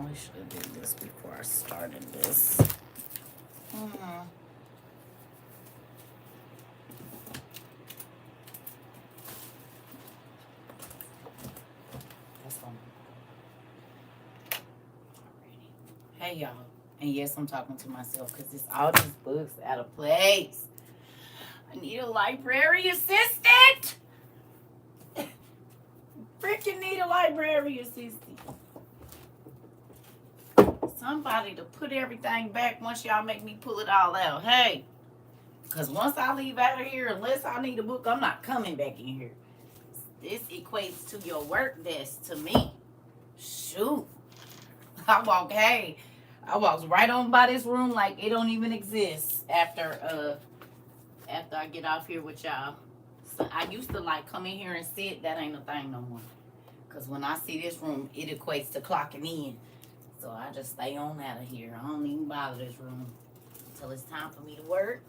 probably should have did this before I started this. That's on. Hey y'all, and yes, I'm talking to myself because it's all these books out of place. I need a library assistant. Freaking need a library assistant. Somebody to put everything back once y'all make me pull it all out. Hey, because once I leave out of here, unless I need a book, I'm not coming back in here. This equates to your work desk to me. Shoot. I walked right on by this room like it don't even exist after I get off here with y'all. So I used to like come in here and sit. That ain't a thing no more. Because when I see this room, it equates to clocking in. So I just stay on out of here. I don't even bother this room until it's time for me to work.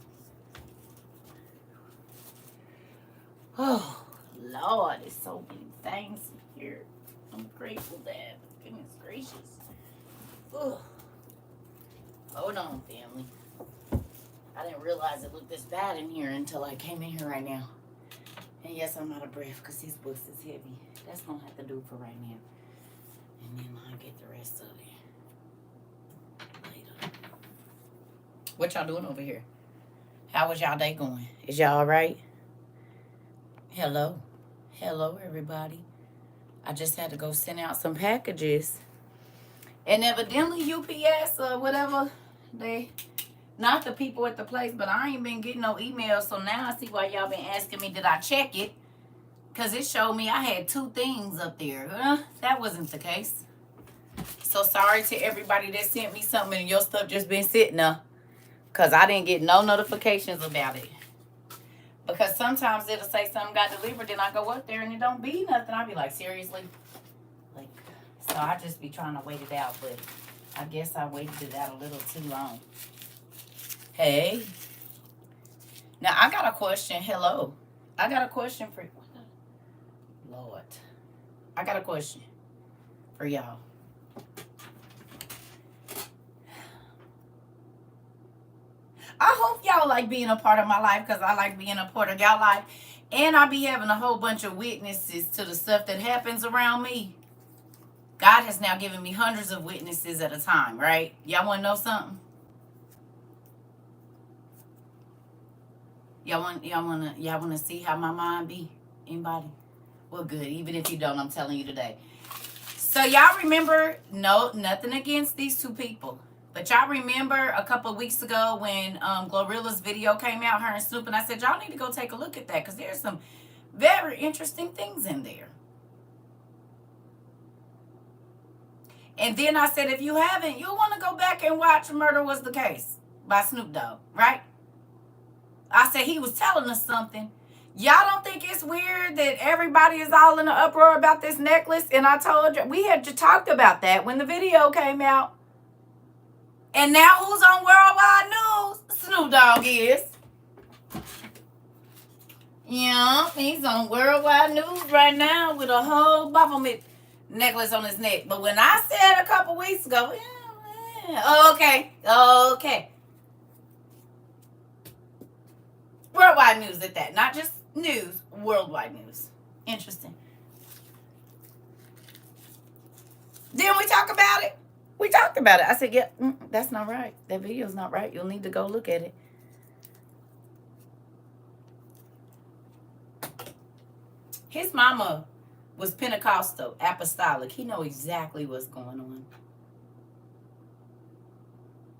Oh, Lord, there's so many things here. I'm grateful that. Goodness gracious. Ugh. Hold on, family. I didn't realize it looked this bad in here until I came in here right now. And yes, I'm out of breath because these books is heavy. That's going to have to do for right now. And then I'll get the rest of it later. What y'all doing over here? How was y'all day going? Is y'all all right? Hello. Hello, everybody. I just had to go send out some packages. And evidently UPS or whatever, not the people at the place, but I ain't been getting no emails. So now I see why y'all been asking me, did I check it? Because it showed me I had 2 things up there. That wasn't the case. So sorry to everybody that sent me something and your stuff just been sitting there. Because I didn't get no notifications about it. Because sometimes it'll say something got delivered, then I go up there and it don't be nothing. I'll be like, seriously? Like, so I just be trying to wait it out, but I guess I waited it out a little too long. Hey. Now, I got a question. Hello. I got a question for... Lord. I got a question for y'all. I hope y'all like being a part of my life because I like being a part of y'all life. And I be having a whole bunch of witnesses to the stuff that happens around me. God has now given me hundreds of witnesses at a time, right? Y'all want to know something? Y'all want to see how my mind be? Anybody? Well, good. Even if you don't, I'm telling you today. So y'all remember, no, nothing against these 2 people. But y'all remember a couple of weeks ago when Glorilla's video came out, her and Snoop, and I said, y'all need to go take a look at that because there's some very interesting things in there. And then I said, if you haven't, you'll want to go back and watch Murder Was the Case by Snoop Dogg, right? I said he was telling us something. Y'all don't think it's weird that everybody is all in an uproar about this necklace? And I told you, we had just talked about that when the video came out. And now who's on Worldwide News? Snoop Dogg is. Yeah, he's on Worldwide News right now with a whole Baphomet necklace on his neck. But when I said a couple weeks ago, okay. Worldwide News at that. Not just news, Worldwide News. Interesting. Then we talk about it. We talked about it. I said, yeah, that's not right. That video's not right. You'll need to go look at it. His mama was Pentecostal, apostolic. He know exactly what's going on.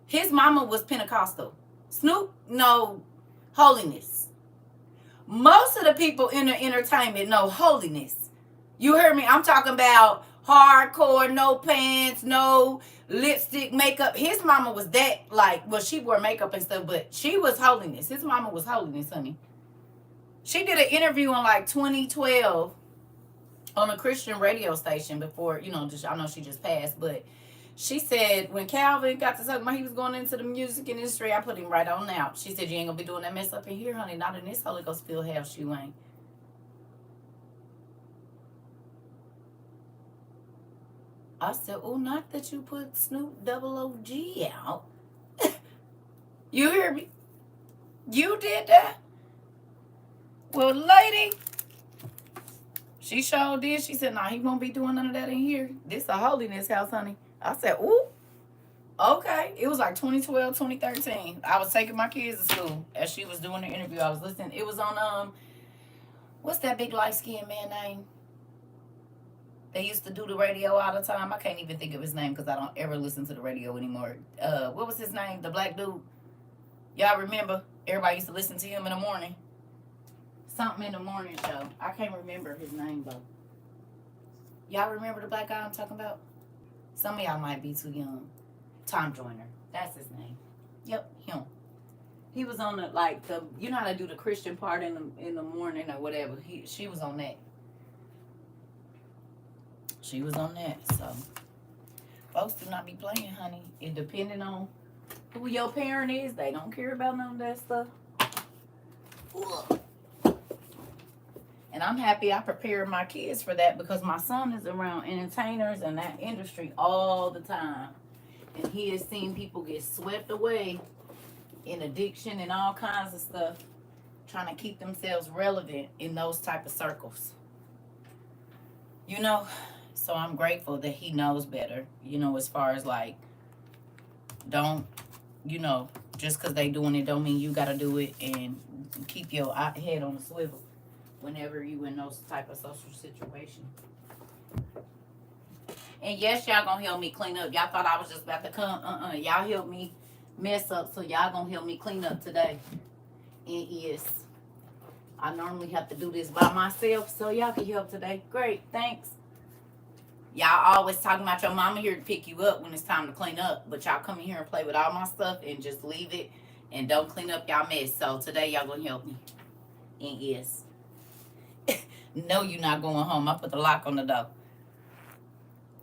His mama was Pentecostal. Snoop know holiness. Most of the people in the entertainment know holiness. You heard me? I'm talking about hardcore, no pants, no lipstick, makeup. His mama was that, like, well, she wore makeup and stuff, but she was holiness. His mama was holiness, honey. She did an interview in like 2012 on a Christian radio station before, I know she just passed, but she said when Calvin got to talking about he was going into the music industry, I put him right on out. She said, you ain't gonna be doing that mess up in here, honey. Not in this Holy Ghost filled house, you ain't. I said, oh, not that you put Snoop Double OG out. You hear me? You did that? Well, lady, she sure did. She said, nah, he won't be doing none of that in here. This a holiness house, honey. I said, ooh, okay. It was like 2012, 2013. I was taking my kids to school as she was doing the interview. I was listening. It was on, what's that big light-skinned man name? They used to do the radio all the time. I can't even think of his name because I don't ever listen to the radio anymore. What was his name? The black dude. Y'all remember? Everybody used to listen to him in the morning. Something in the morning show. I can't remember his name though. Y'all remember the black guy I'm talking about? Some of y'all might be too young. Tom Joyner. That's his name. Yep, him. He was on the you know how to do the Christian part in the morning or whatever. She was on that. She was on that. So folks do not be playing, honey. It depending on who your parent is, they don't care about none of that stuff. Ugh. And I'm happy I prepared my kids for that because my son is around entertainers and that industry all the time. And he has seen people get swept away in addiction and all kinds of stuff, trying to keep themselves relevant in those type of circles. You know, so I'm grateful that he knows better, you know, as far as like, don't, you know, just because they doing it don't mean you got to do it, and keep your head on the swivel whenever you in those type of social situations. And yes, y'all gonna help me clean up. Y'all thought I was just about to come. Y'all help me mess up, so y'all gonna help me clean up today. And yes, I normally have to do this by myself, so y'all can help today. Great, thanks. Y'all always talking about your mama here to pick you up when it's time to clean up, but y'all come in here and play with all my stuff and just leave it and don't clean up y'all mess. So today y'all gonna help me. And yes, no, you're not going home. I put the lock on the door.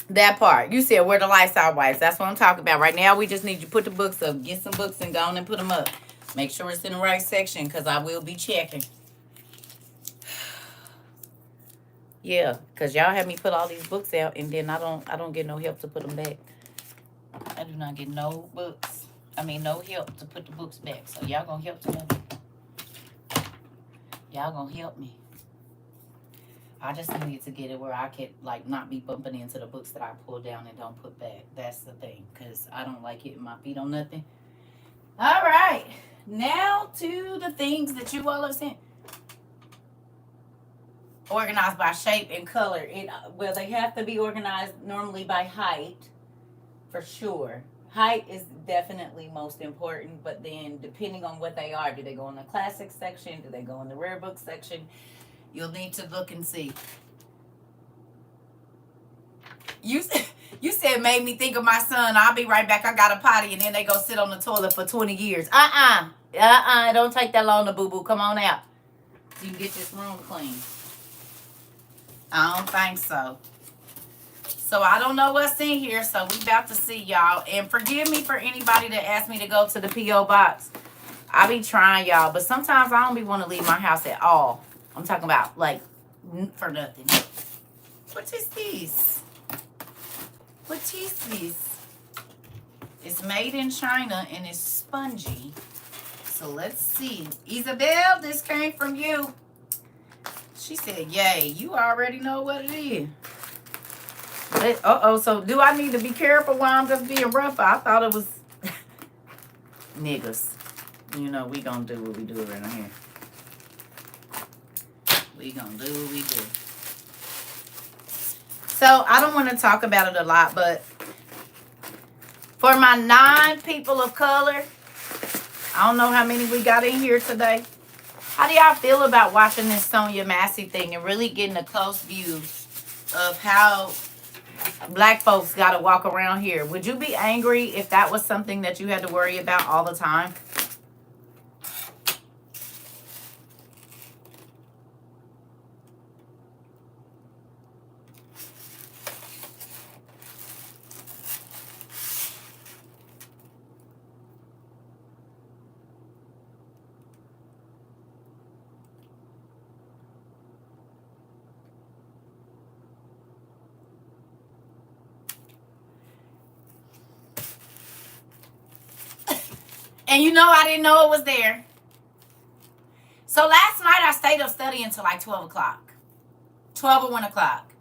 That part. You said where the lights are wipes. That's what I'm talking about. Right now, we just need you to put the books up. Get some books and go on and put them up. Make sure it's in the right section because I will be checking. Yeah, because y'all have me put all these books out and then I don't get no help to put them back. I do not get no books. No help to put the books back. So y'all gonna help today. Y'all gonna help me. I just needed to get it where I could like not be bumping into the books that I pull down and don't put back. That's the thing, because I don't like hitting my feet on nothing. All right, now to the things that you all have sent. Organized by shape and color. Well, they have to be organized normally by height, for sure. Height is definitely most important, but then depending on what they are, do they go in the classic section? Do they go in the rare book section? You'll need to look and see. You said made me think of my son. I'll be right back. I got a potty, and then they go sit on the toilet for 20 years. Don't take that long to boo-boo. Come on out so you can get this room clean. I don't think so. So I don't know what's in here, so we about to see, y'all. And forgive me for anybody that asked me to go to the P.O. box. I be trying, y'all, but sometimes I don't be want to leave my house at all. I'm talking about, like, for nothing. What is this? What is this? It's made in China, and it's spongy. So let's see. Isabel, this came from you. She said, yay, you already know what it is. So do I need to be careful while I'm just being rough? I thought it was niggas. You know, we gonna do what we do around here. We gonna do what we do. So I don't want to talk about it a lot, but for my 9 people of color, I don't know how many we got in here today. How do y'all feel about watching this Sonia Massey thing and really getting a close view of how black folks got to walk around here? Would you be angry if that was something that you had to worry about all the time? And you know I didn't know it was there. So last night I stayed up studying until like 12 o'clock. 12 or 1 o'clock.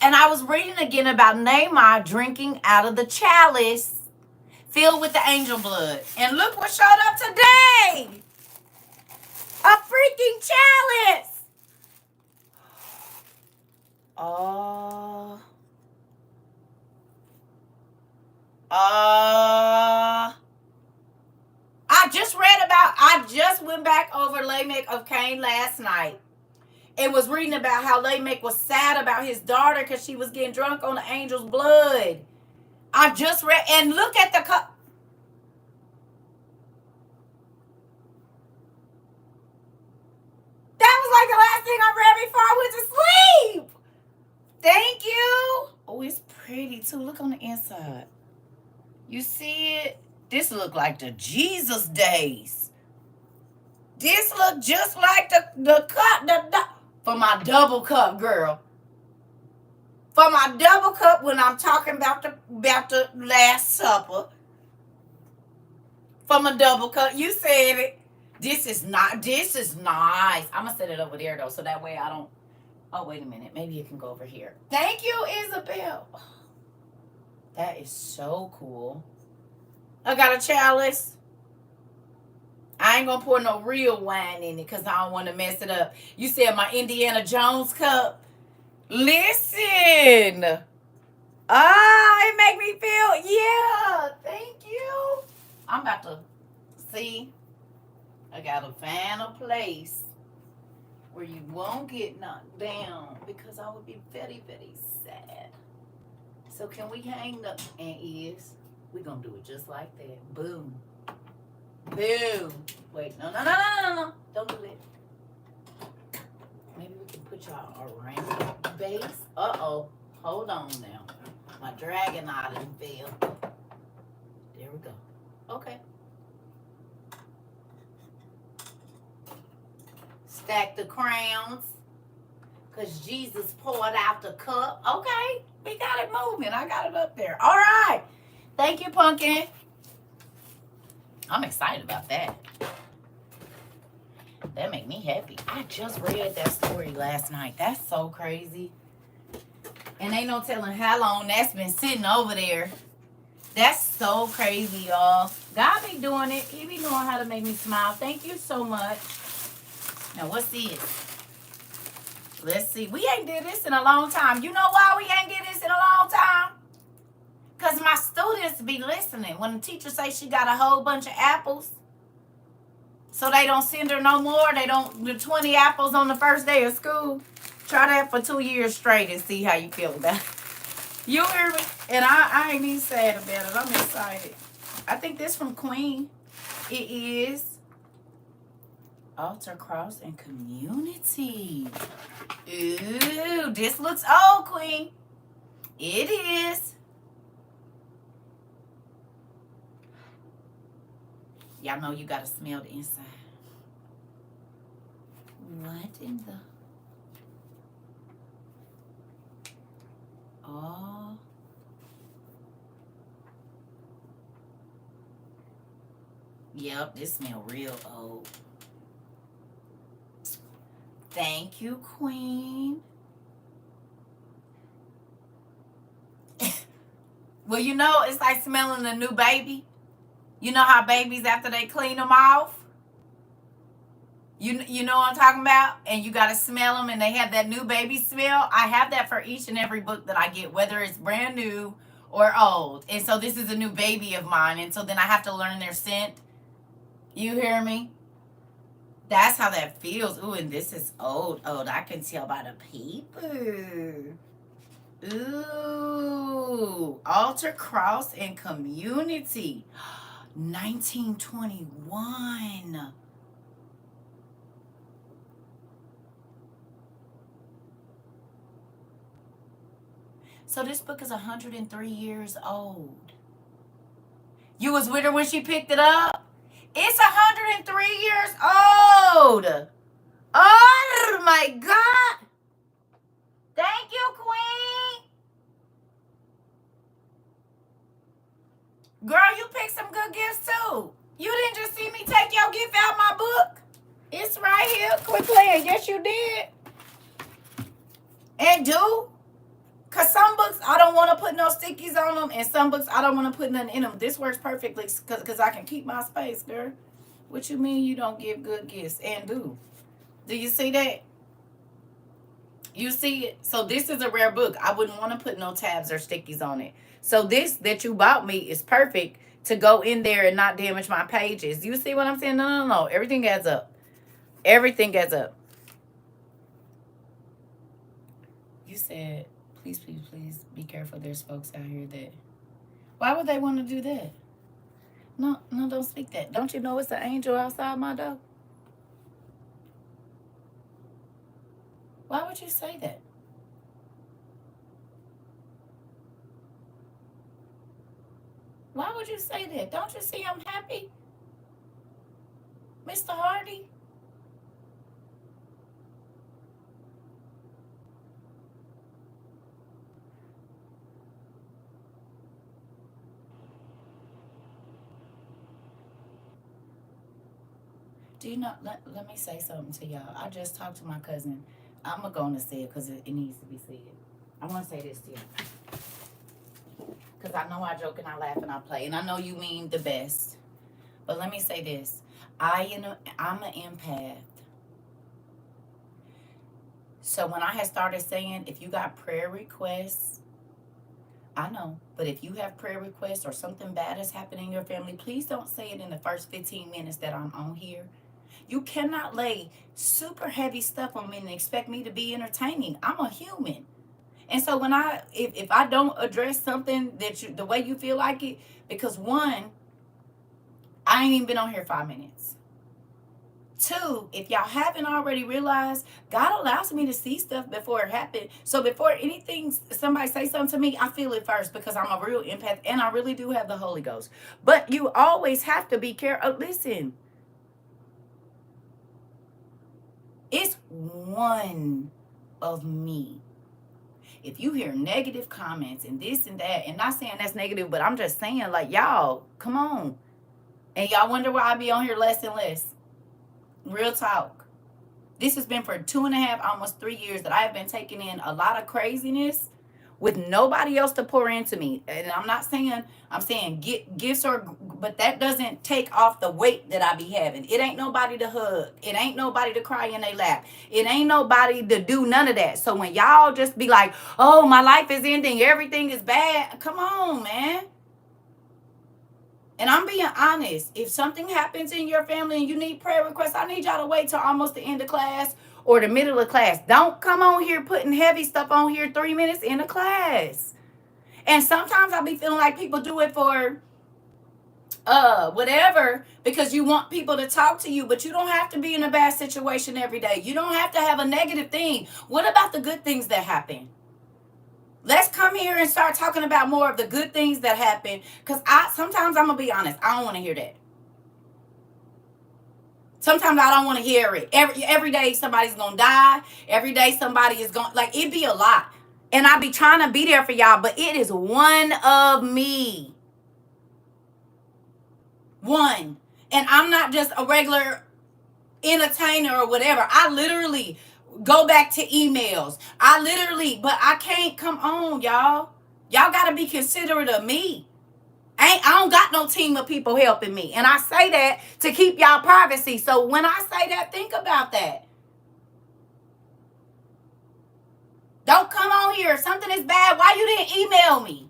And I was reading again about Nehemiah drinking out of the chalice filled with the angel blood. And look what showed up today. A freaking chalice. Oh. I just went back over Lamech of Cain last night. And was reading about how Lamech was sad about his daughter because she was getting drunk on the angel's blood. I just read, and look at the cup. That was like the last thing I read before I went to sleep. Thank you. Oh, it's pretty too. Look on the inside. You see it? This look like the Jesus days. This look just like the cup, for my double cup, girl. For my double cup when I'm talking about the Last Supper. For my double cup. You said it. This is nice. I'm going to set it over there, though, so that way I don't... Oh, wait a minute. Maybe it can go over here. Thank you, Isabel. That is so cool. I got a chalice. I ain't going to pour no real wine in it because I don't want to mess it up. You said my Indiana Jones cup. Listen. It make me feel, yeah. Thank you. I'm about to see. I got to find a place where you won't get knocked down because I would be very, very sad. So can we hang the ears? We're going to do it just like that. Boom. Boom. Wait, no. Don't do that. Maybe we can put y'all around base. Uh-oh. Hold on now. My dragon eye didn't fail. There we go. Okay. Stack the crowns. Because Jesus poured out the cup. Okay. We got it moving. I got it up there. All right. Thank you, Pumpkin. I'm excited about that. That made me happy. I just read that story last night. That's so crazy. And ain't no telling how long that's been sitting over there. That's so crazy, y'all. God be doing it. He be knowing how to make me smile. Thank you so much. Now, what's this? Let's see. We ain't did this in a long time. You know why we ain't did this in a long time? Because my students be listening. When the teacher says she got a whole bunch of apples, so they don't send her no more. They don't, the 20 apples on the first day of school. Try that for 2 years straight and see how you feel about it. You hear me? And I ain't even sad about it. I'm excited. I think this from Queen. It is Altar, Cross, and Community. Ooh, this looks old, Queen. It is. Y'all know you gotta smell the inside. What in the... Oh. Yep, this smell real old. Thank you, Queen. Well, you know, it's like smelling a new baby. You know how babies, after they clean them off, you know what I'm talking about? And you got to smell them and they have that new baby smell. I have that for each and every book that I get, whether it's brand new or old. And so this is a new baby of mine. And so then I have to learn their scent. You hear me? That's how that feels. Ooh, and this is old. I can tell by the paper. Ooh. Altar, Cross, and Community. 1921. So this book is 103 years old. You was with her when she picked it up? It's 103 years old. Oh my God. Thank you, Queen. Girl, you picked some good gifts too. You didn't just give out my book? It's right here. Quit playing. Yes, you did. And do. Because some books, I don't want to put no stickies on them. And some books, I don't want to put nothing in them. This works perfectly because I can keep my space, girl. What you mean you don't give good gifts? And do. Do you see that? You see it? So this is a rare book. I wouldn't want to put no tabs or stickies on it. So this that you bought me is perfect to go in there and not damage my pages. You see what I'm saying? No. Everything adds up. Everything adds up. You said, please be careful. There's folks out here that... Why would they want to do that? No, don't speak that. Don't you know it's an angel outside my door? Why would you say that? Why would you say that? Don't you see I'm happy? Mr. Hardy? Do you know, let me say something to y'all. I just talked to my cousin. I'm going to go on and say it because it needs to be said. I want to say this to you. Because I know I joke and I laugh and I play. And I know you mean the best. But let me say this. I'm an empath. So when I had started saying, if you got prayer requests, I know. But if you have prayer requests or something bad has happened in your family, please don't say it in the first 15 minutes that I'm on here. You cannot lay super heavy stuff on me and expect me to be entertaining. I'm a human. And so when if I don't address something that the way you feel like it, because one, I ain't even been on here 5 minutes. Two, if y'all haven't already realized, God allows me to see stuff before it happened. So before anything, somebody say something to me, I feel it first because I'm a real empath and I really do have the Holy Ghost. But you always have to be careful. Listen. It's one of me. If you hear negative comments and this and that, and not saying that's negative, but I'm just saying, like, y'all, come on. And y'all wonder why I be on here less and less. Real talk. This has been for 2.5, almost 3 years that I have been taking in a lot of craziness with nobody else to pour into me. And I'm saying gifts but that doesn't take off the weight that I be having. It ain't nobody to hug. It ain't nobody to cry in their lap. It ain't nobody to do none of that. So when y'all just be like, oh, my life is ending, everything is bad. Come on, man. And I'm being honest. If something happens in your family and you need prayer requests, I need y'all to wait till almost the end of class or the middle of class. Don't come on here putting heavy stuff on here 3 minutes in a class. And sometimes I be feeling like people do it for whatever, because you want people to talk to you, but you don't have to be in a bad situation every day. You don't have to have a negative thing. What about the good things that happen? Let's come here and start talking about more of the good things that happen. Because sometimes I'm going to be honest, I don't want to hear that. Sometimes I don't want to hear it. Every day somebody's going to die. Every day somebody is going, like, it be a lot. And I be trying to be there for y'all, but it is one of me. One. And I'm not just a regular entertainer or whatever. I literally go back to emails. But I can't, come on, y'all. Y'all got to be considerate of me. I don't got no team of people helping me. And I say that to keep y'all privacy. So when I say that, think about that. Don't come on here. If something is bad, why you didn't email me?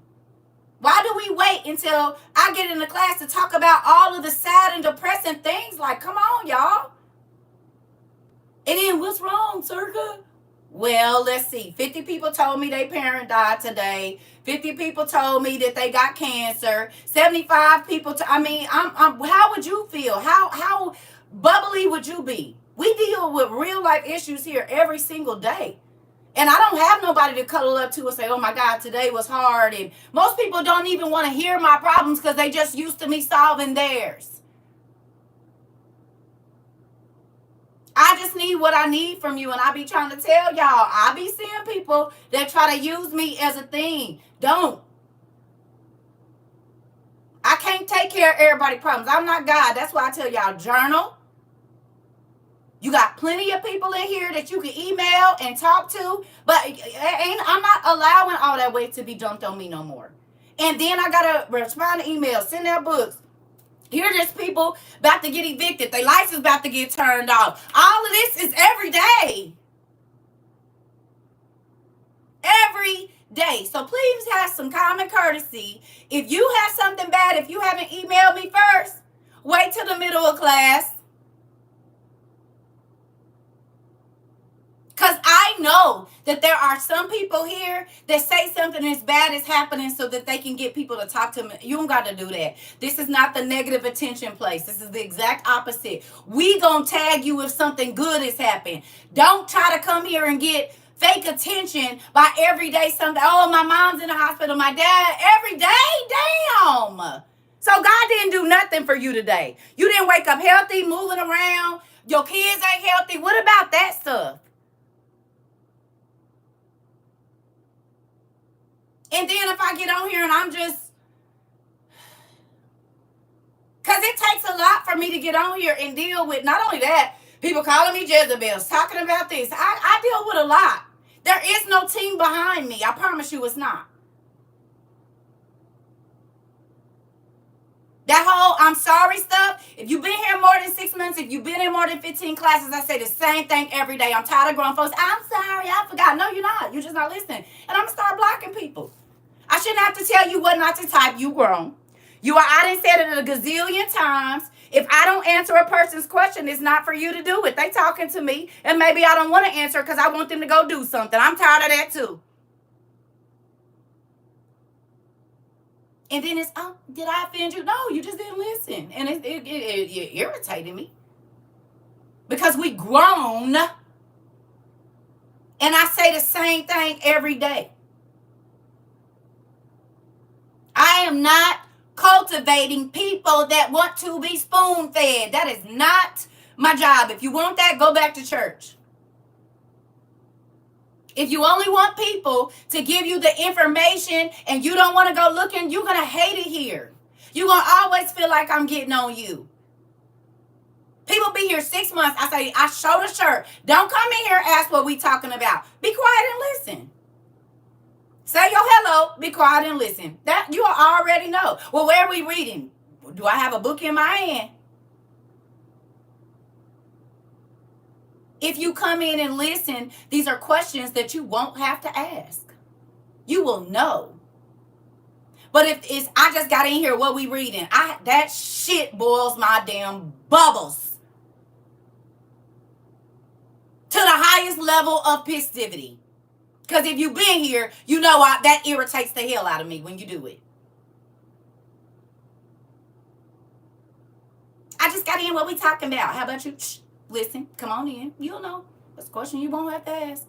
Why do we wait until I get in the class to talk about all of the sad and depressing things? Like, come on, y'all. And then what's wrong, CERCA? Well, let's see. 50 people told me their parent died today. 50 people told me that they got cancer. 75 people. How would you feel? How bubbly would you be? We deal with real life issues here every single day. And I don't have nobody to cuddle up to and say, oh my God, today was hard. And most people don't even want to hear my problems because they just used to me solving theirs. I just need what I need from you. And I be trying to tell y'all, I be seeing people that try to use me as a thing. Don't. I can't take care of everybody's problems. I'm not God. That's why I tell y'all, journal. You got plenty of people in here that you can email and talk to, but I'm not allowing all that weight to be dumped on me no more. And then I gotta respond to emails, send out books. Here there's people about to get evicted. Their license about to get turned off. All of this is every day. Every day. So please have some common courtesy. If you have something bad, if you haven't emailed me first, wait till the middle of class. Because I know that there are some people here that say something as bad is happening so that they can get people to talk to them. You don't got to do that. This is not the negative attention place. This is the exact opposite. We gonna tag you if something good is happening. Don't try to come here and get fake attention by every day something. Oh, my mom's in the hospital. My dad, every day? Damn. So God didn't do nothing for you today. You didn't wake up healthy, moving around. Your kids ain't healthy. What about that stuff? And then if I get on here and I'm just, because it takes a lot for me to get on here and deal with, not only that, people calling me Jezebels, talking about this. I deal with a lot. There is no team behind me. I promise you it's not. That whole I'm sorry stuff, if you've been here more than 6 months, if you've been in more than 15 classes, I say the same thing every day. I'm tired of grown folks. I'm sorry, I forgot. No, you're not. You're just not listening. And I'm going to start blocking people. I shouldn't have to tell you what not to type. You grown. I done said it a gazillion times. If I don't answer a person's question, it's not for you to do it. They talking to me, and maybe I don't want to answer because I want them to go do something. I'm tired of that too. And then it's, oh, did I offend you? No, you just didn't listen. And it irritated me. Because we grown. And I say the same thing every day. I am not cultivating people that want to be spoon-fed. That is not my job. If you want that, go back to church. If you only want people to give you the information and you don't want to go looking, you're going to hate it here. You're going to always feel like I'm getting on you. People be here 6 months. I say, I show the shirt. Don't come in here and ask what we talking about. Be quiet and listen. Say your hello, be quiet and listen. That you already know. Well, where are we reading? Do I have a book in my hand? If you come in and listen, these are questions that you won't have to ask. You will know. But if it's, I just got in here, what we reading? That shit boils my damn bubbles. To the highest level of festivity. Because if you've been here, you know that irritates the hell out of me when you do it. I just got in what we talking about. How about you? Shh, listen, come on in. You'll know. That's a question you won't have to ask.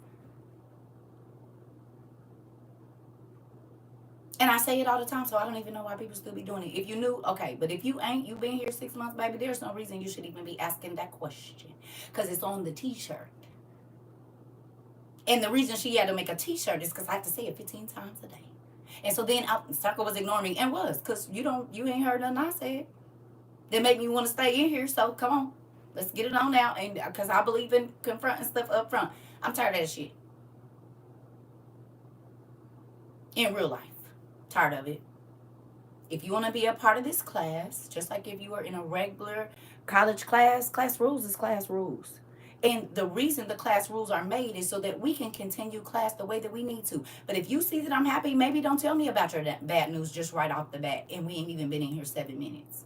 And I say it all the time, so I don't even know why people still be doing it. If you knew, okay. But if you ain't, you've been here 6 months, baby, there's no reason you should even be asking that question. Because it's on the t-shirt. And the reason she had to make a t-shirt is because I have to say it 15 times a day. And so then CERCA was ignoring me, and was, because you ain't heard nothing I said. That make me want to stay in here, so come on. Let's get it on now, and because I believe in confronting stuff up front. I'm tired of that shit. In real life. Tired of it. If you want to be a part of this class, just like if you were in a regular college class rules is class rules. And the reason the class rules are made is so that we can continue class the way that we need to. But if you see that I'm happy, maybe don't tell me about your bad news just right off the bat. And we ain't even been in here 7 minutes.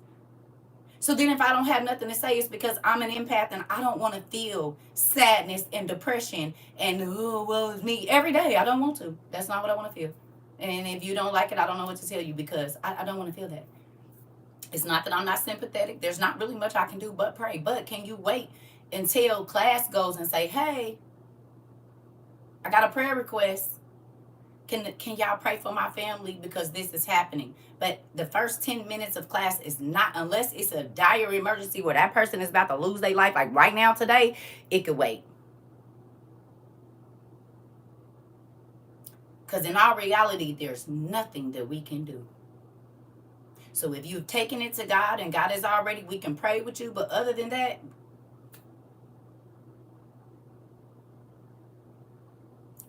So then if I don't have nothing to say, it's because I'm an empath and I don't want to feel sadness and depression and, oh, well, it's me every day. I don't want to. That's not what I want to feel. And if you don't like it, I don't know what to tell you because I don't want to feel that. It's not that I'm not sympathetic. There's not really much I can do but pray. But can you wait until class goes and say, hey, I got a prayer request. Can y'all pray for my family because this is happening? But the first 10 minutes of class is not, unless it's a dire emergency where that person is about to lose their life, like right now today, it could wait. Because in our reality, there's nothing that we can do. So if you've taken it to God and God is already, we can pray with you. But other than that,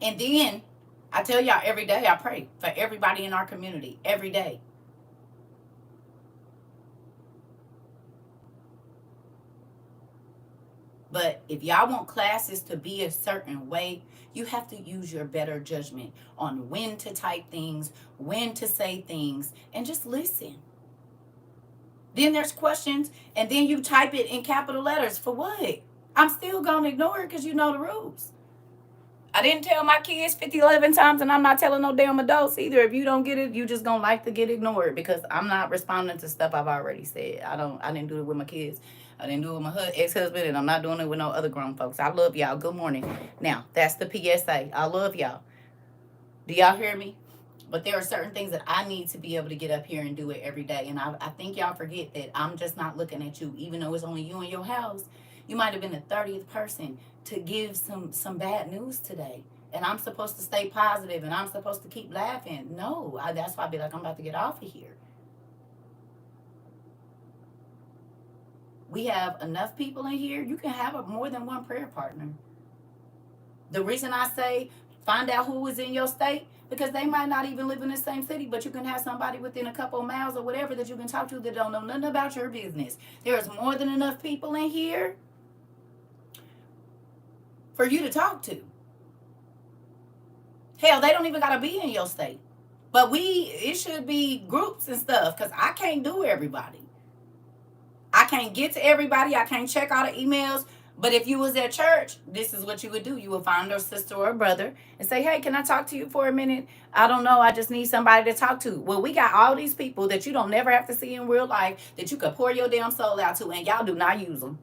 And then I tell y'all every day I pray for everybody in our community. Every day. But if y'all want classes to be a certain way, you have to use your better judgment on when to type things, when to say things, and just listen. Then there's questions, and then you type it in capital letters. For what? I'm still going to ignore it because you know the rules. I didn't tell my kids 50, 11 times, and I'm not telling no damn adults either. If you don't get it, you just gonna like to get ignored because I'm not responding to stuff I've already said. I didn't do it with my kids. I didn't do it with my ex-husband, and I'm not doing it with no other grown folks. I love y'all. Good morning. Now, that's the PSA. I love y'all. Do y'all hear me? But there are certain things that I need to be able to get up here and do it every day. And I think y'all forget that I'm just not looking at you, even though it's only you in your house. You might have been the 30th person to give some bad news today. And I'm supposed to stay positive and I'm supposed to keep laughing. No, that's why I be like, I'm about to get off of here. We have enough people in here. You can have more than one prayer partner. The reason I say find out who is in your state, because they might not even live in the same city, but you can have somebody within a couple of miles or whatever that you can talk to that don't know nothing about your business. There's more than enough people in here for you to talk to. Hell, they don't even got to be in your state. But it should be groups and stuff, because I can't do everybody. I can't get to everybody. I can't check all the emails. But if you was at church, this is what you would do. You would find a sister or a brother and say, hey, can I talk to you for a minute? I don't know. I just need somebody to talk to. Well, we got all these people that you don't never have to see in real life that you could pour your damn soul out to, and y'all do not use them.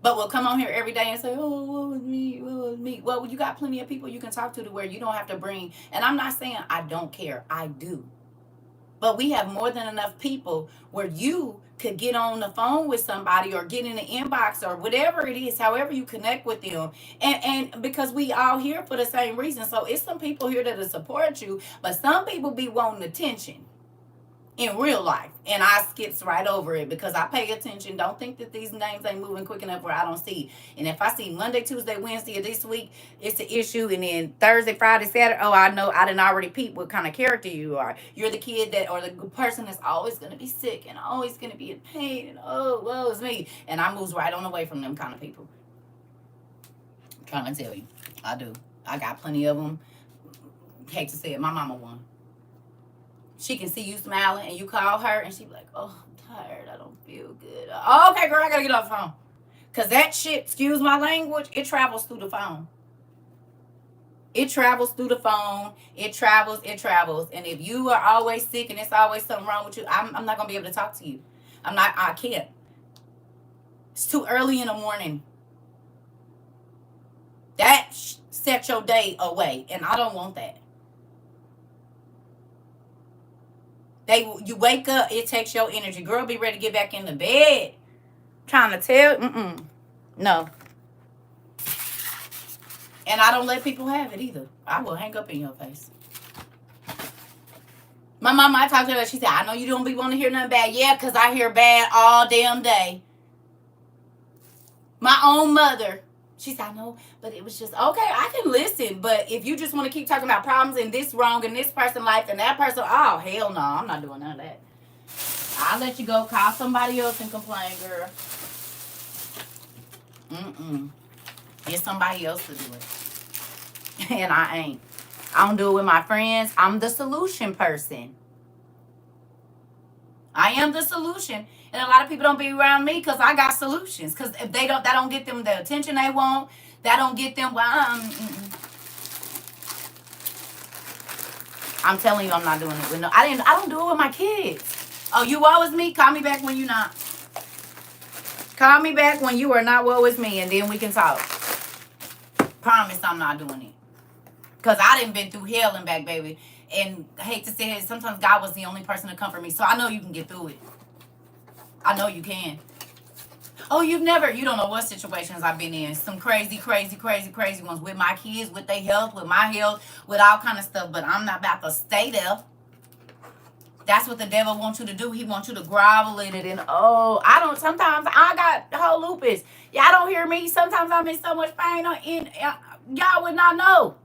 But we'll come on here every day and say, oh, what was me? What was me? Well, you got plenty of people you can talk to where you don't have to bring. And I'm not saying I don't care. I do. But we have more than enough people where you could get on the phone with somebody or get in the inbox or whatever it is, however you connect with them. And because we all here for the same reason. So it's some people here that'll support you, but some people be wanting attention in real life. And I skips right over it because I pay attention. Don't think that these names ain't moving quick enough where I don't see. And if I see Monday, Tuesday, Wednesday of this week, it's an issue. And then Thursday, Friday, Saturday, oh, I know I didn't already peep what kind of character you are. You're the kid that, or the person that's always going to be sick and always going to be in pain. And oh, woe is me. And I moves right on away from them kind of people. I'm trying to tell you. I do. I got plenty of them. Hate to say it. My mama one. She can see you smiling and you call her and she be like, oh, I'm tired. I don't feel good. Oh, okay, girl, I got to get off the phone. Because that shit, excuse my language, it travels through the phone. It travels through the phone. It travels. And if you are always sick and it's always something wrong with you, I'm not going to be able to talk to you. I can't. It's too early in the morning. That set your day away. And I don't want that. You wake up, it takes your energy. Girl, be ready to get back in the bed. Trying to tell, no. And I don't let people have it either. I will hang up in your face. My mama, I talked to her, she said, I know you don't be wanting to hear nothing bad. Yeah, because I hear bad all damn day. My own mother, she said, I know, but it was just, okay, I can listen. But if you just want to keep talking about problems and this wrong and this person's life and that person, oh, hell no, I'm not doing none of that. I'll let you go call somebody else and complain, girl. Get somebody else to do it. And I ain't. I don't do it with my friends. I'm the solution person. I am the solution. And a lot of people don't be around me because I got solutions. Because if that don't get them the attention they want. That don't get them, I'm telling you, I'm not doing it with I don't do it with my kids. Oh, you woe is me? Call me back when you're not. Call me back when you are not woe is me, and then we can talk. Promise I'm not doing it. Because I done been through hell and back, baby. And I hate to say it, sometimes God was the only person to comfort me. So I know you can get through it. I know you can. Oh, you don't know what situations I've been in. Some crazy ones with my kids, with their health, with my health, with all kind of stuff. But I'm not about to stay there. That's what the devil wants you to do. He wants you to grovel in it. And sometimes I got whole lupus. Y'all don't hear me. Sometimes I'm in so much pain. y'all would not know.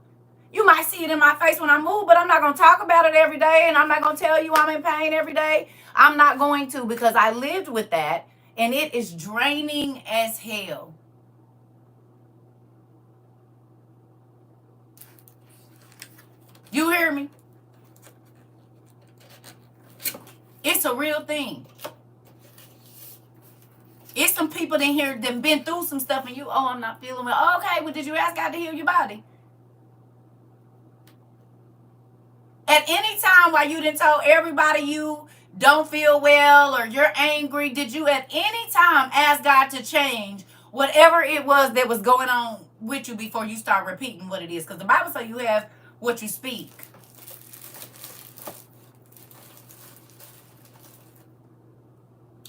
You might see it in my face when I move, but I'm not going to talk about it every day, and I'm not going to tell you I'm in pain every day. I'm not going to, because I lived with that, and it is draining as hell. You hear me? It's a real thing. It's some people in here that been through some stuff, and you, I'm not feeling well. Okay, well, did you ask God to heal your body? At any time while you didn't tell everybody you don't feel well or you're angry, did you at any time ask God to change whatever it was that was going on with you before you start repeating what it is? Because the Bible says you have what you speak.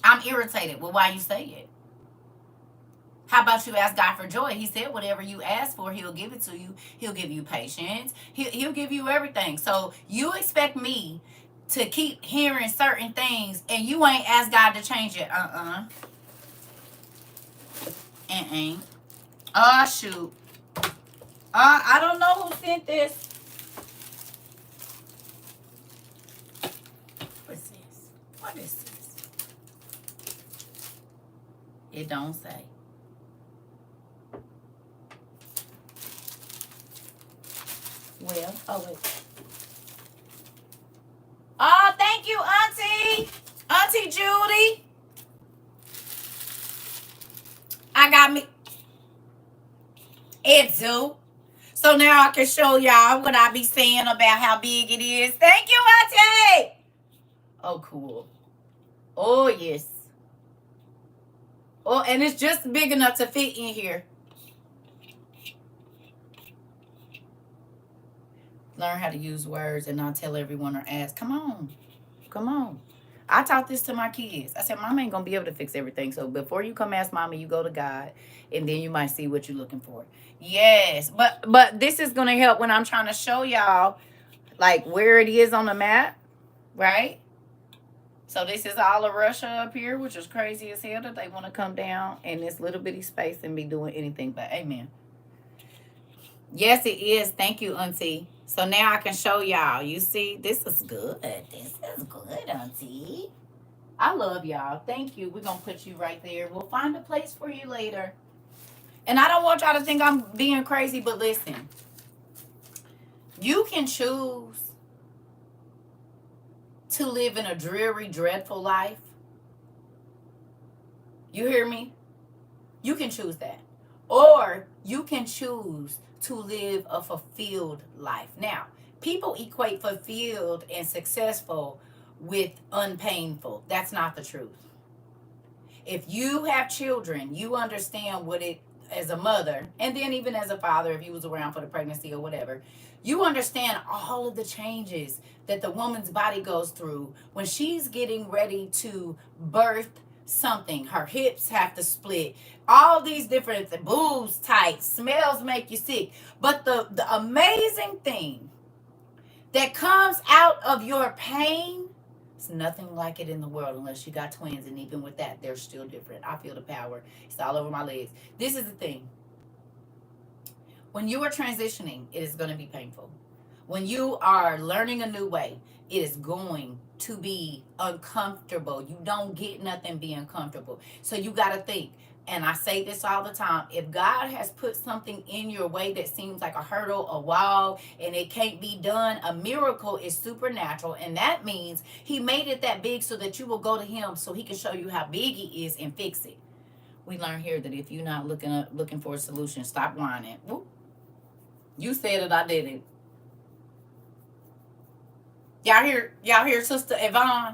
I'm irritated with why you say it. How about you ask God for joy? He said whatever you ask for, he'll give it to you. He'll give you patience. He'll give you everything. So you expect me to keep hearing certain things and you ain't asked God to change it. Oh, shoot. I don't know who sent this. What's this? What is this? It don't say. Well, oh wait. Oh, thank you, Auntie. Auntie Judy. I got me. It do. So now I can show y'all what I be saying about how big it is. Thank you, Auntie. Oh, cool. Oh, yes. Oh, and it's just big enough to fit in here. Learn how to use words and not tell everyone or ask. Come on. Come on. I taught this to my kids. I said, Mama ain't going to be able to fix everything. So before you come ask Mama, you go to God. And then you might see what you're looking for. Yes. But this is going to help when I'm trying to show y'all, like, where it is on the map. Right? So this is all of Russia up here, which is crazy as hell that they want to come down in this little bitty space and be doing anything but amen. Yes, it is. Thank you, Auntie. So now I can show y'all. You see, this is good. This is good, Auntie. I love y'all. Thank you. We're going to put you right there. We'll find a place for you later. And I don't want y'all to think I'm being crazy, but listen. You can choose to live in a dreary, dreadful life. You hear me? You can choose that. Or you can choose to live a fulfilled life. Now, people equate fulfilled and successful with unpainful. That's not the truth. If you have children, you understand what it, as a mother, and then even as a father, if you was around for the pregnancy or whatever, you understand all of the changes that the woman's body goes through when she's getting ready to birth something. Her hips have to split. All these different boobs tight, smells make you sick. But the amazing thing that comes out of your pain, it's nothing like it in the world unless you got twins, and even with that, they're still different. I feel the power. It's all over my legs. This is the thing. When you are transitioning, it is going to be painful. When you are learning a new way, it is going to be uncomfortable. You don't get nothing being comfortable. So you got to think, and I say this all the time, if God has put something in your way that seems like a hurdle, a wall, and it can't be done, a miracle is supernatural. And that means he made it that big so that you will go to him so he can show you how big he is and fix it. We learn here that if you're not looking for a solution, stop whining. Whoop. You said it, I did it. Y'all hear Sister Yvonne?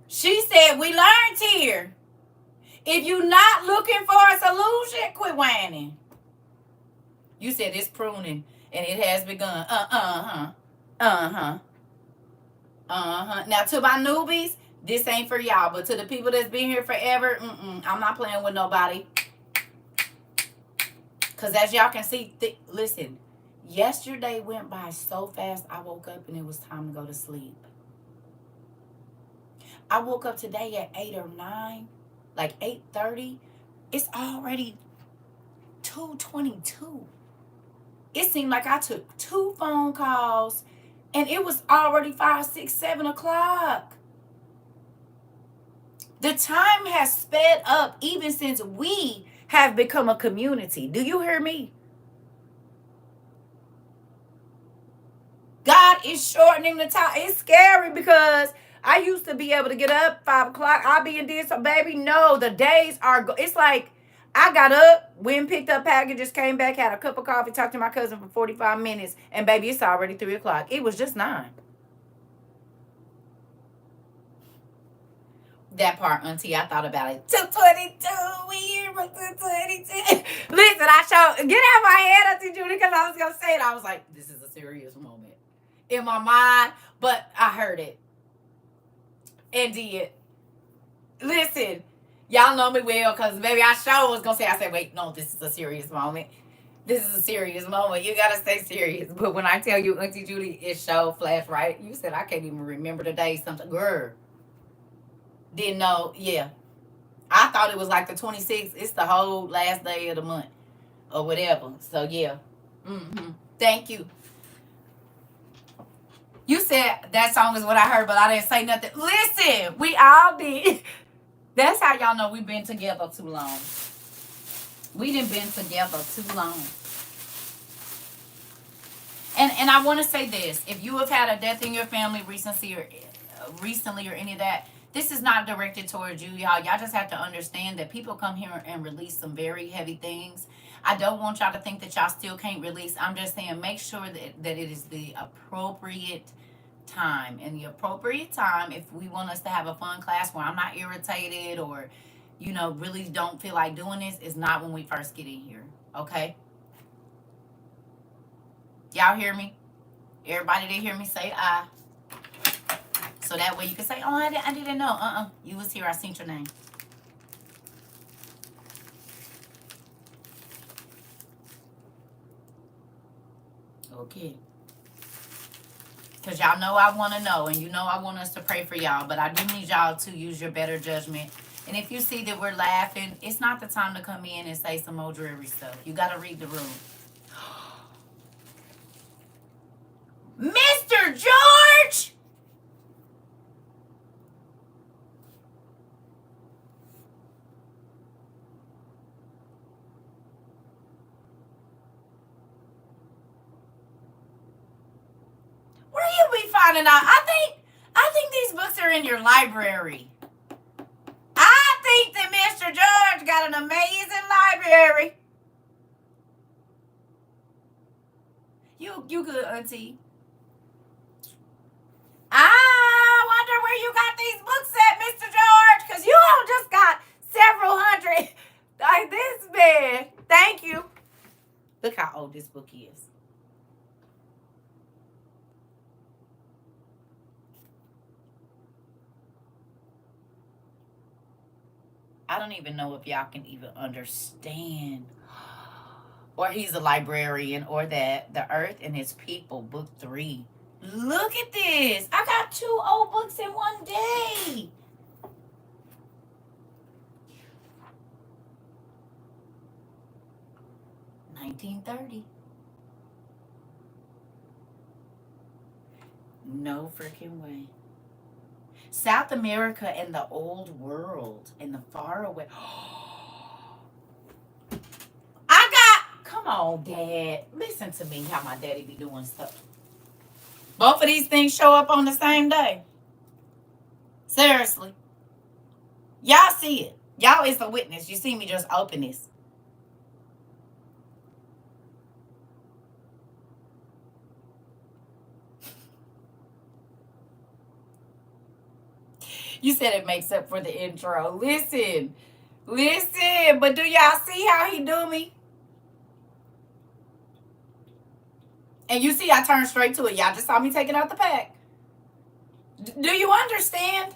She said, we learned here. If you're not looking for a solution, quit whining. You said it's pruning, and it has begun. Now, to my newbies, this ain't for y'all. But to the people that's been here forever, I'm not playing with nobody. Because as y'all can see, listen, yesterday went by so fast, I woke up and it was time to go to sleep. I woke up today at 8 or 9, like 8:30. It's already 2:22. It seemed like I took 2 phone calls and it was already 5, 6, 7 o'clock. The time has sped up even since we have become a community. Do you hear me? God is shortening the time. It's scary because I used to be able to get up 5 o'clock. I'll be in this. So, baby, no, the days are, it's like I got up, went, picked up packages, came back, had a cup of coffee, talked to my cousin for 45 minutes, and baby, it's already 3 o'clock. It was just 9. That part, Auntie, I thought about it. 222, we here for 222. Listen, I showed, get out of my head, Auntie Judy, because I was going to say it. I was like, this is a serious moment in my mind, but I heard it and did. Listen, y'all know me well, because baby, I sure was going to say, I said, wait, no, this is a serious moment. This is a serious moment. You got to stay serious. But when I tell you, Auntie Judy, it sure flashed right. You said, I can't even remember the day. Something, girl. Didn't know, yeah. I thought it was like the 26th. It's the whole last day of the month or whatever. So, yeah. Thank you. You said that song is what I heard, but I didn't say nothing. Listen, we all did. That's how y'all know we've been together too long. We done been together too long. And I want to say this. If you have had a death in your family recently or any of that, this is not directed towards you, y'all. Y'all just have to understand that people come here and release some very heavy things. I don't want y'all to think that y'all still can't release. I'm just saying make sure that it is the appropriate time. And the appropriate time, if we want us to have a fun class where I'm not irritated or, really don't feel like doing this, is not when we first get in here. Okay? Y'all hear me? Everybody that hear me say I. So that way you can say, oh, I didn't know. You was here. I seen your name. Okay. Because y'all know I want to know. And you know I want us to pray for y'all. But I do need y'all to use your better judgment. And if you see that we're laughing, it's not the time to come in and say some old dreary stuff. You got to read the room. Mr. George! Where you be finding out? I think these books are in your library. I think that Mr. George got an amazing library. You good, Auntie. I wonder where you got these books at, Mr. George, because you all just got several hundred. Like this man. Thank you. Look how old this book is. I don't even know if y'all can even understand. Or he's a librarian, or that The Earth and Its People, book 3. Look at this. I got 2 old books in one day. $19.30. No freaking way. South America and the Old World and the Far Away. Come on, Dad. Listen to me how my daddy be doing stuff. Both of these things show up on the same day. Seriously. Y'all see it. Y'all is the witness. You see me just open this. You said it makes up for the intro. Listen. But do y'all see how he do me? And you see I turned straight to it. Y'all just saw me take it out the pack. Do you understand?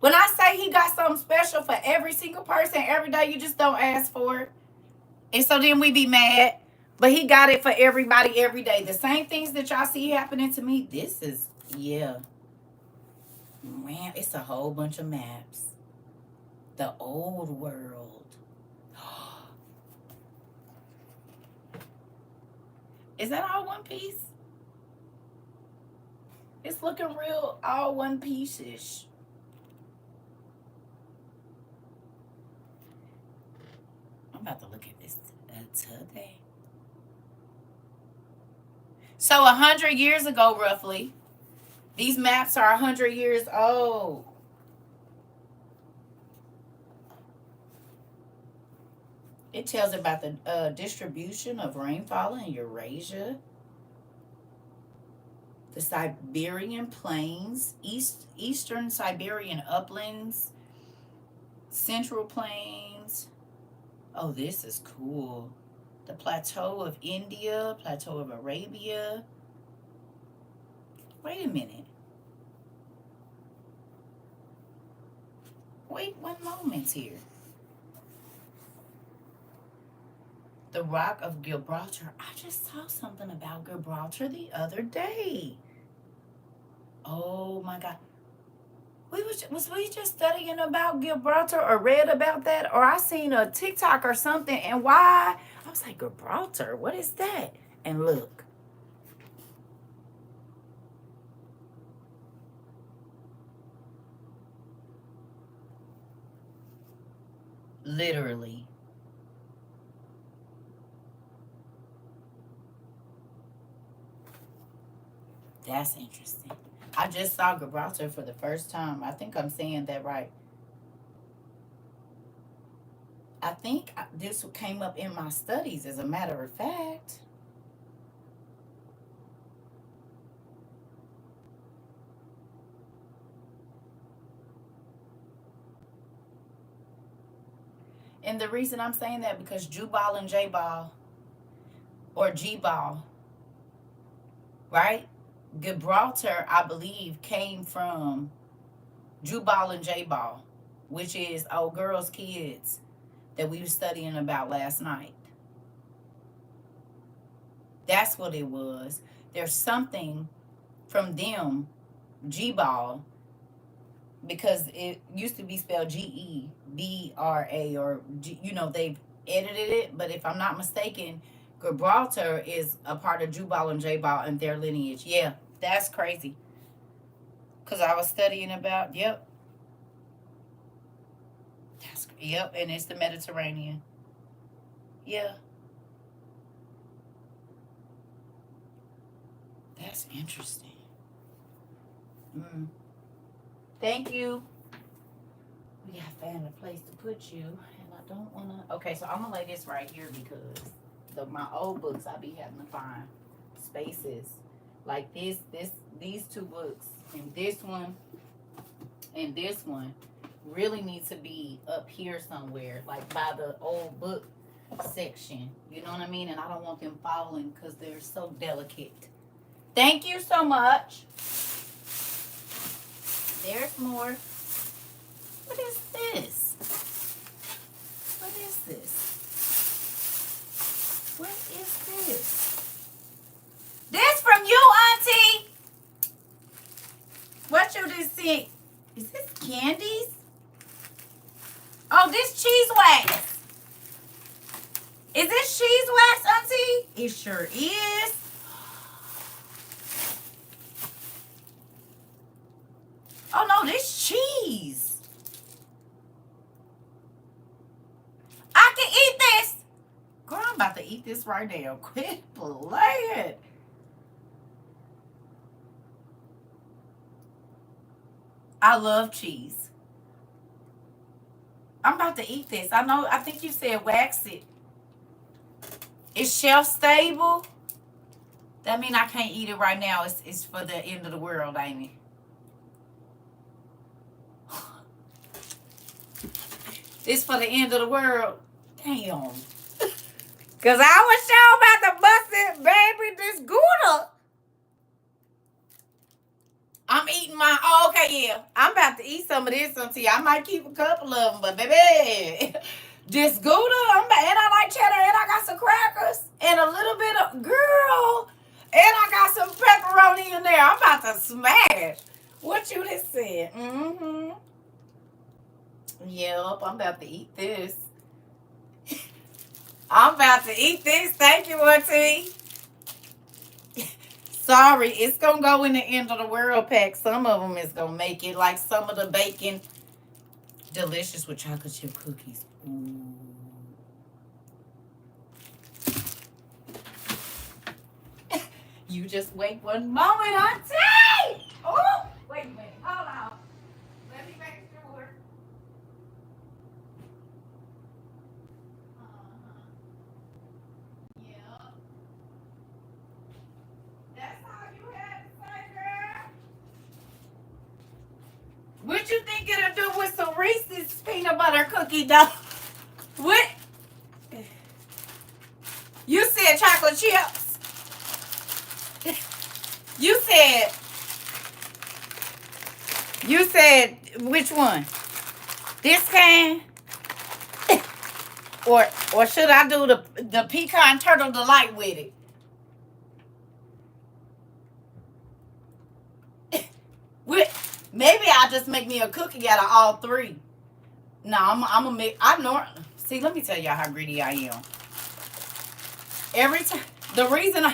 When I say he got something special for every single person every day, you just don't ask for it. And so then we be mad. But he got it for everybody every day. The same things that y'all see happening to me. This is, yeah. Man, it's a whole bunch of maps. The Old World. Is that all one piece? It's looking real all one piece-ish. I'm about to look at this today. So 100 years ago, roughly, these maps are 100 years old. It tells about the distribution of rainfall in Eurasia, the Siberian plains, eastern Siberian uplands, central plains. Oh, this is cool. The plateau of India, plateau of Arabia. Wait a minute. Wait 1 moment here. The Rock of Gibraltar. I just saw something about Gibraltar the other day. Oh my God. Was we just studying about Gibraltar or read about that? Or I seen a TikTok or something, and why? I was like, Gibraltar, what is that? And look. Literally. That's interesting. I just saw Gibraltar for the first time. I think I'm saying that right. I think this came up in my studies, as a matter of fact. And the reason I'm saying that, because Jubal and J-Ball, or G-Ball, right? Gibraltar, I believe, came from Jubal and J-Ball, which is old girls' kids that we were studying about last night. That's what it was. There's something from them, G-Ball, because it used to be spelled Gebra, or they've edited it, but if I'm not mistaken, Gibraltar is a part of Jubal and J-Ball and their lineage. Yeah, that's crazy. Because I was studying about, yep. Yep, and it's the Mediterranean. Yeah. That's interesting. Thank you. We gotta find a place to put you, and I don't wanna. Okay, so I'm gonna lay this right here because my old books I be having to find spaces like these 2 books, and this one really need to be up here somewhere, like by the old book section. You know what I mean? And I don't want them falling because they're so delicate. Thank you so much. There's more. What is this? What is this? What is this? This from you, Auntie? What you just see? Is this candies? Oh, this cheese wax. Is this cheese wax, Auntie? It sure is. Oh no, this cheese. I can eat this. Girl, I'm about to eat this right now. Quit playing. I love cheese. I'm about to eat this. I think you said wax it. It's shelf stable. That means I can't eat it right now. It's for the end of the world, ain't it? It's for the end of the world. Damn. Because I was sure about to bust it, baby, this Gouda. I'm eating my, okay, yeah. I'm about to eat some of this, Auntie. I might keep a couple of them, but baby, this Gouda, and I like cheddar, and I got some crackers, and a little bit of, girl, and I got some pepperoni in there. I'm about to smash. What you just said? Yep, I'm about to eat this. I'm about to eat this. Thank you, Auntie. Sorry, it's gonna go in the end of the world pack. Some of them is gonna make it, like some of the bacon. Delicious with chocolate chip cookies. Ooh. You just wait one moment, Auntie! Oh, wait a minute. Hold on. Let me make sure. Yeah. That's all you had to say, girl. What you think it'll do with some Reese's peanut butter cookie dough? What? You said chocolate chips. You said which one? This can? Or should I do the pecan turtle delight with it? Maybe I'll just make me a cookie out of all three. No, I'm gonna make. See. Let me tell y'all how greedy I am. Every time, the reason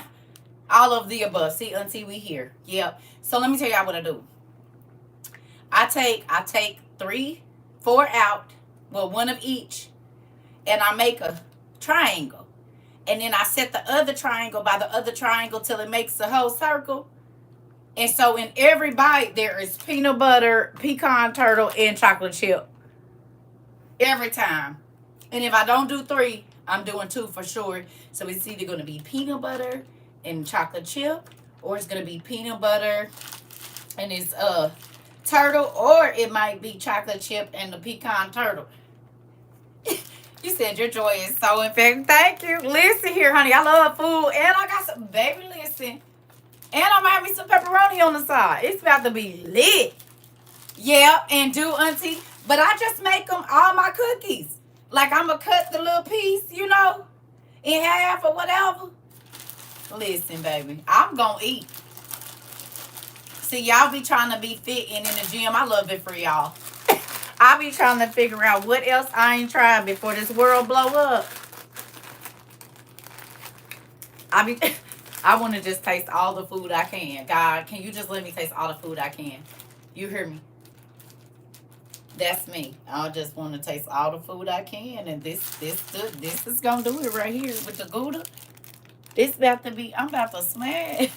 all of the above. See, Auntie, we here. Yep. So let me tell y'all what I do. I take 3, 4 out, well, one of each, and I make a triangle, and then I set the other triangle by the other triangle till it makes the whole circle. And so in every bite there is peanut butter, pecan turtle, and chocolate chip. Every time. And if I don't do 3, I'm doing 2 for sure. So it's either going to be peanut butter and chocolate chip, or it's going to be peanut butter and it's turtle, or it might be chocolate chip and the pecan turtle. You said your joy is so infectious. Thank you. Listen here, honey. I love food. And I got some, baby, listen. And I'm going to have me some pepperoni on the side. It's about to be lit. Yeah, and do, Auntie. But I just make them all my cookies. Like, I'm going to cut the little piece, in half or whatever. Listen, baby. I'm going to eat. See, y'all be trying to be fit and in the gym. I love it for y'all. I be trying to figure out what else I ain't tried before this world blow up. I want to just taste all the food I can. God, can you just let me taste all the food I can? You hear me? That's me. I just want to taste all the food I can, and this is gonna do it right here with the Gouda. I'm about to smash.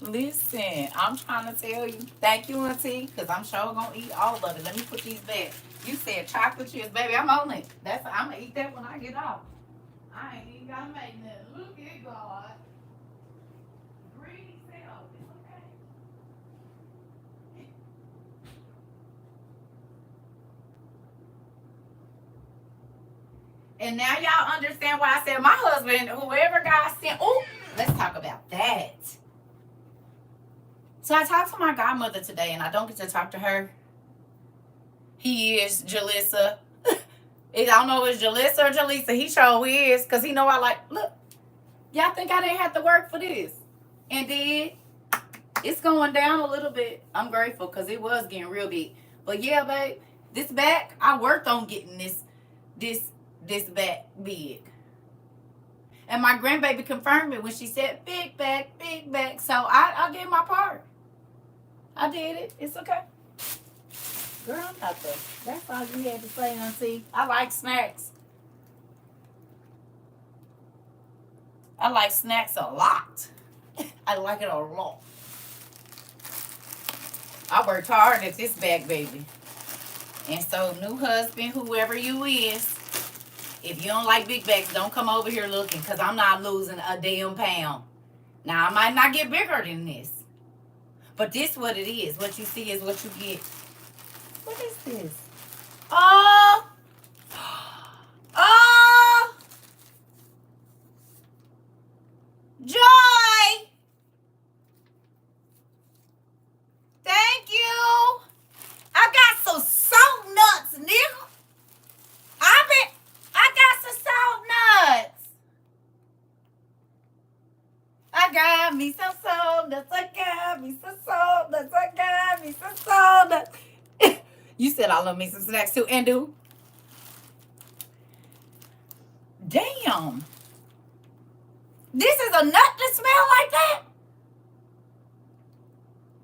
Listen, I'm trying to tell you. Thank you, Auntie, because I'm sure gonna eat all of it. Let me put these back. You said chocolate chips, baby. I'm on it. I'm gonna eat that when I get off. I ain't even gotta make nothing. Look at God. Greedy self. It's okay. And now y'all understand why I said my husband, whoever God sent. Oh, let's talk about that. So I talked to my godmother today, and I don't get to talk to her. He is Jalissa. I don't know if it's Jalissa or Jalisa. He sure is, because he know I like, look, y'all think I didn't have to work for this. And then it's going down a little bit. I'm grateful, because it was getting real big. But yeah, babe, this back, I worked on getting this back big. And my grandbaby confirmed it when she said, big back, big back. So I did my part. I did it. It's okay. Girl, I'm not there. That's all you had to say, Auntie. I like snacks. I like snacks a lot. I like it a lot. I worked hard at this back, baby. And so, new husband, whoever you is, if you don't like big backs, don't come over here looking, because I'm not losing a damn pound. Now, I might not get bigger than this. But this what it is. What you see is what you get. What is this? Oh! Oh! Joy! Thank you! I got some salt nuts, nigga. I got some salt nuts. I got me some salt nuts. I got me some salt nuts. I got me some salt nuts. You said I love me some snacks too. And do. Damn. This is a nut that smell like that?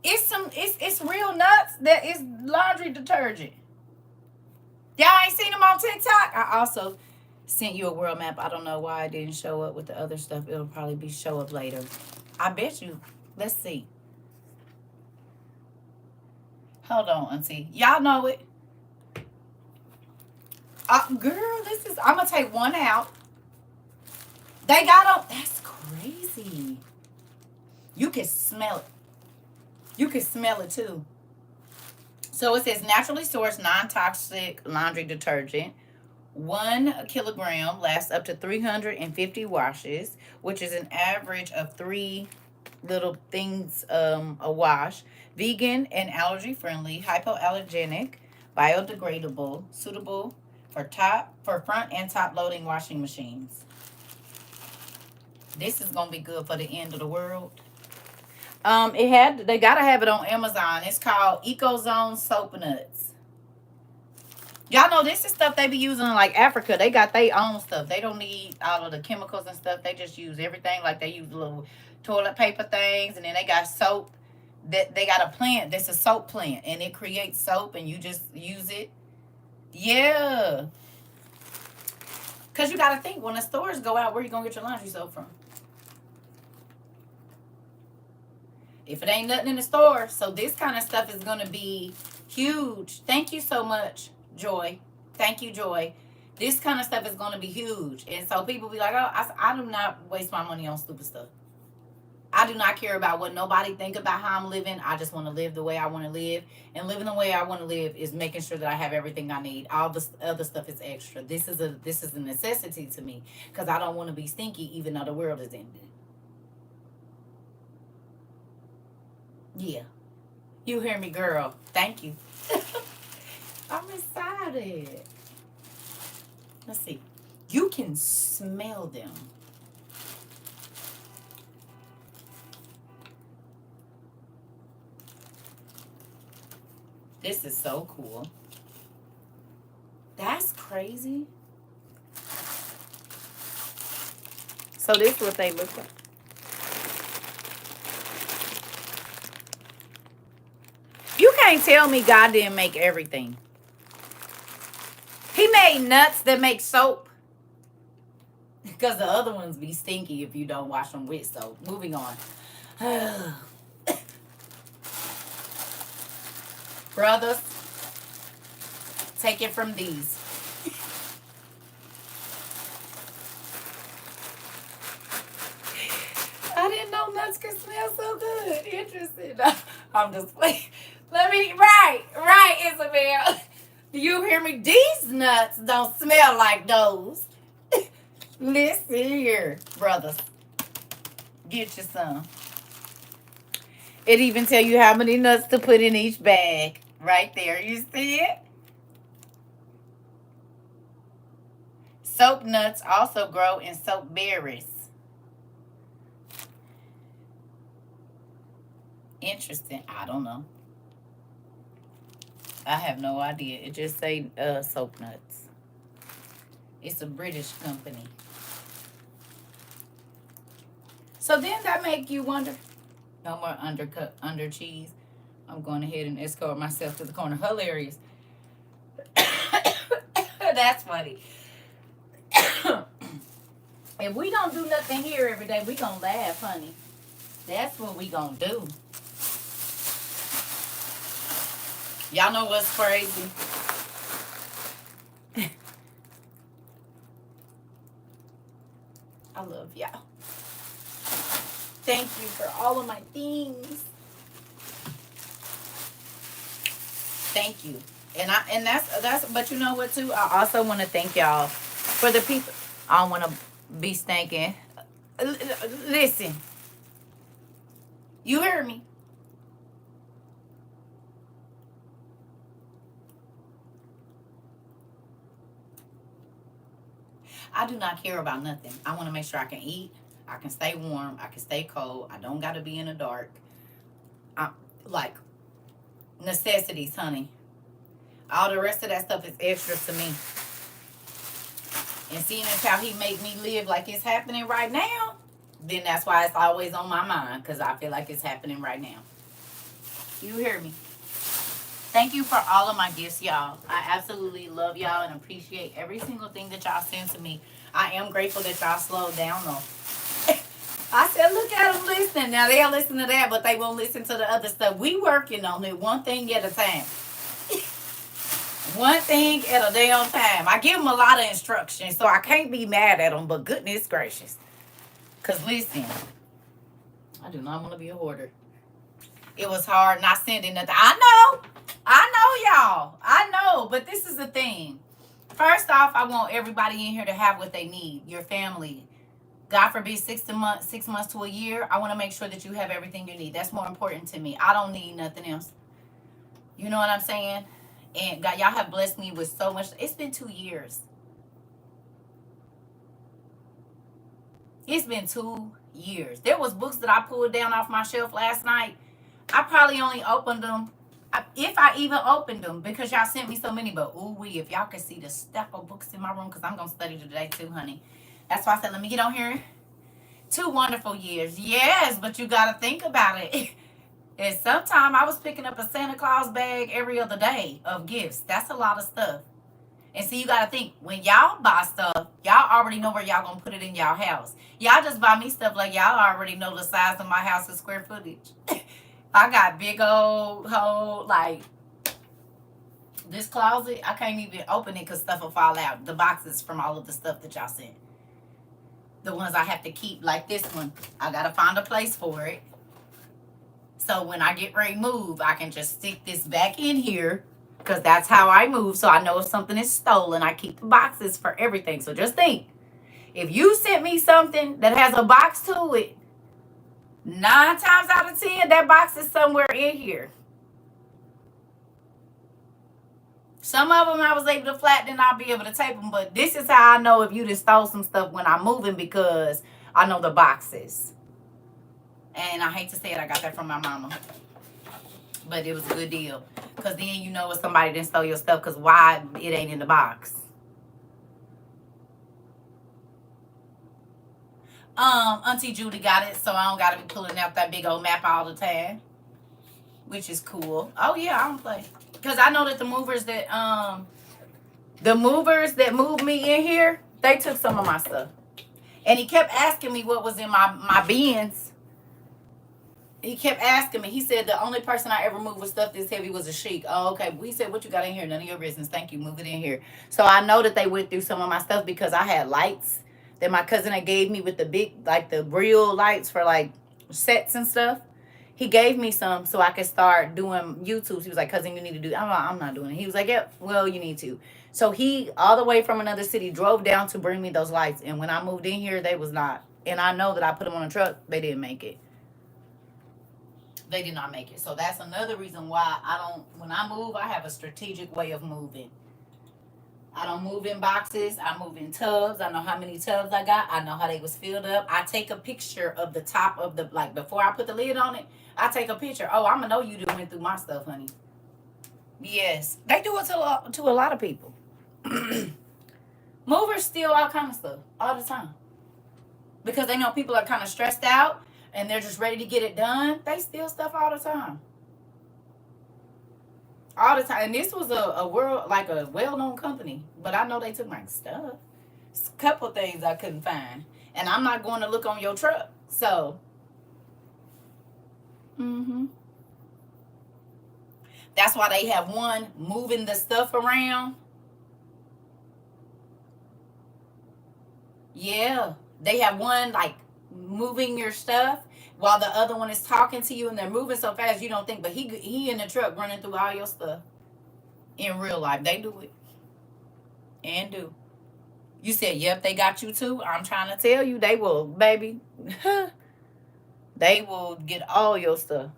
It's real nuts that is laundry detergent. Y'all ain't seen them on TikTok? I also sent you a world map. I don't know why it didn't show up with the other stuff. It'll probably be show up later. I bet you. Let's see. Hold on, Auntie. Y'all know it. Girl, this is. I'm gonna take one out. They got them. That's crazy. You can smell it. You can smell it too. So it says naturally sourced, non-toxic laundry detergent. 1 kilogram lasts up to 350 washes, which is an average of 3 little things a wash. Vegan and allergy friendly, hypoallergenic, biodegradable, suitable for front and top loading washing machines. This is gonna be good for the end of the world. They gotta have it on Amazon. It's called EcoZone Soap Nuts. Y'all know this is stuff they be using in like Africa. They got their own stuff. They don't need all of the chemicals and stuff. They just use everything. Like they use little toilet paper things, and then they got soap. That they got a plant that's a soap plant, and it creates soap, and you just use it. Yeah, cause you gotta think when the stores go out, where you gonna get your laundry soap from? If it ain't nothing in the store, so this kind of stuff is gonna be huge. Thank you so much, Joy. Thank you, Joy. This kind of stuff is gonna be huge, and so people be like, "Oh, I do not waste my money on stupid stuff. I do not care about what nobody think about how I'm living. I just want to live the way I want to live, and living the way I want to live is making sure that I have everything I need. All the other stuff is extra. This is a necessity to me because I don't want to be stinky, even though the world is ending. Yeah, you hear me, girl. Thank you. I'm excited. Let's see. You can smell them. This is so cool. That's crazy. So this is what they look like. You can't tell me God didn't make everything. He made nuts that make soap. Because the other ones be stinky if you don't wash them with soap. Moving on. Brothers, take it from these. I didn't know nuts could smell so good. Interesting. I'm just playing. Right, Isabel. Do you hear me? These nuts don't smell like those. Listen here, brothers. Get you some. It even tell you how many nuts to put in each bag. Right there. You see it? Soap nuts also grow in soap berries. Interesting. I don't know. I have no idea. It just say soap nuts. It's a British company. So then that make you wonder. No more under cheese. I'm going ahead and escort myself to the corner. Hilarious. That's funny. If we don't do nothing here every day, we gonna laugh, honey. That's what we gonna do. Y'all know what's crazy? I love y'all. Thank you for all of my things. Thank you. And that's but you know what too? I also want to thank y'all for the people. I don't want to be stinking. Listen. You hear me? I do not care about nothing. I want to make sure I can eat. I can stay warm. I can stay cold. I don't got to be in the dark. Like necessities, honey. All the rest of that stuff is extra to me. And seeing as how he made me live like it's happening right now, then that's why it's always on my mind. Because I feel like it's happening right now. You hear me? Thank you for all of my gifts, y'all. I absolutely love y'all and appreciate every single thing that y'all send to me. I am grateful that y'all slowed down though. I said, look at them listening. Now they'll listen to that, but they won't listen to the other stuff. We working on it one thing at a time. One thing at a damn time. I give them a lot of instructions, so I can't be mad at them, but goodness gracious. Because listen, I do not want to be a hoarder. It was hard not sending nothing. I know, y'all. I know, but this is the thing. First off, I want everybody in here to have what they need. Your family. God forbid 6 months to a year. I want to make sure that you have everything you need. That's more important to me. I don't need nothing else. You know what I'm saying? And God, y'all have blessed me with so much. It's been 2 years. It's been 2 years. There was books that I pulled down off my shelf last night. I probably only opened them, if I even opened them, because y'all sent me so many. But ooh-wee, if y'all could see the stack of books in my room, because I'm going to study today too, honey. That's why I said, let me get on here. 2 wonderful years. Yes, but you got to think about it. And sometime I was picking up a Santa Claus bag every other day of gifts. That's a lot of stuff. And see, you got to think, when y'all buy stuff, y'all already know where y'all going to put it in y'all house. Y'all just buy me stuff like y'all already know the size of my house and square footage. I got big old hole, like this closet. I can't even open it because stuff will fall out. The boxes from all of the stuff that y'all sent. The ones I have to keep, like this one. I got to find a place for it. So when I get ready to move, I can just stick this back in here because that's how I move. So I know if something is stolen, I keep the boxes for everything. So just think, if you sent me something that has a box to it, 9 times out of 10, that box is somewhere in here. Some of them I was able to flatten and I'll be able to tape them. But this is how I know if you just stole some stuff when I'm moving, because I know the boxes. And I hate to say it, I got that from my mama. But it was a good deal. Because then you know if somebody didn't steal your stuff, because why it ain't in the box. Auntie Judy got it, so I don't got to be pulling out that big old map all the time. Which is cool. Oh, yeah, I don't play. Because I know that the movers that moved me in here, they took some of my stuff. And he kept asking me what was in my bins. He kept asking me. He said the only person I ever moved with stuff this heavy was a Sheik. Oh, okay. He said, what you got in here? None of your business. Thank you. Move it in here. So I know that they went through some of my stuff because I had lights that my cousin had gave me with the big, like the real lights for like sets and stuff. He gave me some so I could start doing YouTubes. He was like, cousin, you need to do that. I'm not doing it. He was like, yep, well, you need to. So he, all the way from another city, drove down to bring me those lights. And when I moved in here, they was not. And I know that I put them on a truck. They didn't make it. They did not make it. So that's another reason why when I move, I have a strategic way of moving. I don't move in boxes. I move in tubs. I know how many tubs I got. I know how they was filled up. I take a picture of the top of the, like before I put the lid on it, I take a picture. Oh, I'm going to know you done went through my stuff, honey. Yes. They do it to a lot of people. Movers steal all kind of stuff all the time. Because they know people are kind of stressed out and they're just ready to get it done. They steal stuff all the time. All the time. And this was a well-known company. But I know they took my stuff. It's a couple things I couldn't find. And I'm not going to look on your truck. So. That's why they have one moving the stuff around. Yeah. They have one like moving your stuff while the other one is talking to you, and they're moving so fast you don't think, but he in the truck running through all your stuff. In real life, they do it. And do. You said, yep, they got you too. I'm trying to tell you, they will, baby. They will get all your stuff.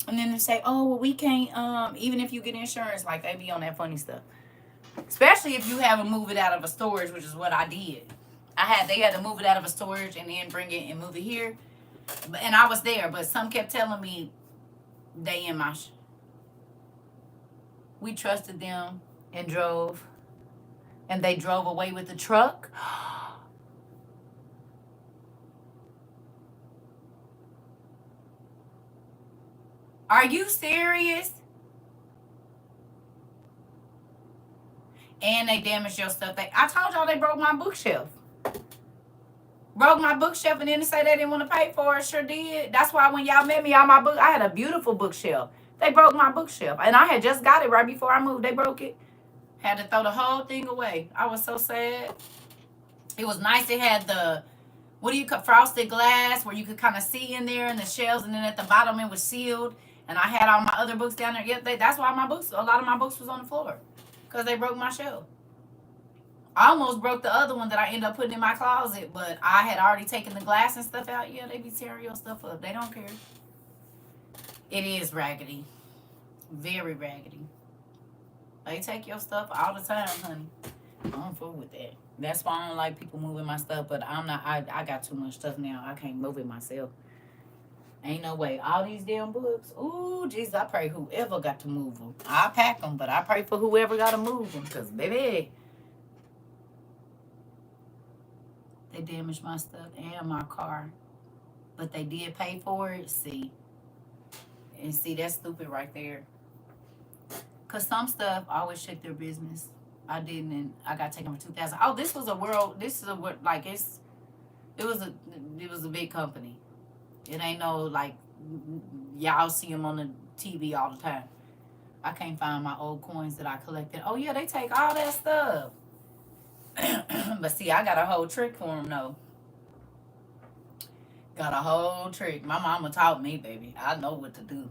And then they say, oh, well, we can't, even if you get insurance, like they be on that funny stuff. Especially if you have to move it out of a storage, which is what I did. They had to move it out of a storage and then bring it and move it here. And I was there, but some kept telling me they in my... We trusted them and drove. And they drove away with the truck. Are you serious? And they damaged your stuff. I told y'all they broke my bookshelf. Broke my bookshelf, and then they say they didn't want to pay for it. Sure did. That's why when y'all met me, all my book, I had a beautiful bookshelf. They broke my bookshelf, and I had just got it right before I moved. They broke it. Had to throw the whole thing away. I was so sad. It was nice. It had the frosted glass where you could kind of see in there in the shelves, and then at the bottom it was sealed. And I had all my other books down there. Yeah, that's why a lot of my books was on the floor, because they broke my shelf. I almost broke the other one that I ended up putting in my closet, but I had already taken the glass and stuff out. Yeah, they be tearing your stuff up. They don't care. It is raggedy. Very raggedy. They take your stuff all the time, honey. I don't fool with that. That's why I don't like people moving my stuff, but I'm not. I got too much stuff now. I can't move it myself. Ain't no way. All these damn books. Ooh, Jesus, I pray whoever got to move them. I pack them, but I pray for whoever got to move them, because, baby, they damaged my stuff and my car. But they did pay for it. See. And see, that's stupid right there. Because some stuff always check their business. I didn't, and I got taken for 2,000. Oh, this was a world. This is a like it was a big company. It ain't no like y'all see them on the TV all the time. I can't find my old coins that I collected. Oh yeah, they take all that stuff. But see, I got a whole trick for them though. Got a whole trick. My mama taught me, baby. I know what to do.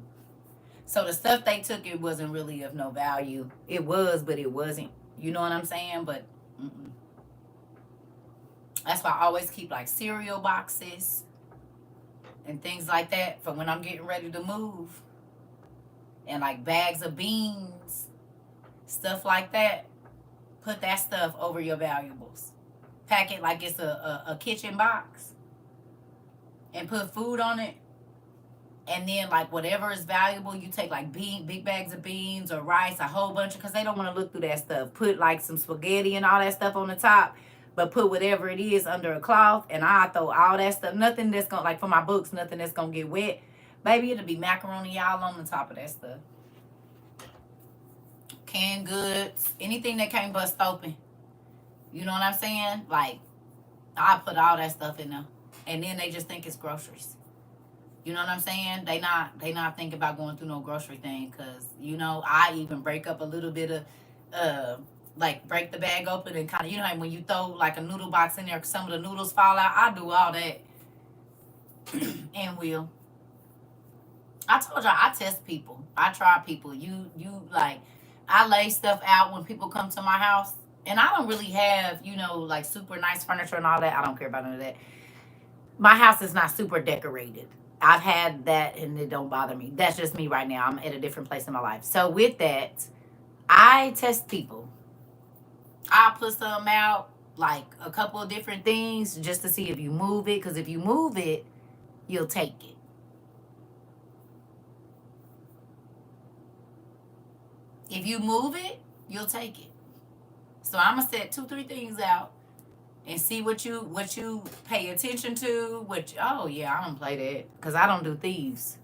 So the stuff they took, it wasn't really of no value. It was, but it wasn't. You know what I'm saying? But that's why I always keep like cereal boxes and things like that for when I'm getting ready to move. And like bags of beans, stuff like that. Put that stuff over your valuables. Pack it like it's a kitchen box. And put food on it. And then like whatever is valuable, you take like big bags of beans or rice, a whole bunch, because they don't want to look through that stuff. Put like some spaghetti and all that stuff on the top, but put whatever it is under a cloth, and I throw all that stuff. Nothing that's gonna, like for my books, nothing that's gonna get wet. Baby, it'll be macaroni all on the top of that stuff. Canned goods, anything that can't bust open. You know what I'm saying? Like I put all that stuff in there, and then they just think it's groceries. You know what I'm saying? They not thinking about going through no grocery thing, because I even break up a little bit of like break the bag open and kind of, how when you throw like a noodle box in there, some of the noodles fall out. I do all that. And I told y'all I test people. I try people. You like I lay stuff out when people come to my house, and I don't really have like super nice furniture and all that. I don't care about none of that. My house is not super decorated. I've had that and it don't bother me. That's just me right now. I'm at a different place in my life. So with that, I test people. I put some out, like a couple of different things, just to see if you move it. Because if you move it, you'll take it. If you move it, you'll take it. So I'm gonna set 2-3 things out and see what you pay attention to. Oh yeah, I don't play that, because I don't do thieves,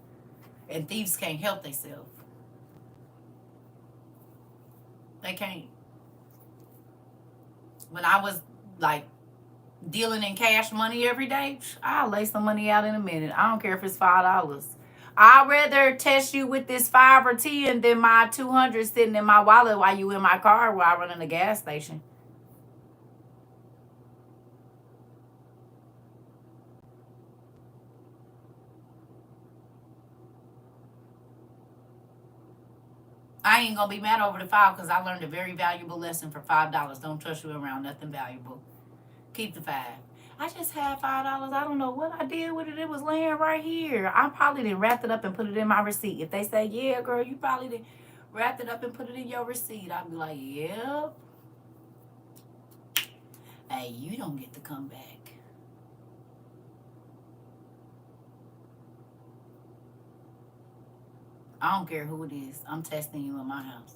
and thieves can't help themselves. They can't. When I was like dealing in cash money every day, I'll lay some money out in a minute. I don't care if it's $5. I'd rather test you with this 5 or 10 than my 200 sitting in my wallet while you in my car while I run in the gas station. I ain't gonna be mad over the 5, because I learned a very valuable lesson for $5. Don't trust you around nothing valuable. Keep the 5. I just had $5. I don't know what I did with it. It was laying right here. I probably didn't wrap it up and put it in my receipt. If they say, yeah, girl, you probably did wrap it up and put it in your receipt, I'd be like, yep. Hey, you don't get to come back. I don't care who it is. I'm testing you in my house.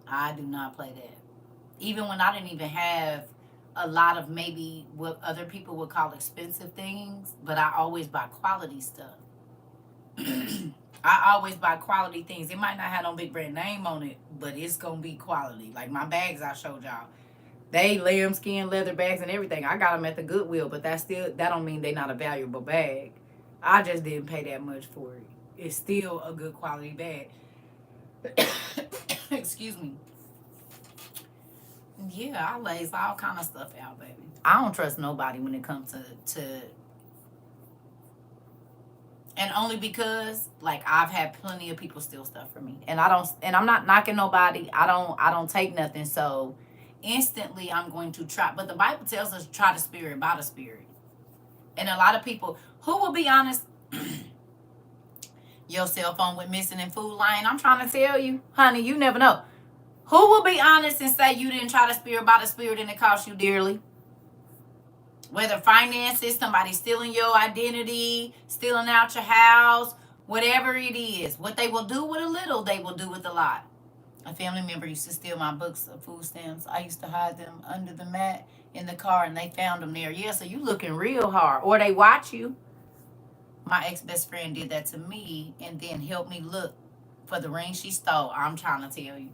I do not play that. Even when I didn't even have a lot of maybe what other people would call expensive things, but I always buy quality stuff. I always buy quality things. It might not have no big brand name on it, but it's gonna be quality. Like my bags I showed y'all. They lambskin leather bags and everything. I got them at the Goodwill, but that don't mean they not a valuable bag. I just didn't pay that much for it. It's still a good quality bag. Excuse me. Yeah, I lays all kind of stuff out, baby. I don't trust nobody when it comes to and only because like I've had plenty of people steal stuff from me. And I'm not knocking nobody. I don't take nothing. So instantly I'm going to try, but the Bible tells us try the spirit by the spirit. And a lot of people who will be honest, your cell phone went missing in Food Lion. I'm trying to tell you, honey, you never know. Who will be honest and say you didn't try the spirit by the spirit and it cost you dearly? Whether finances, somebody stealing your identity, stealing out your house, whatever it is. What they will do with a little, they will do with a lot. A family member used to steal my books of food stamps. I used to hide them under the mat in the car and they found them there. Yeah, so you looking real hard. Or they watch you. My ex-best friend did that to me and then helped me look for the ring she stole. I'm trying to tell you.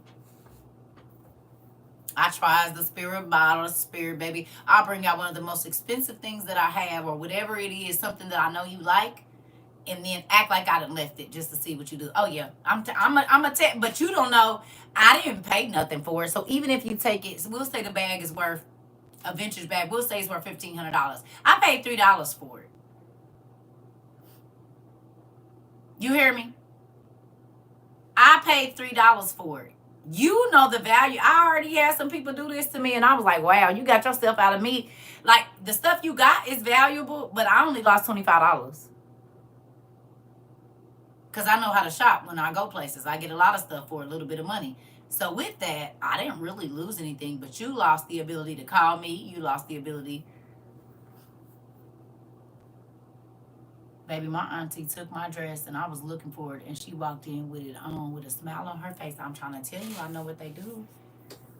I tries the spirit bottle, spirit baby. I'll bring out one of the most expensive things that I have or whatever it is, something that I know you like, and then act like I done left it just to see what you do. Oh yeah, but you don't know. I didn't pay nothing for it. So even if you take it, we'll say the bag is worth a vintage bag. We'll say it's worth $1,500. I paid $3 for it. You hear me? I paid $3 for it. You know the value. I already had some people do this to me, and I was like, wow, you got yourself out of me. Like, the stuff you got is valuable, but I only lost $25. Because I know how to shop when I go places. I get a lot of stuff for a little bit of money. So with that, I didn't really lose anything, but you lost the ability to call me. You lost the ability. Baby, my auntie took my dress and I was looking for it and she walked in with it on with a smile on her face. I'm trying to tell you, I know what they do.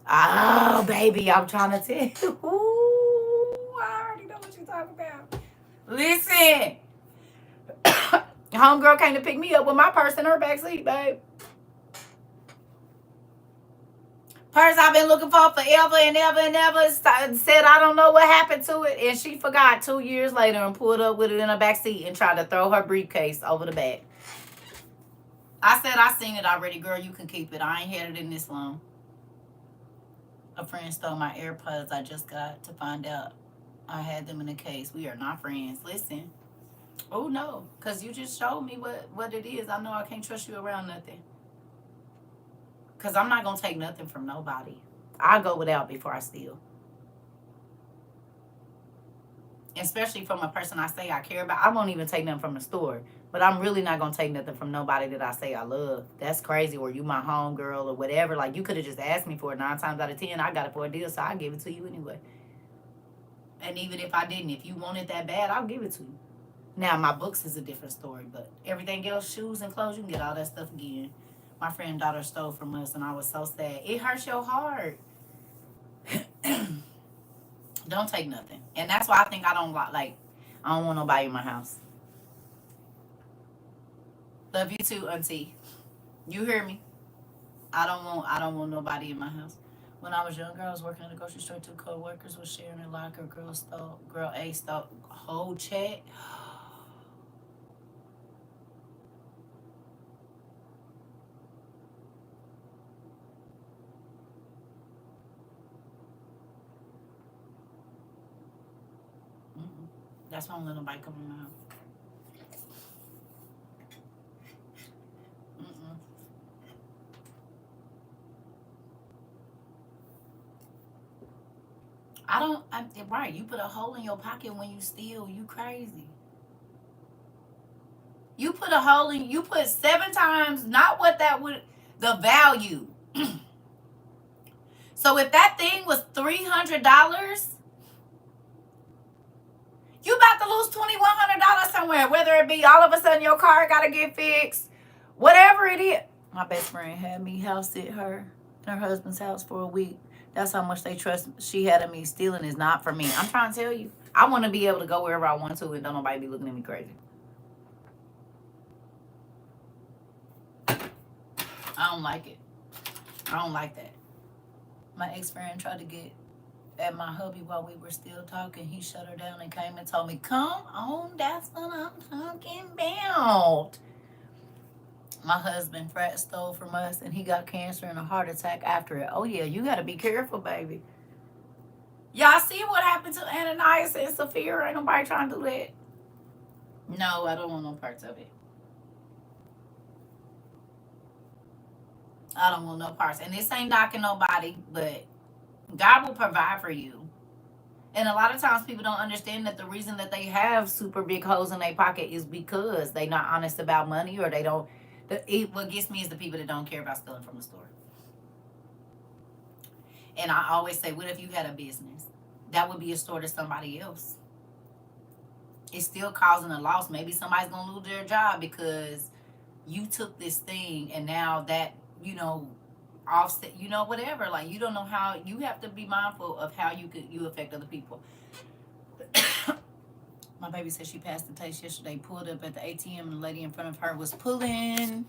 Oh, baby, I'm trying to tell you. Ooh, I already know what you're talking about. Listen, homegirl came to pick me up with my purse in her backseat, babe. Purse I've been looking for forever and ever and ever. Said I don't know what happened to it, and she forgot 2 years later and pulled up with it in her backseat and tried to throw her briefcase over the back. I said I seen it already, girl. You can keep it. I ain't had it in this long. A friend stole my AirPods. I just got to find out I had them in a case. We are not friends. Listen. Oh no, because you just showed me what it is. I know I can't trust you around nothing. Because I'm not going to take nothing from nobody. I go without before I steal. Especially from a person I say I care about. I won't even take nothing from the store. But I'm really not going to take nothing from nobody that I say I love. That's crazy. Or you my homegirl or whatever. Like, you could have just asked me for it 9 times out of 10. I got it for a deal, so I give it to you anyway. And even if I didn't, if you want it that bad, I'll give it to you. Now, my books is a different story. But everything else, shoes and clothes, you can get all that stuff again. My friend's daughter stole from us, and I was so sad. It hurts your heart. Don't take nothing. And that's why I think I don't want nobody in my house. Love you too, auntie. You hear me? I don't want nobody in my house. When I was younger, I was working at a grocery store. 2 co-workers was sharing a locker. Girl A stole whole check. That's why I don't let nobody come in my house. Right, you put a hole in your pocket when you steal. You crazy. You put 7 times, not what that would, the value. So if that thing was $300, you about to lose $2,100 somewhere. Whether it be all of a sudden your car got to get fixed, whatever it is. My best friend had me house sit her in her husband's house for a week. That's how much they trust. She had of me. Stealing is not for me. I'm trying to tell you. I want to be able to go wherever I want to and don't nobody be looking at me crazy. I don't like it. I don't like that. My ex-friend tried to get at my hubby while we were still talking. He shut her down and came and told me, come on, that's what I'm talking about. My husband frat stole from us and he got cancer and a heart attack after it. Oh yeah, you gotta be careful, baby. Y'all see what happened to Ananias and Sapphira? Ain't nobody trying to do that. No, I don't want no parts of it. I don't want no parts. And this ain't knocking nobody, but God will provide for you. And a lot of times people don't understand that the reason that they have super big holes in their pocket is because they not honest about money, or they don't. What gets me is the people that don't care about stealing from the store. And I always say, what if you had a business? That would be a store to somebody else. It's still causing a loss. Maybe somebody's going to lose their job because you took this thing and now that, offset, whatever. Like, you don't know how. You have to be mindful of how you affect other people. My baby said she passed the test yesterday, pulled up at the ATM, and the lady in front of her was pulling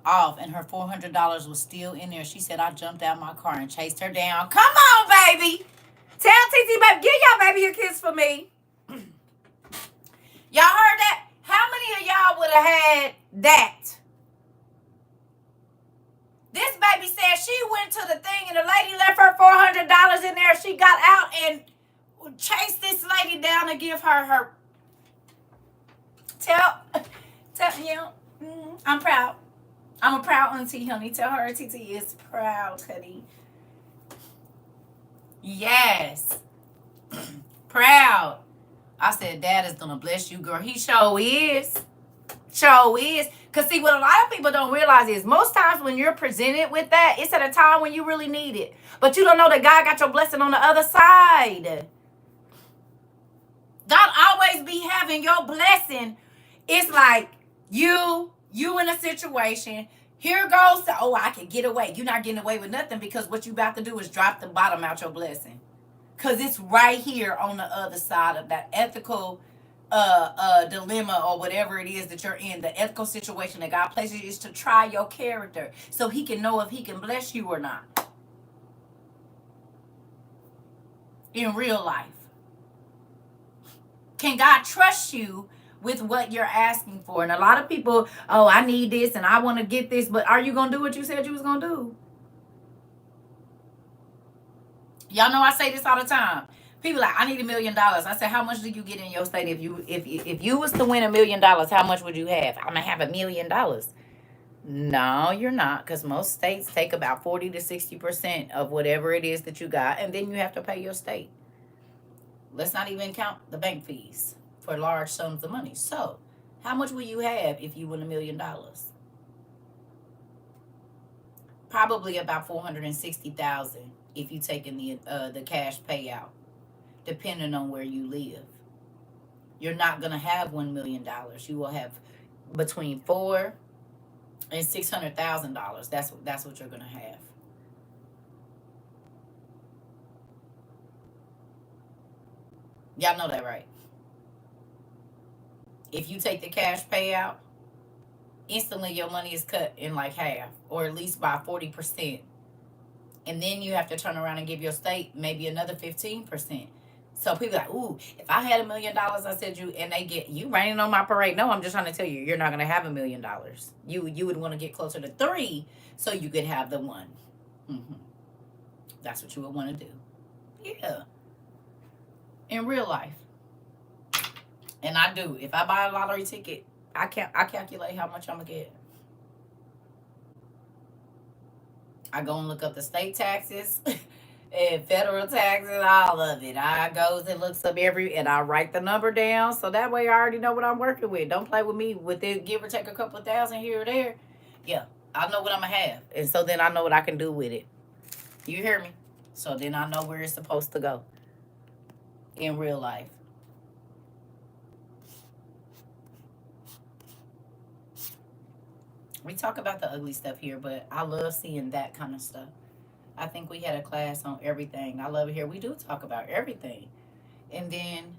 off, and her $400 was still in there. She said, I jumped out my car and chased her down. Come on, baby. Tell TT, baby, give y'all baby a kiss for me. Y'all heard that? How many of y'all would have had that? This baby said she went to the thing and the lady left her $400 in there. She got out and chased this lady down to give her. Tell you, I'm proud. I'm a proud auntie, honey. Tell her TT is proud, honey. Yes. Proud. I said, Dad is going to bless you, girl. He sure is. Sure is. Because, see, what a lot of people don't realize is most times when you're presented with that, it's at a time when you really need it. But you don't know that God got your blessing on the other side. God always be having your blessing. It's like you in a situation. Here goes to, I can get away. You're not getting away with nothing, because what you about to do is drop the bottom out your blessing. Because it's right here on the other side of that ethical dilemma, or whatever it is that you're in. The ethical situation that God places is to try your character so he can know if he can bless you or not. In real life. Can God trust you with what you're asking for? And a lot of people, I need this and I want to get this, but are you going to do what you said you was going to do? Y'all know I say this all the time. People like, I need $1 million. I said, how much do you get in your state? If you was to win $1 million, how much would you have? I'm gonna have $1 million. No, you're not, because most states take about 40 to 60% of whatever it is that you got, and then you have to pay your state. Let's not even count the bank fees for large sums of money. So, how much will you have if you win $1 million? Probably about $460,000 if you take in the cash payout, depending on where you live. You're not gonna have $1 million. You will have between $400,000 and $600,000. That's what you're gonna have. Y'all know that, right? If you take the cash payout, instantly your money is cut in like half, or at least by 40%. And then you have to turn around and give your state maybe another 15%. So people are like, ooh, if I had $1 million, I said and they get, you raining on my parade. No, I'm just trying to tell you, you're not going to have $1 million. You would want to get closer to 3 so you could have the 1. Mm-hmm. That's what you would want to do. Yeah. In real life. And I do. If I buy a lottery ticket, I calculate how much I'm going to get. I go and look up the state taxes and federal taxes, all of it. I goes and looks up and I write the number down, so that way I already know what I'm working with. Don't play with me with it, give or take a couple of thousand here or there. Yeah, I know what I'm going to have. And so then I know what I can do with it. You hear me? So then I know where it's supposed to go in real life. We talk about the ugly stuff here, but I love seeing that kind of stuff. I think we had a class on everything. I love it here. We do talk about everything. And then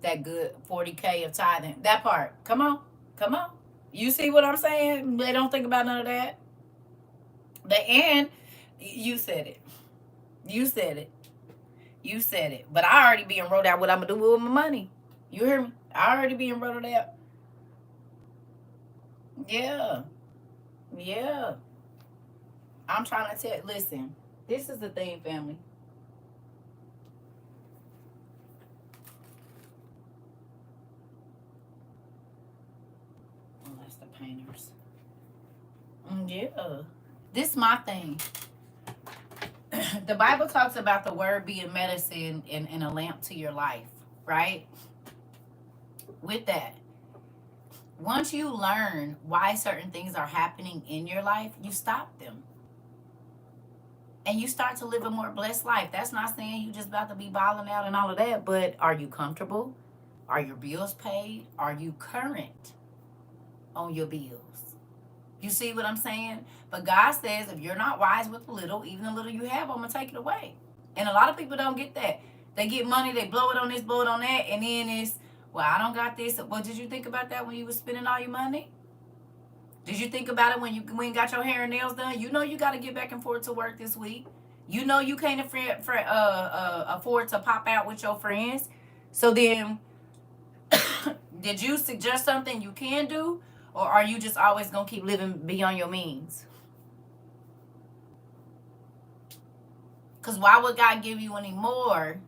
that good 40K of tithing. That part. Come on. Come on. You see what I'm saying? They don't think about none of that. And you said it. You said it. You said it. But I already being wrote out what I'm gonna do with my money. You hear me? I already being wrote out. Yeah. Yeah. I'm trying to tell. Listen, this is the thing, family. Oh, that's the painters. Yeah. This is my thing. The Bible talks about the word being medicine and a lamp to your life, right? With that, once you learn why certain things are happening in your life, you stop them. And you start to live a more blessed life. That's not saying you just about to be balling out and all of that, but are you comfortable? Are your bills paid? Are you current on your bills? You see what I'm saying? But God says, if you're not wise with the little, even the little you have, I'm going to take it away. And a lot of people don't get that. They get money, they blow it on this, blow it on that, and then it's, well, I don't got this. Well, did you think about that when you was spending all your money? Did you think about it when you got your hair and nails done? You know you got to get back and forth to work this week. You know you can't afford to pop out with your friends. So then, did you suggest something you can do? Or are you just always going to keep living beyond your means? Because why would God give you any more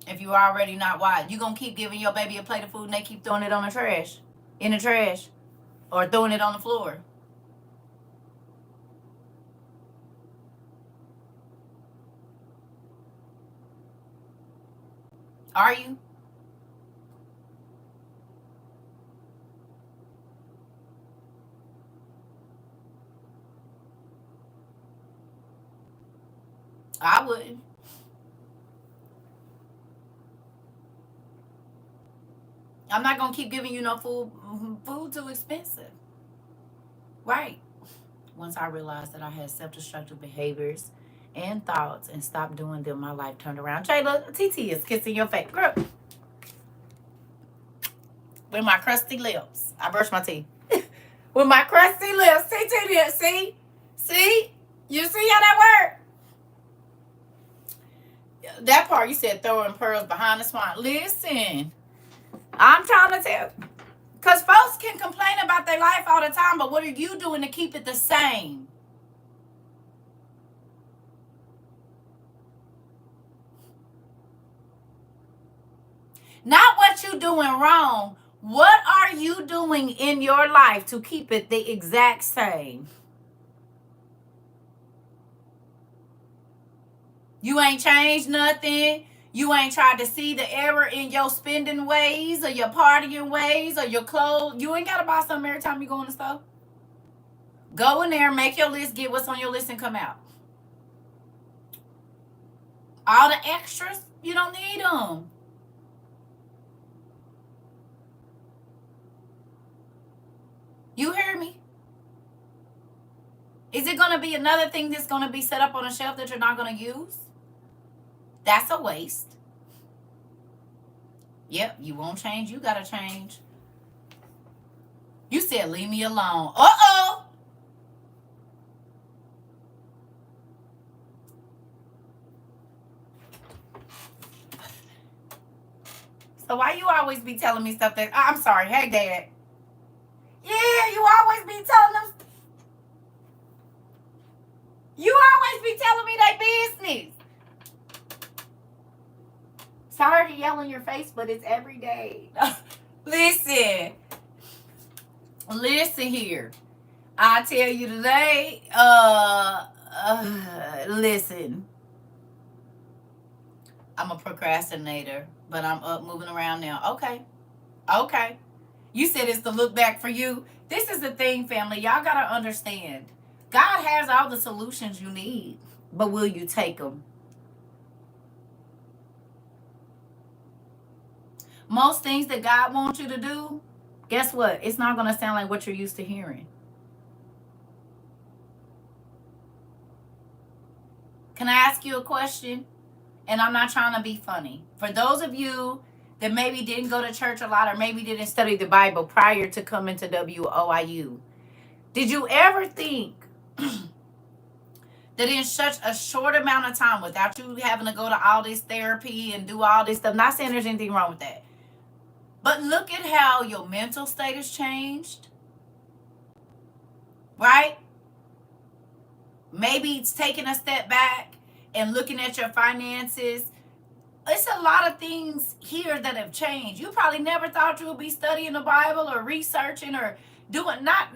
if you're already not wise? You're going to keep giving your baby a plate of food and they keep throwing it on the trash, in the trash, or throwing it on the floor. Are you? I wouldn't. I'm not going to keep giving you no food. Food too expensive. Right. Once I realized that I had self-destructive behaviors and thoughts and stopped doing them, my life turned around. Jayla, TT is kissing your face. Girl, with my crusty lips. I brush my teeth. With my crusty lips. TT, see? See? You see how that worked? That part you said throwing pearls behind the swine. Listen, I'm trying to tell. Because folks can complain about their life all the time, but what are you doing to keep it the same? Not what you're doing wrong. What are you doing in your life to keep it the exact same? You ain't changed nothing. You ain't tried to see the error in your spending ways or your partying ways or your clothes. You ain't got to buy something every time you go in the store. Go in there, make your list, get what's on your list, and come out. All the extras, you don't need them. You hear me? Is it going to be another thing that's going to be set up on a shelf that you're not going to use? That's a waste. Yep, you won't change. You got to change. You said, leave me alone. Uh-oh. So why you always be telling me stuff that... I'm sorry. Hey, Dad. Yeah, you always be telling them... You always be telling me their business. Sorry to yell in your face, but it's every day. Listen. Listen here. I tell you today, listen. I'm a procrastinator, but I'm up moving around now. Okay. Okay. You said it's the look back for you. This is the thing, family. Y'all got to understand. God has all the solutions you need, but will you take them? Most things that God wants you to do, guess what? It's not going to sound like what you're used to hearing. Can I ask you a question? And I'm not trying to be funny. For those of you that maybe didn't go to church a lot or maybe didn't study the Bible prior to coming to WOIU. Did you ever think that in such a short amount of time, without you having to go to all this therapy and do all this stuff, not saying there's anything wrong with that, but look at how your mental state has changed, right? Maybe it's taking a step back and looking at your finances. It's a lot of things here that have changed. You probably never thought you would be studying the Bible or researching or doing not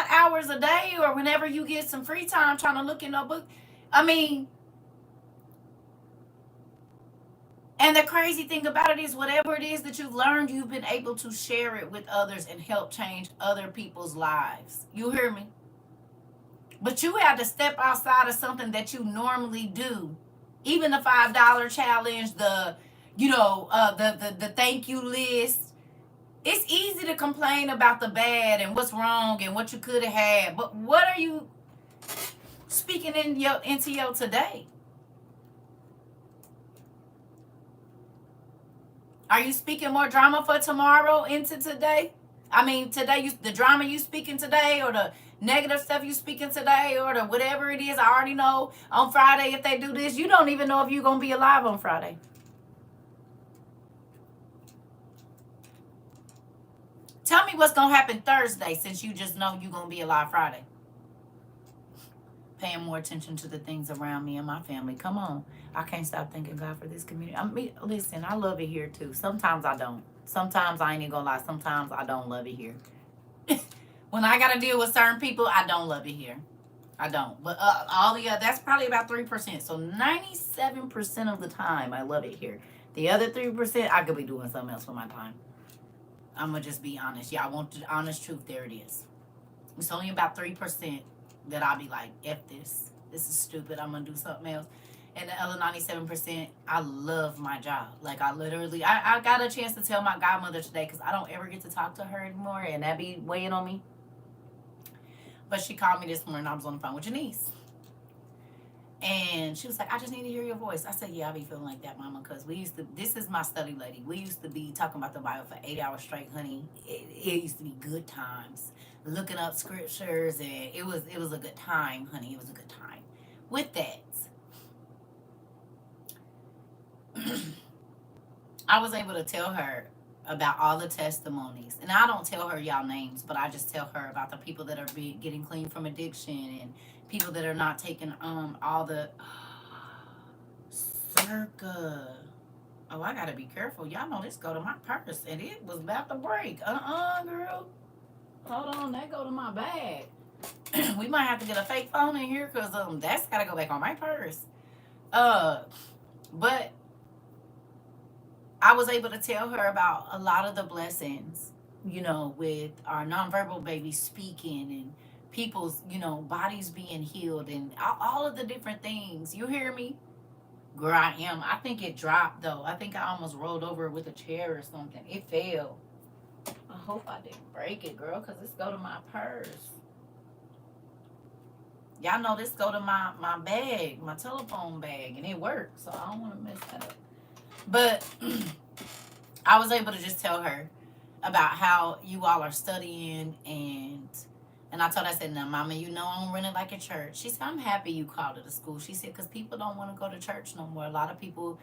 hours a day or whenever you get some free time trying to look in a book. I mean, and the crazy thing about it is whatever it is that you've learned, you've been able to share it with others and help change other people's lives. You hear me? But you had to step outside of something that you normally do. Even the $5 challenge, the thank you list. It's easy to complain about the bad and what's wrong and what you could have had. But what are you speaking into your today? Are you speaking more drama for tomorrow into today? I mean, today, the drama you speaking today, or the negative stuff you speaking today, or the whatever it is. I already know on Friday if they do this, you don't even know if you're going to be alive on Friday. Tell me what's going to happen Thursday, since you just know you're going to be alive Friday. Paying more attention to the things around me and my family. Come on. I can't stop thanking God for this community. Listen, I love it here too. Sometimes I don't. Sometimes I ain't even gonna lie. Sometimes I don't love it here. When I gotta deal with certain people, I don't love it here. I don't. But all the that's probably about 3%. So 97% of the time, I love it here. The other 3%, I could be doing something else for my time. I'm gonna just be honest. Yeah, I want the honest truth. There it is. It's only about 3% that I'll be like, F this. This is stupid. I'm gonna do something else. And the other 97%, I love my job. Like, I literally, I got a chance to tell my godmother today, because I don't ever get to talk to her anymore, and that be weighing on me. But she called me this morning. I was on the phone with Janice. And she was like, I just need to hear your voice. I said, yeah, I be feeling like that, mama, because this is my study lady. We used to be talking about the Bible for 8 hours straight, honey. It used to be good times. Looking up scriptures, and it was a good time, honey. It was a good time. With that, I was able to tell her about all the testimonies. And I don't tell her y'all names, but I just tell her about the people that are getting clean from addiction, and people that are not taking all the CERCA. Oh, I gotta be careful. Y'all know this go to my purse, and it was about to break. Girl. Hold on, that go to my bag. We might have to get a fake phone in here, because that's gotta go back on my purse. But I was able to tell her about a lot of the blessings, with our nonverbal babies speaking, and people's, bodies being healed, and all of the different things. You hear me? Girl, I am. I think it dropped, though. I think I almost rolled over with a chair or something. It fell. I hope I didn't break it, girl, because this go to my purse. Y'all know this go to my bag, my telephone bag, and it works, so I don't want to mess that up. But I was able to just tell her about how you all are studying, and I told her, I said, now, mama, I'm running like a church. She said, I'm happy you called it a school. She said, because people don't want to go to church no more. A lot of people,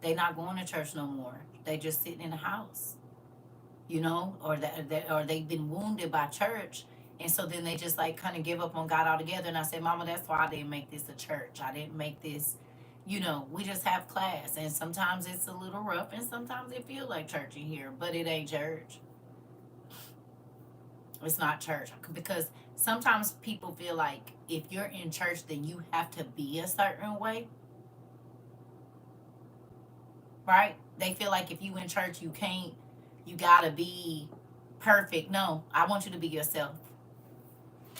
they not going to church no more. They just sitting in the house, or they've been wounded by church. And so then they just like kind of give up on God altogether. And I said, mama, that's why I didn't make this a church. I didn't make this, we just have class. And sometimes it's a little rough, and sometimes it feels like church in here, but it ain't church. It's not church. Because sometimes people feel like if you're in church, then you have to be a certain way. Right? They feel like if you in church, you gotta be perfect. No, I want you to be yourself.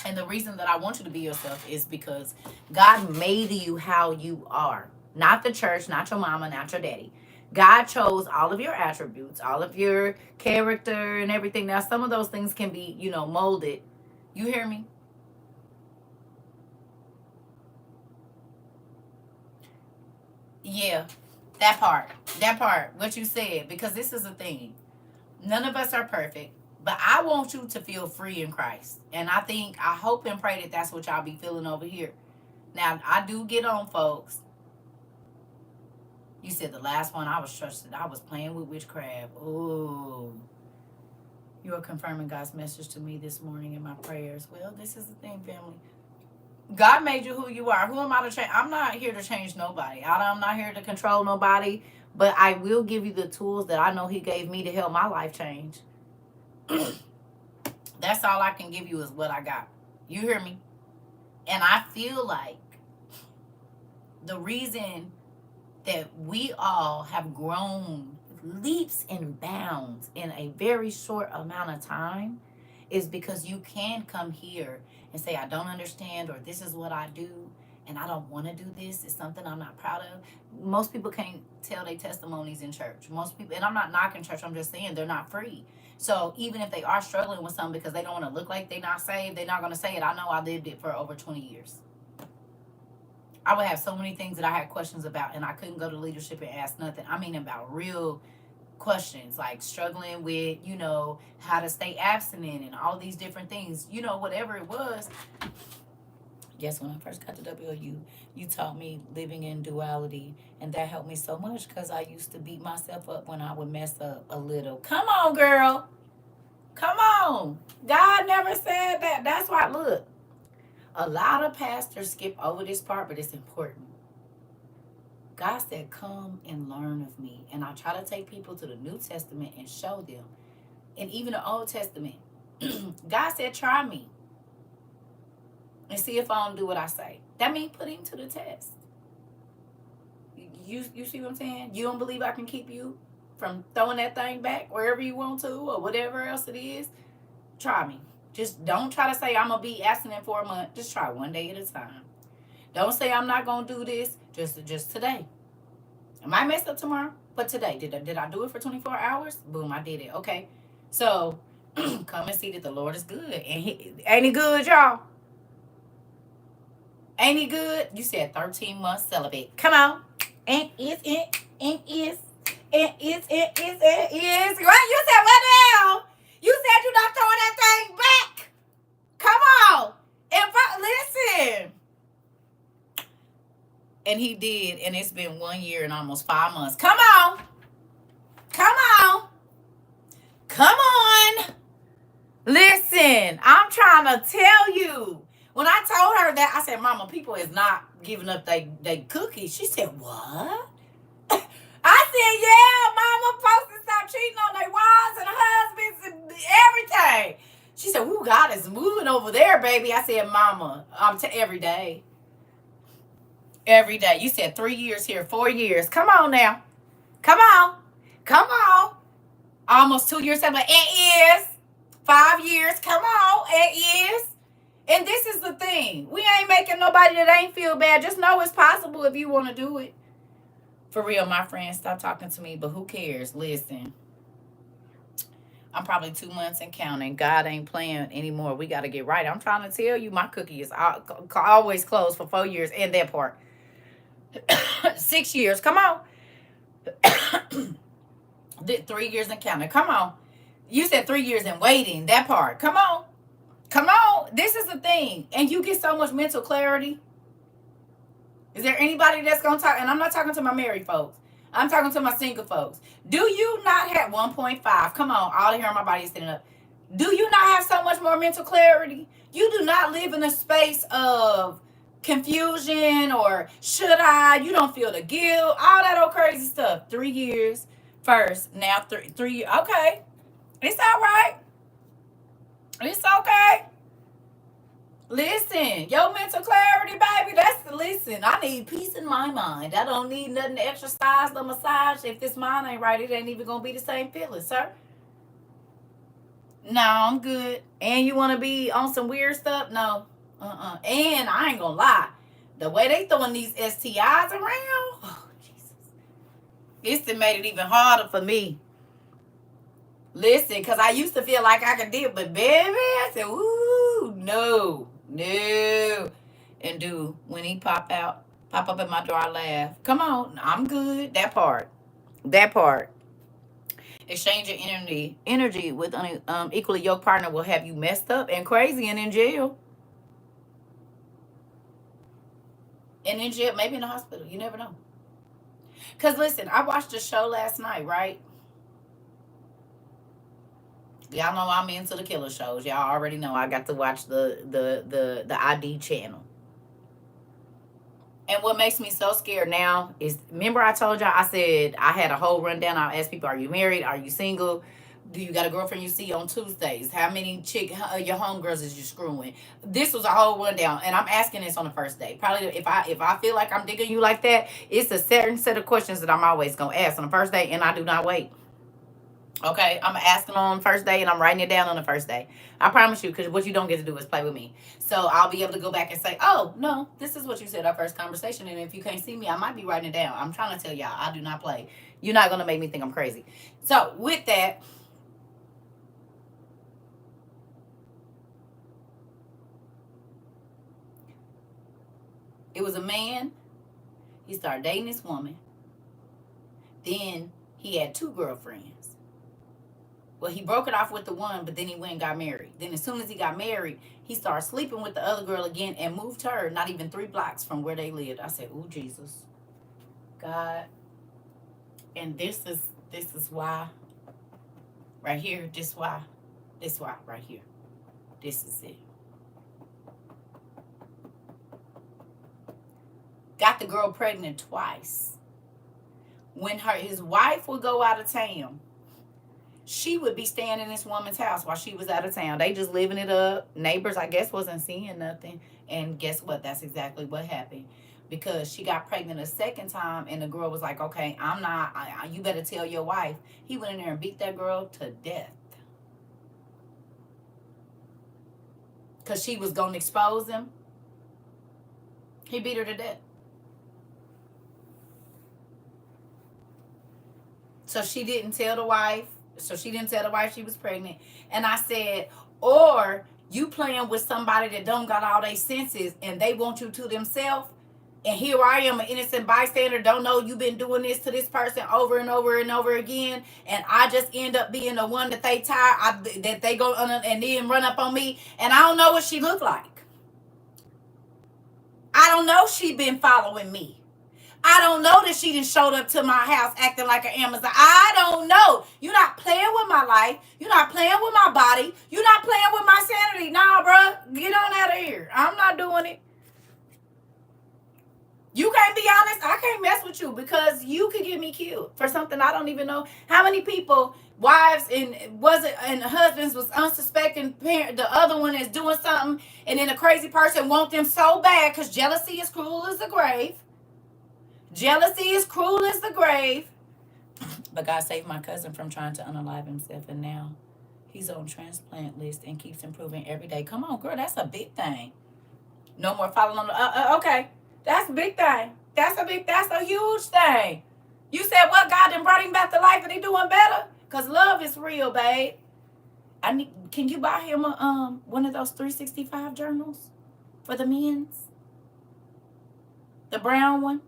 And the reason that I want you to be yourself is because God made you how you are. Not the church, not your mama, not your daddy. God chose all of your attributes, all of your character and everything. Now, some of those things can be, molded. You hear me? Yeah. That part, what you said, because this is the thing. None of us are perfect, but I want you to feel free in Christ. And I hope and pray that that's what y'all be feeling over here. Now, I do get on, folks. You said the last one I was trusted. I was playing with witchcraft. Ooh. You are confirming God's message to me this morning in my prayers. Well, this is the thing, family. God made you who you are. Who am I to change? I'm not here to change nobody. I'm not here to control nobody. But I will give you the tools that I know He gave me to help my life change. That's all I can give you is what I got. You hear me? And I feel like the reason that we all have grown leaps and bounds in a very short amount of time is because you can come here and say, I don't understand, or this is what I do, and I don't want to do this. It's something I'm not proud of. Most people can't tell their testimonies in church. Most people, and I'm not knocking church, I'm just saying they're not free. So even if they are struggling with something because they don't want to look like they're not saved, they're not going to say it. I know I lived it for over 20 years. I would have so many things that I had questions about, and I couldn't go to leadership and ask nothing. I mean about real questions, like struggling with, how to stay abstinent and all these different things, whatever it was. Yes, when I first got to WOU, you taught me living in duality, and that helped me so much because I used to beat myself up when I would mess up a little. Come on, girl. Come on. God never said that. That's why, look, a lot of pastors skip over this part, but it's important. God said, come and learn of me. And I try to take people to the New Testament and show them. And even the Old Testament. God said, try me. And see if I don't do what I say. That means put him to the test. You see what I'm saying? You don't believe I can keep you from throwing that thing back wherever you want to or whatever else it is? Try me. Just don't try to say I'm going to be abstinent for a month. Just try one day at a time. Don't say I'm not going to do this just today. I might mess up tomorrow, but today. Did I do it for 24 hours? Boom, I did it. Okay. So come and see that the Lord is good. And ain't he good, y'all? Ain't he good? You said 13 months celibate. Come on. And is. What? You said what now? You said you're not throwing that thing back. Come on. Listen. And he did. And it's been 1 year and almost 5 months. Come on. Come on. Come on. Listen. I'm trying to tell you. When I told her that, I said, Mama, people is not giving up they cookies. She said, what? I said, yeah, Mama, supposed to stop cheating on their wives and husbands and everything. She said, ooh, God is moving over there, baby. I said, Mama, every day. Every day. You said 3 years here, 4 years. Come on now. Come on. Come on. Almost 2 years. But it is 5 years. Come on. It is. And this is the thing. We ain't making nobody that ain't feel bad. Just know it's possible if you want to do it. For real, my friend, stop talking to me, but who cares? Listen. I'm probably 2 months and counting. God ain't playing anymore. We got to get right. I'm trying to tell you, my cookie is always closed for 4 years. And that part. 6 years. Come on. 3 years and counting. Come on. You said 3 years and waiting. That part. Come on. Come on. This is the thing. And you get so much mental clarity. Is there anybody that's going to talk? And I'm not talking to my married folks. I'm talking to my single folks. Do you not have 1.5? Come on. All the hair on my body is standing up. Do you not have so much more mental clarity? You do not live in a space of confusion or should I? You don't feel the guilt. All that old crazy stuff. 3 years first. Now 3 years. Okay. It's all right. It's okay. Listen, your mental clarity, baby, listen, I need peace in my mind. I don't need nothing to exercise the massage. If this mind ain't right, it ain't even going to be the same feeling, sir. No, I'm good. And you want to be on some weird stuff? No. And I ain't going to lie. The way they throwing these STIs around, oh, Jesus. It's made it even harder for me. Listen, because I used to feel like I could deal, but baby, I said, ooh, no. And dude, when he pop out, Pop up at my door, I laugh. Come on, I'm good. That part. That part. Exchanging energy with an equally yoked partner will have you messed up and crazy and in jail. And in jail, maybe in the hospital. You never know. Because listen, I watched a show last night, right? Y'all know I'm into the killer shows. Y'all already know I got to watch the ID channel. And what makes me so scared now is, remember I told y'all, I said I had a whole rundown. I asked people, are you married? Are you single? Do you got a girlfriend you see on Tuesdays? How many your homegirls is you screwing? This was a whole rundown, and I'm asking this on the first day. Probably if I feel like I'm digging you like that, it's a certain set of questions that I'm always gonna ask on the first day, and I do not wait. Okay, I'm asking on the first day and I'm writing it down on the first day. I promise you, because what you don't get to do is play with me. So I'll be able to go back and say, oh, no, this is what you said our first conversation. And if you can't see me, I might be writing it down. I'm trying to tell y'all, I do not play. You're not going to make me think I'm crazy. So with that, it was a man. He started dating this woman. Then he had two girlfriends. Well, he broke it off with the one, but then he went and got married. Then as soon as he got married, he started sleeping with the other girl again and moved her not even 3 blocks from where they lived. I said, "Ooh, Jesus, God." And this is why right here. This why right here. This is it. Got the girl pregnant twice. When his wife would go out of town, she would be staying in this woman's house while she was out of town. They just living it up. Neighbors, I guess, wasn't seeing nothing. And guess what? That's exactly what happened. Because she got pregnant a second time, and the girl was like, okay, I'm not, you better tell your wife. He went in there and beat that girl to death. Because she was going to expose him. He beat her to death. So she didn't tell the wife. She was pregnant. And I said, or you playing with somebody that don't got all their senses and they want you to themselves. And here I am, an innocent bystander, don't know you've been doing this to this person over and over and over again. And I just end up being the one that they tie, that they go and then run up on me. And I don't know what she looked like. I don't know she been following me. I don't know that she done showed up to my house acting like an Amazon. I don't know. You're not playing with my life. You're not playing with my body. You're not playing with my sanity. Nah, bro. Get on out of here. I'm not doing it. You can't be honest. I can't mess with you because you could get me killed for something I don't even know. How many people, wives and husbands was unsuspecting parent, the other one is doing something, and then a crazy person want them so bad because jealousy is cruel as the grave. Jealousy is cruel as the grave. But God saved my cousin from trying to unalive himself, and now he's on transplant list and keeps improving every day. Come on, girl, that's a big thing. No more following on the. Okay, that's a big thing. That's a huge thing. You said what? God done brought him back to life, and he doing better. Cause love is real, babe. Can you buy him a one of those 365 journals for the men's? The brown one.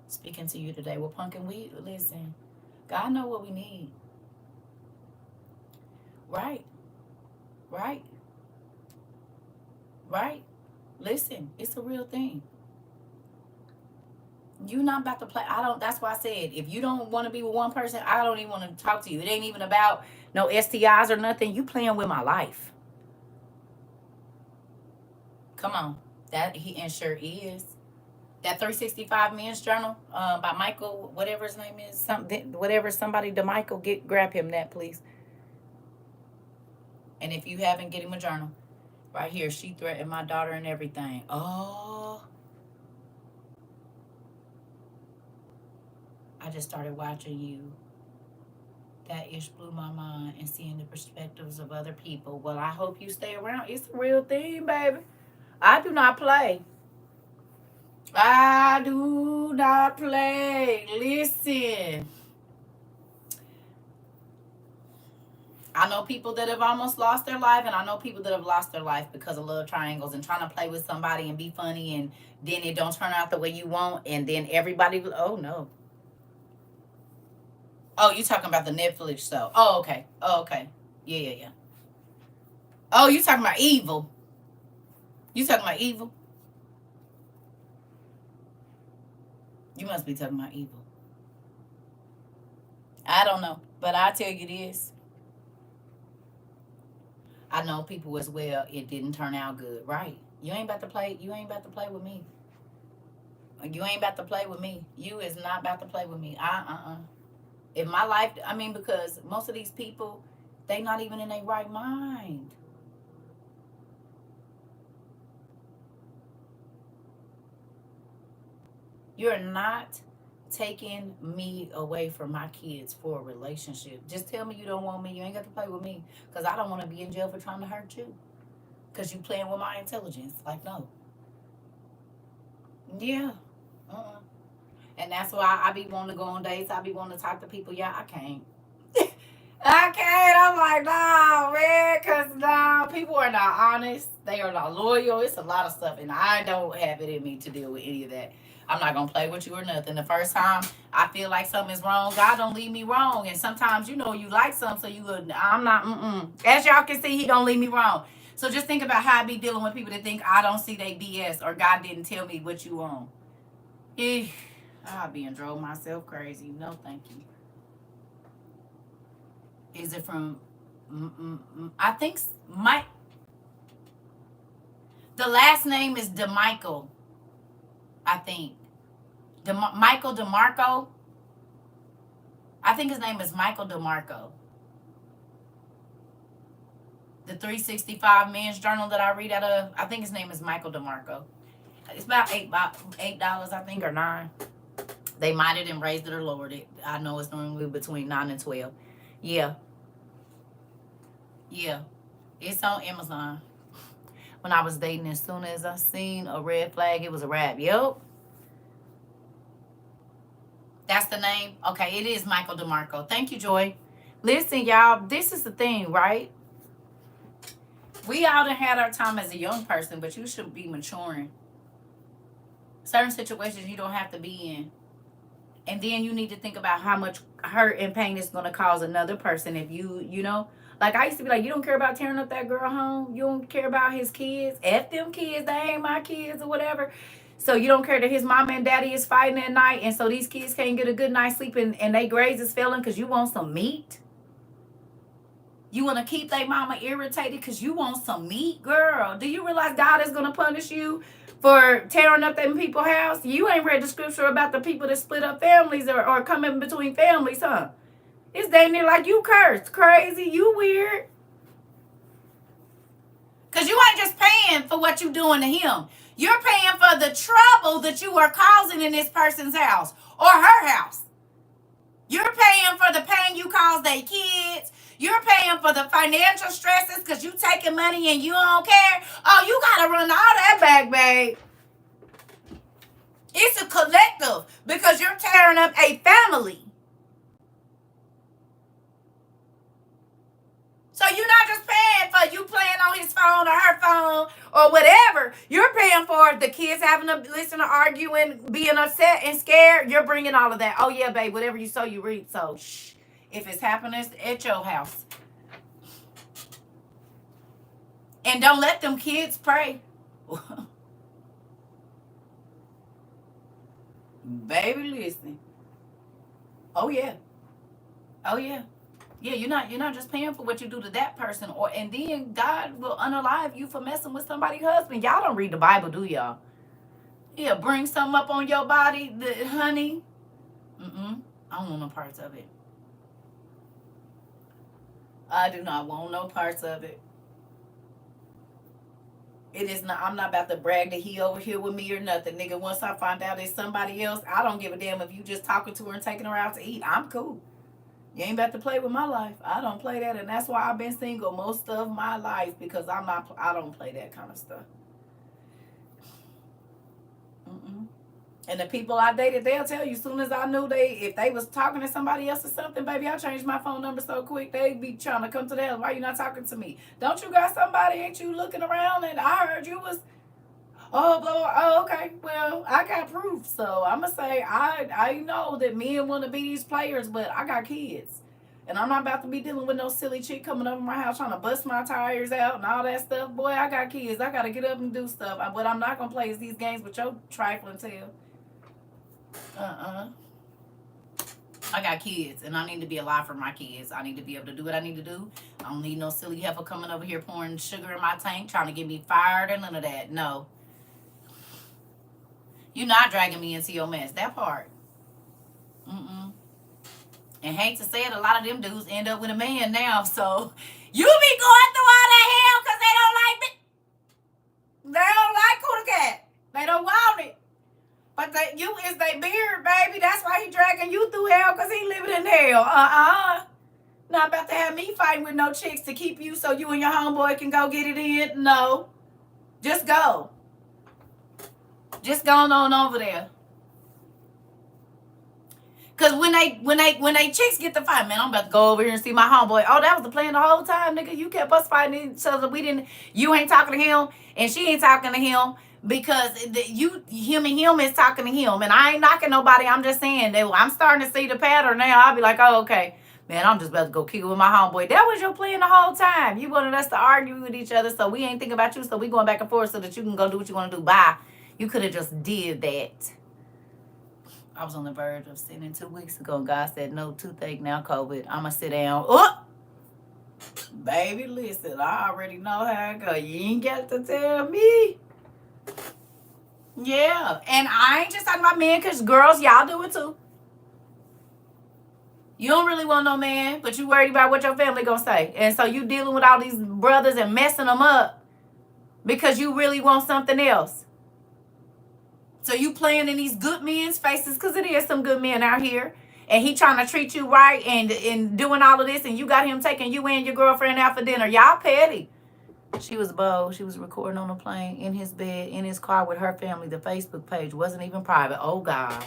Speaking to you today. Well, Pumpkin, listen. God know what we need. Right. Right. Right. Listen, it's a real thing. You're not about to play. That's why I said, if you don't want to be with one person, I don't even want to talk to you. It ain't even about no STIs or nothing. You playing with my life. Come on. That he and sure is. That 365 Men's Journal by Michael, whatever his name is, somebody to Michael, grab him that, please. And if you haven't, get him a journal. Right here, she threatened my daughter and everything. Oh. I just started watching you. That ish blew my mind, and seeing the perspectives of other people. Well, I hope you stay around. It's a real thing, baby. I do not play. I do not play. Listen. I know people that have almost lost their life, and I know people that have lost their life because of love triangles and trying to play with somebody and be funny, and then it don't turn out the way you want, and then everybody, oh no. Oh, you talking about the Netflix show? Oh, okay. Oh, okay. Yeah, yeah, yeah. Oh, you talking about Evil? You talking about Evil? You must be talking about Evil. I don't know, but I tell you this. I know people as well. It didn't turn out good, right? You ain't about to play. You ain't about to play with me. You ain't about to play with me. You is not about to play with me. If my life, I mean, because most of these people, they not even in their right mind. You're not taking me away from my kids for a relationship. Just tell me you don't want me. You ain't got to play with me. Because I don't want to be in jail for trying to hurt you. Because you playing with my intelligence. Like, no. Yeah. Uh-uh. And that's why I be wanting to go on dates. I be wanting to talk to people. Yeah, I can't. I can't. I'm like, no, man, because no, people are not honest. They are not loyal. It's a lot of stuff, and I don't have it in me to deal with any of that. I'm not gonna play with you or nothing. The first time I feel like something is wrong, God don't leave me wrong. And sometimes you like something, so you would. I'm not. As y'all can see, He don't leave me wrong. So just think about how I be dealing with people that think I don't see they BS or God didn't tell me what you want. I'll be and drove myself crazy. No, thank you. Is it from? I think Mike. The last name is DeMichael. I think Michael DeMarco. I think his name is Michael DeMarco. The 365 Men's Journal that I read out of. I think his name is Michael DeMarco. It's about $8, I think, or $9. They might have then raised it or lowered it. I know it's normally between 9 and 12. Yeah. Yeah. It's on Amazon. When I was dating, as soon as I seen a red flag, it was a wrap. Yep. That's the name? Okay, it is Michael DeMarco. Thank you, Joy. Listen, y'all, this is the thing, right? We all done had our time as a young person, but you should be maturing. Certain situations you don't have to be in. And then you need to think about how much hurt and pain it's going to cause another person if you know. Like, I used to be like, you don't care about tearing up that girl home? You don't care about his kids? F them kids, they ain't my kids or whatever. So you don't care that his mama and daddy is fighting at night, and so these kids can't get a good night's sleep, and they grades is failing because you want some meat? You want to keep their mama irritated because you want some meat? Girl, do you realize God is going to punish you for tearing up them people's house? You ain't read the scripture about the people that split up families or come in between families, huh? It's dang near like you cursed. Crazy. You weird. Because you ain't just paying for what you doing to him. You're paying for the trouble that you are causing in this person's house or her house. You're paying for the pain you cause their kids. You're paying for the financial stresses because you taking money and you don't care. Oh, you got to run all that back, babe. It's a collective because you're tearing up a family. So you're not just paying for you playing on his phone or her phone or whatever. You're paying for the kids having to listen to arguing, being upset and scared. You're bringing all of that. Oh, yeah, babe, whatever you sow, you reap. So, shh. If it's happening at your house. And don't let them kids pray. Baby, listen. Oh, yeah. Oh, yeah. Yeah, you're not just paying for what you do to that person, and then God will unalive you for messing with somebody's husband. Y'all don't read the Bible, do y'all? Yeah, bring something up on your body, honey. I don't want no parts of it. I do not want no parts of it. It is not. I'm not about to brag that he over here with me or nothing, nigga. Once I find out it's somebody else, I don't give a damn if you just talking to her and taking her out to eat. I'm cool. You ain't about to play with my life. I don't play that, and that's why I've been single most of my life because I don't play that kind of stuff. And the people I dated, they'll tell you, as soon as I knew if they was talking to somebody else or something, baby, I changed my phone number so quick, they be trying to come to the house. Why you not talking to me? Don't you got somebody? Ain't you looking around? And I heard you was, oh, blah, blah. Oh, okay. Well, I got proof. So I'm going to say, I know that men want to be these players, but I got kids. And I'm not about to be dealing with no silly chick coming over my house trying to bust my tires out and all that stuff. Boy, I got kids. I got to get up and do stuff. What I'm not going to play is these games with your trifling tail. I got kids, and I need to be alive for my kids. I need to be able to do what I need to do. I don't need no silly heifer coming over here pouring sugar in my tank, trying to get me fired and none of that. No. You're not dragging me into your mess. That part. And hate to say it, a lot of them dudes end up with a man now. So you be going through all that hell because they don't like me. They don't like Kuda Cat. They don't want it. But you is they beard, baby. That's why he dragging you through hell, because he living in hell. Not about to have me fighting with no chicks to keep you so you and your homeboy can go get it in. No. Just go. Just going on over there. Cause when they chicks get to fight, man, I'm about to go over here and see my homeboy. Oh, that was the plan the whole time, nigga. You kept us fighting each other. You ain't talking to him, and she ain't talking to him because him is talking to him, and I ain't knocking nobody. I'm just saying that I'm starting to see the pattern now. I'll be like, oh, okay, man, I'm just about to go kick it with my homeboy. That was your plan the whole time. You wanted us to argue with each other, so we ain't thinking about you. So we going back and forth so that you can go do what you want to do. Bye. You could have just did that. I was on the verge of sitting 2 weeks ago. God said, no toothache, now COVID. I'm going to sit down. Oh! Baby, listen, I already know how it go. You ain't got to tell me. Yeah. And I ain't just talking about men, because girls, y'all do it too. You don't really want no man, but you worried about what your family going to say. And so you dealing with all these brothers and messing them up because you really want something else. So you playing in these good men's faces, because it is some good men out here, and he trying to treat you right and doing all of this, and you got him taking you and your girlfriend out for dinner. Y'all petty. She was bold. She was recording on a plane, in his bed, in his car with her family. The Facebook page wasn't even private. Oh, God.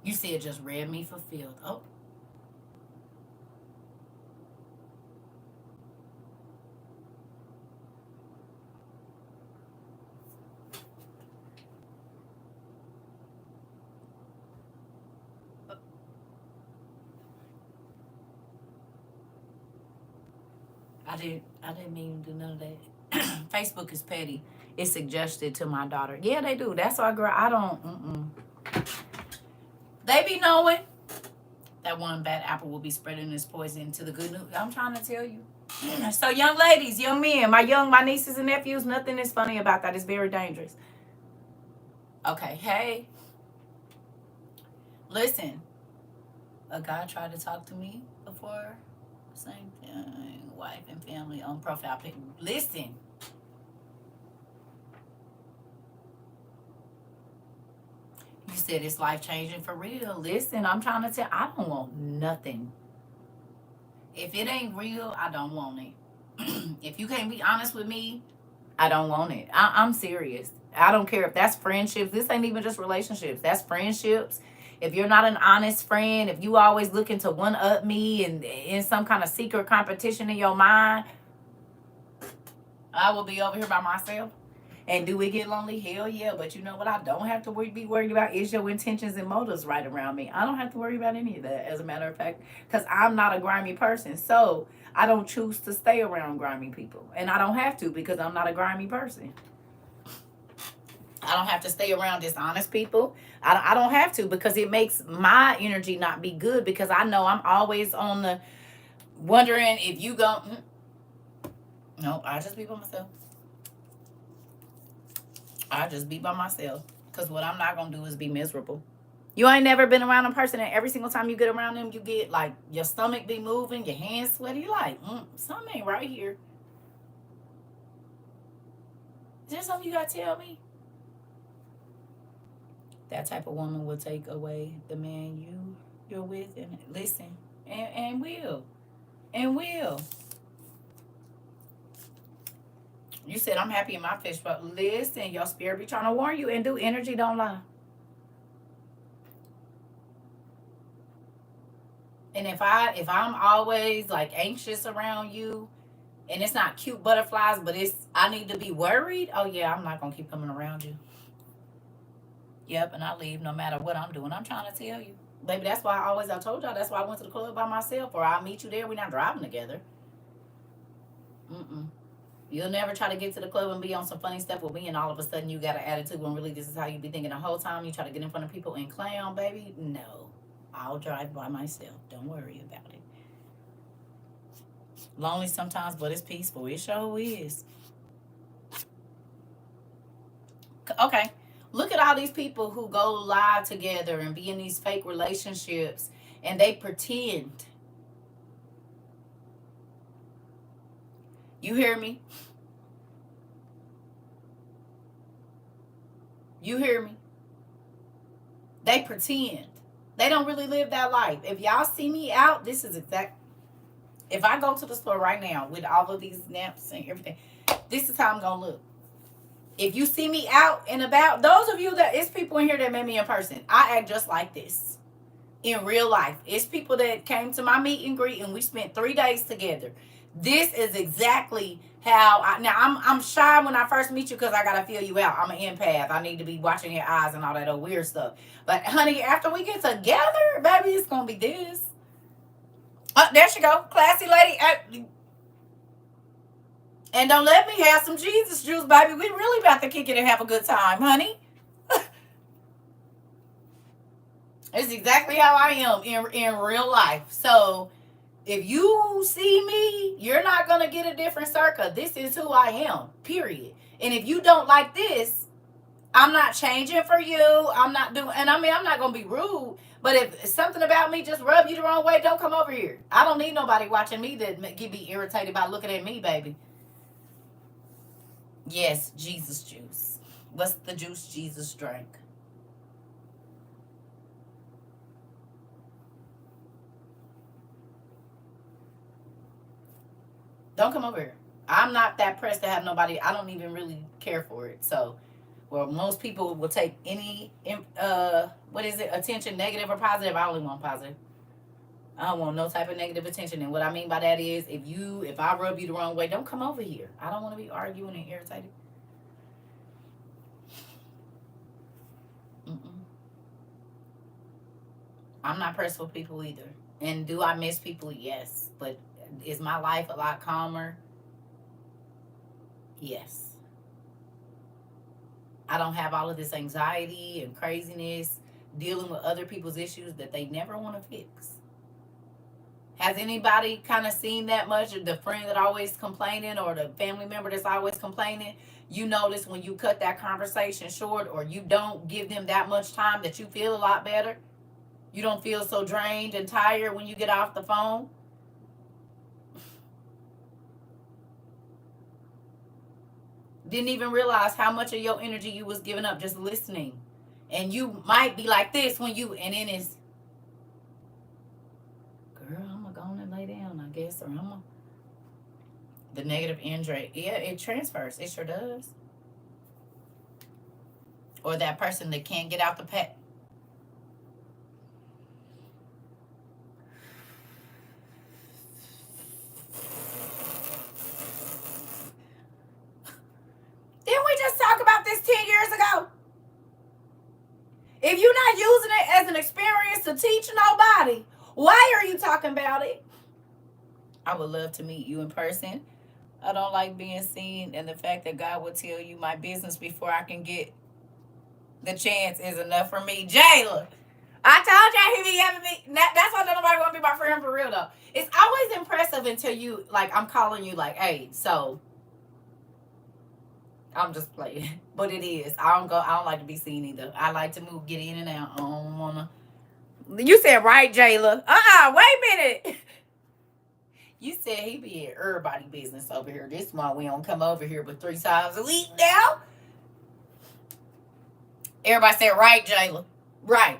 You see, it just read me fulfilled. Oh. I didn't mean to do none of that. Facebook is petty. It's suggested to my daughter. Yeah, they do. That's why, girl, I don't. They be knowing that one bad apple will be spreading this poison to the good news. I'm trying to tell you. So, young ladies, young men, my nieces and nephews, nothing is funny about that. It's very dangerous. Okay, hey. Listen. A guy tried to talk to me before. Same thing. Wife and family on profile pic. Listen. You said it's life-changing for real. Listen, I'm trying to tell. I don't want nothing. If it ain't real, I don't want it. If you can't be honest with me, I don't want it. I'm serious. I don't care if that's friendships. This ain't even just relationships. That's friendships. If you're not an honest friend, if you always looking to one-up me and in some kind of secret competition in your mind, I will be over here by myself. And do we get lonely? Hell yeah. But you know what I don't have to be worried about is your intentions and motives right around me. I don't have to worry about any of that, as a matter of fact, because I'm not a grimy person. So I don't choose to stay around grimy people. And I don't have to, because I'm not a grimy person. I don't have to stay around dishonest people. I don't have to, because it makes my energy not be good, because I know I'm always on the wondering if you go. No, I just be by myself. I just be by myself, because what I'm not going to do is be miserable. You ain't never been around a person and every single time you get around them, you get like your stomach be moving, your hands sweaty. You like, something ain't right here. Is there something you got to tell me? That type of woman will take away the man you're with, and listen, and will. You said I'm happy in my fish, but listen, your spirit be trying to warn you, and do energy don't lie. And if I'm always like anxious around you, and it's not cute butterflies, but it's I need to be worried. Oh yeah, I'm not gonna keep coming around you. Yep, and I leave no matter what I'm doing. I'm trying to tell you, baby. That's why I told y'all. That's why I went to the club by myself, or I'll meet you there. We're not driving together. Mm-mm. You'll never try to get to the club and be on some funny stuff with me, and all of a sudden you got an attitude when really this is how you be thinking the whole time. You try to get in front of people and clown, baby. No, I'll drive by myself. Don't worry about it. Lonely sometimes, but it's peaceful. It sure is. Okay. Look at all these people who go live together and be in these fake relationships and they pretend. You hear me? You hear me? They pretend. They don't really live that life. If y'all see me out, this is exact. If I go to the store right now with all of these naps and everything, this is how I'm going to look. If you see me out and about, those of you that, it's people in here that met me in person. I act just like this in real life. It's people that came to my meet and greet and we spent 3 days together. This is exactly how I'm shy when I first meet you because I gotta feel you out. I'm an empath. I need to be watching your eyes and all that old weird stuff. But honey, after we get together, baby, it's gonna be this. Oh, there she go, classy lady. And don't let me have some Jesus juice, baby. We really about to kick it and have a good time, honey. It's exactly how I am in real life. So if you see me, you're not going to get a different CERCA. This is who I am, period. And if you don't like this, I'm not changing for you. I'm not doing, and I mean, I'm not going to be rude. But if something about me just rub you the wrong way, don't come over here. I don't need nobody watching me that get me irritated by looking at me, baby. Yes, Jesus juice. What's the juice Jesus drank? Don't come over here. I'm not that pressed to have nobody. I don't even really care for it. So, well, most people will take any, what is it, attention, negative or positive. I only want positive. I don't want no type of negative attention. And what I mean by that is, if I rub you the wrong way, don't come over here. I don't want to be arguing and irritated. Mm-mm. I'm not pressed for people either. And do I miss people? Yes. But is my life a lot calmer? Yes. I don't have all of this anxiety and craziness dealing with other people's issues that they never want to fix. Has anybody kind of seen that much? The friend that always complaining or the family member that's always complaining, you notice when you cut that conversation short or you don't give them that much time that you feel a lot better. You don't feel so drained and tired when you get off the phone. Didn't even realize how much of your energy you was giving up just listening. And you might be like this when you, and then it's, girl, I'm going to go on and lay down, I guess, or I'm going to, the negative energy, yeah, it transfers. It sure does. Or that person that can't get out the pet. Didn't we just talk about this 10 years ago? If you're not using it as an experience to teach nobody, why are you talking about it? I would love to meet you in person. I don't like being seen, and the fact that God will tell you my business before I can get the chance is enough for me. Jayla, I told y'all he be having me. That's why nobody want to be my friend for real, though. It's always impressive until you, like, I'm calling you, like, hey, so I'm just playing. But it is. I don't like to be seen either. I like to move, get in and out. I don't wanna. You said right, Jayla. Wait a minute. You said he be in everybody business over here. This why we don't come over here but 3 times a week now. Everybody said, right, Jayla. Right.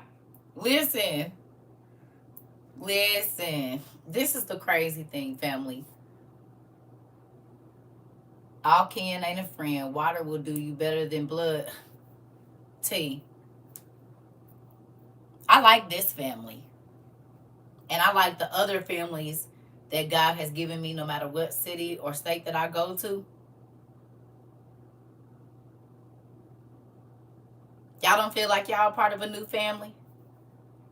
Listen. This is the crazy thing, family. All kin ain't a friend. Water will do you better than blood. T. I like this family. And I like the other families that God has given me, no matter what city or state that I go to. Y'all don't feel like y'all part of a new family?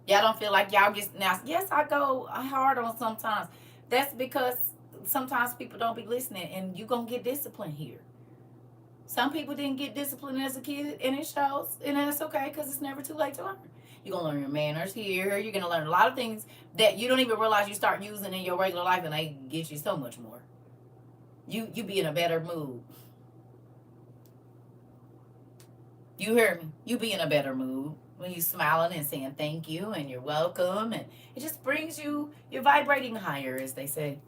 Y'all don't feel like y'all get now? Yes, I go hard on sometimes. That's because sometimes people don't be listening, and you gonna get disciplined here. Some people didn't get disciplined as a kid, and it shows, and that's okay because it's never too late to learn. You're gonna learn your manners here. You're gonna learn a lot of things that you don't even realize you start using in your regular life, and they get you so much more. You be in a better mood. You hear me? You be in a better mood when you smiling and saying thank you and you're welcome, and it just brings you're vibrating higher, as they say.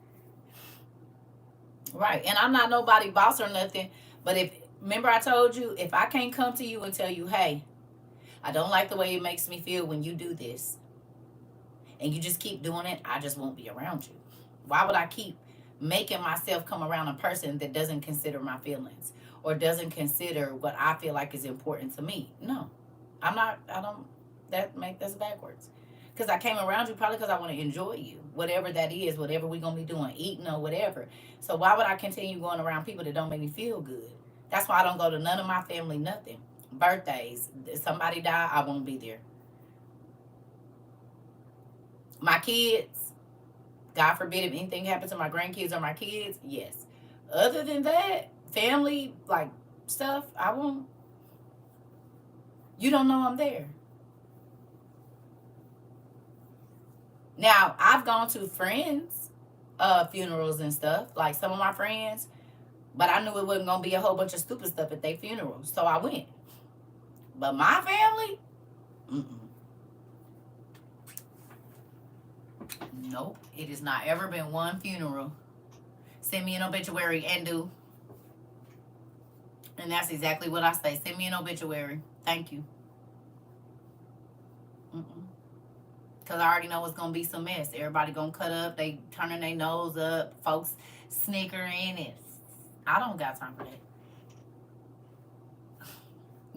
Right. And I'm not nobody boss or nothing, but if remember I told you, if I can't come to you and tell you, hey, I don't like the way it makes me feel when you do this, and you just keep doing it, I just won't be around you. Why would I keep making myself come around a person that doesn't consider my feelings or doesn't consider what I feel like is important to me? No, I don't, that's backwards. Because I came around you probably because I want to enjoy you, whatever that is, whatever we're going to be doing, eating or whatever. So why would I continue going around people that don't make me feel good? That's why I don't go to none of my family, nothing. Birthdays, if somebody die, I won't be there. My kids, God forbid if anything happens to my grandkids or my kids, yes. Other than that, family, like stuff, I won't. You don't know I'm there. Now, I've gone to friends' funerals and stuff, like some of my friends, but I knew it wasn't going to be a whole bunch of stupid stuff at their funerals, so I went. But my family, nope. It has not ever been one funeral. Send me an obituary and do. And that's exactly what I say. Send me an obituary. Thank you. Because I already know it's going to be some mess. Everybody going to cut up. They turning their nose up. Folks snickering. And I don't got time for that.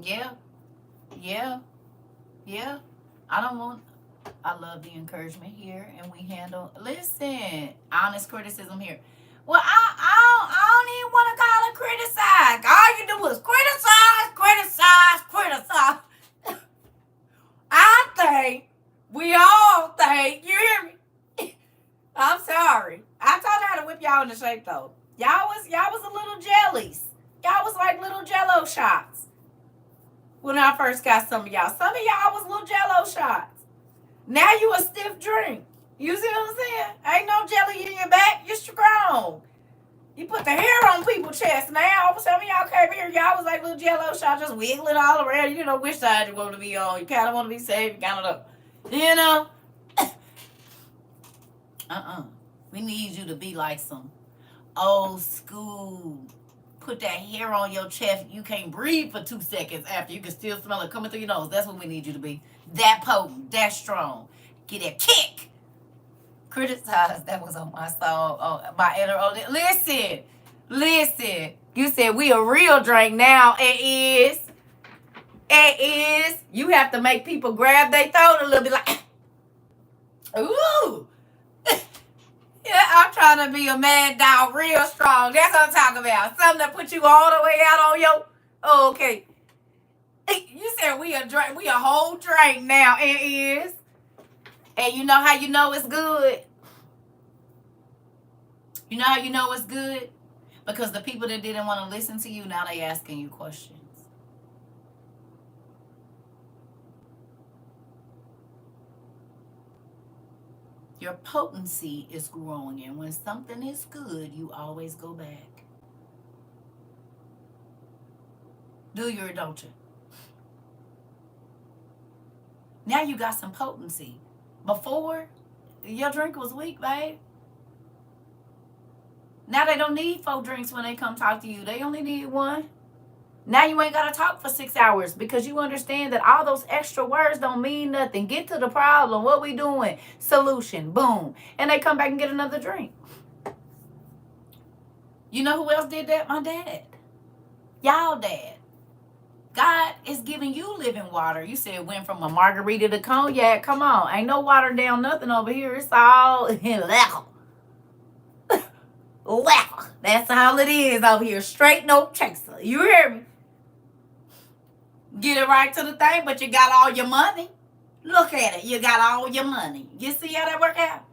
Yeah. I don't want... I love the encouragement here. And we handle... Listen. Honest criticism here. Well, I don't even want to call it criticize. All you do is criticize. I think... We all think, you hear me? I'm sorry. I taught how to whip y'all into shape though. Y'all was a little jellies. Y'all was like little jello shots. When I first got some of y'all. Some of y'all was little jello shots. Now you a stiff drink. You see what I'm saying? Ain't no jelly in your back. You're strong. You put the hair on people's chest now. Some of y'all came here, y'all was like little jello shots just wiggling all around. You didn't know which side you want to be on. You kind of want to be safe. You kind of know. You know? We need you to be like some old school. Put that hair on your chest. You can't breathe for 2 seconds after. You can still smell it coming through your nose. That's what we need you to be. That potent. That strong. Get that kick. Criticize. That was on my song. Oh, my inner. Oh, listen. You said we a real drink now. It is. You have to make people grab their throat a little bit like, ooh. Yeah, I'm trying to be a mad dog real strong. That's what I'm talking about. Something that put you all the way out on your... Oh, okay. You said we a drink. We a whole drink now. It is. And you know how you know it's good? You know how you know it's good? Because the people that didn't want to listen to you, now they asking you questions. Your potency is growing, and when something is good, you always go back. Do you or don't you? Now you got some potency. Before, your drink was weak, babe. Now they don't need 4 drinks when they come talk to you. They only need 1. Now you ain't got to talk for 6 hours because you understand that all those extra words don't mean nothing. Get to the problem. What we doing? Solution. Boom. And they come back and get another drink. You know who else did that? My dad. Y'all dad. God is giving you living water. You said it went from a margarita to cognac. Come on. Ain't no watered down nothing over here. It's all level. Level. That's all it is over here. Straight no chaser. You hear me? Get it right to the thing, but you got all your money. Look at it. You got all your money. You see how that work out?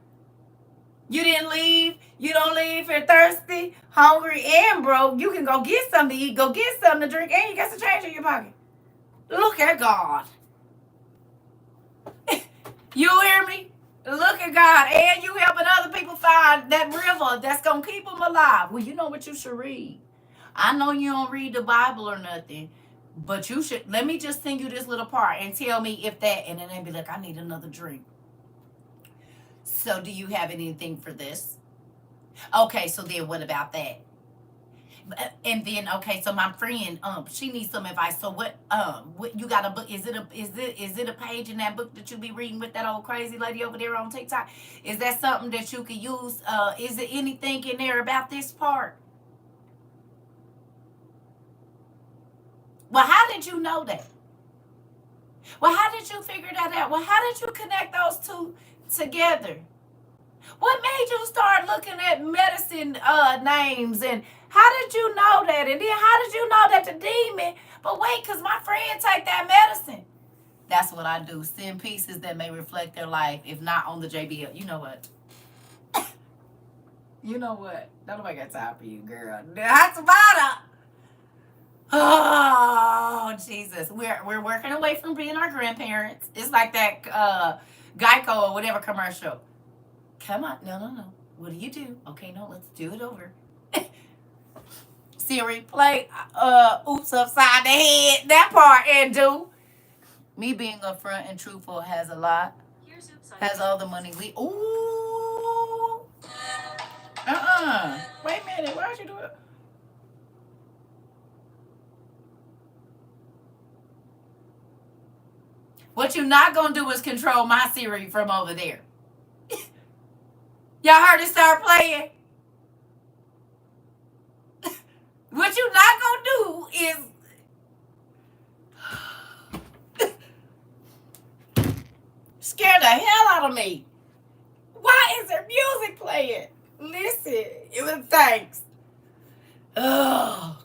You didn't leave. You don't leave here thirsty, hungry, and broke. You can go get something to eat, go get something to drink, and you got some change in your pocket. Look at God. You hear me? Look at God. And you helping other people find that river that's going to keep them alive. Well, you know what you should read. I know you don't read the Bible or nothing, but you should. Let me just send you this little part and tell me if that, and then they'd be like, I need another drink. So do you have anything for this? Okay, so then what about that? And then okay, so my friend, she needs some advice. So what you got a book? Is it a page in that book that you be reading with that old crazy lady over there on TikTok? Is that something that you could use? Is there anything in there about this part? Well, how did you know that? Well, how did you figure that out? Well, how did you connect those two together? What made you start looking at medicine names, and how did you know that? And then how did you know that the demon? But wait, because my friend take that medicine. That's what I do. Send pieces that may reflect their life, if not on the JBL. You know what? You know what? Nobody got time for you, girl. That's about it. Oh, Jesus. We're working away from being our grandparents. It's like that Geico or whatever commercial. Come on. No. What do you do? Okay, no, let's do it over. Siri, play Oops Upside the Head. That part, and do. Me being upfront and truthful has a lot. Has all the money we... Ooh. Wait a minute. Why'd you do it? What you're not going to do is control my Siri from over there. Y'all heard it start playing? What you're not going to do is scare the hell out of me. Why is there music playing? Listen, it was thanks. Oh,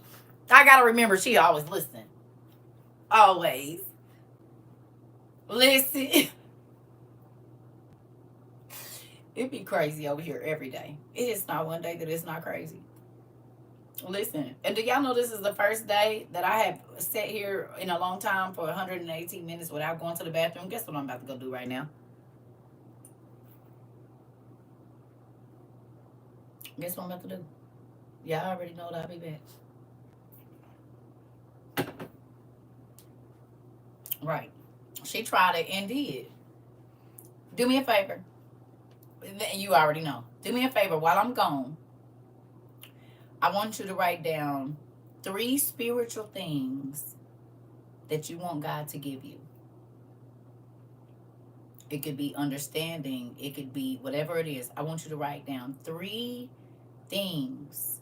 I got to remember she always listening. Always. Listen. It'd be crazy over here every day. It is not one day that it's not crazy. Listen, and do y'all know this is the first day that I have sat here in a long time for 118 minutes without going to the bathroom? Guess what I'm about to go do right now? Guess what I'm about to do? Y'all already know that I'll be back. Right. She tried it and did. Do me a favor. You already know. Do me a favor while I'm gone. I want you to write down 3 spiritual things that you want God to give you. It could be understanding. It could be whatever it is. I want you to write down 3 things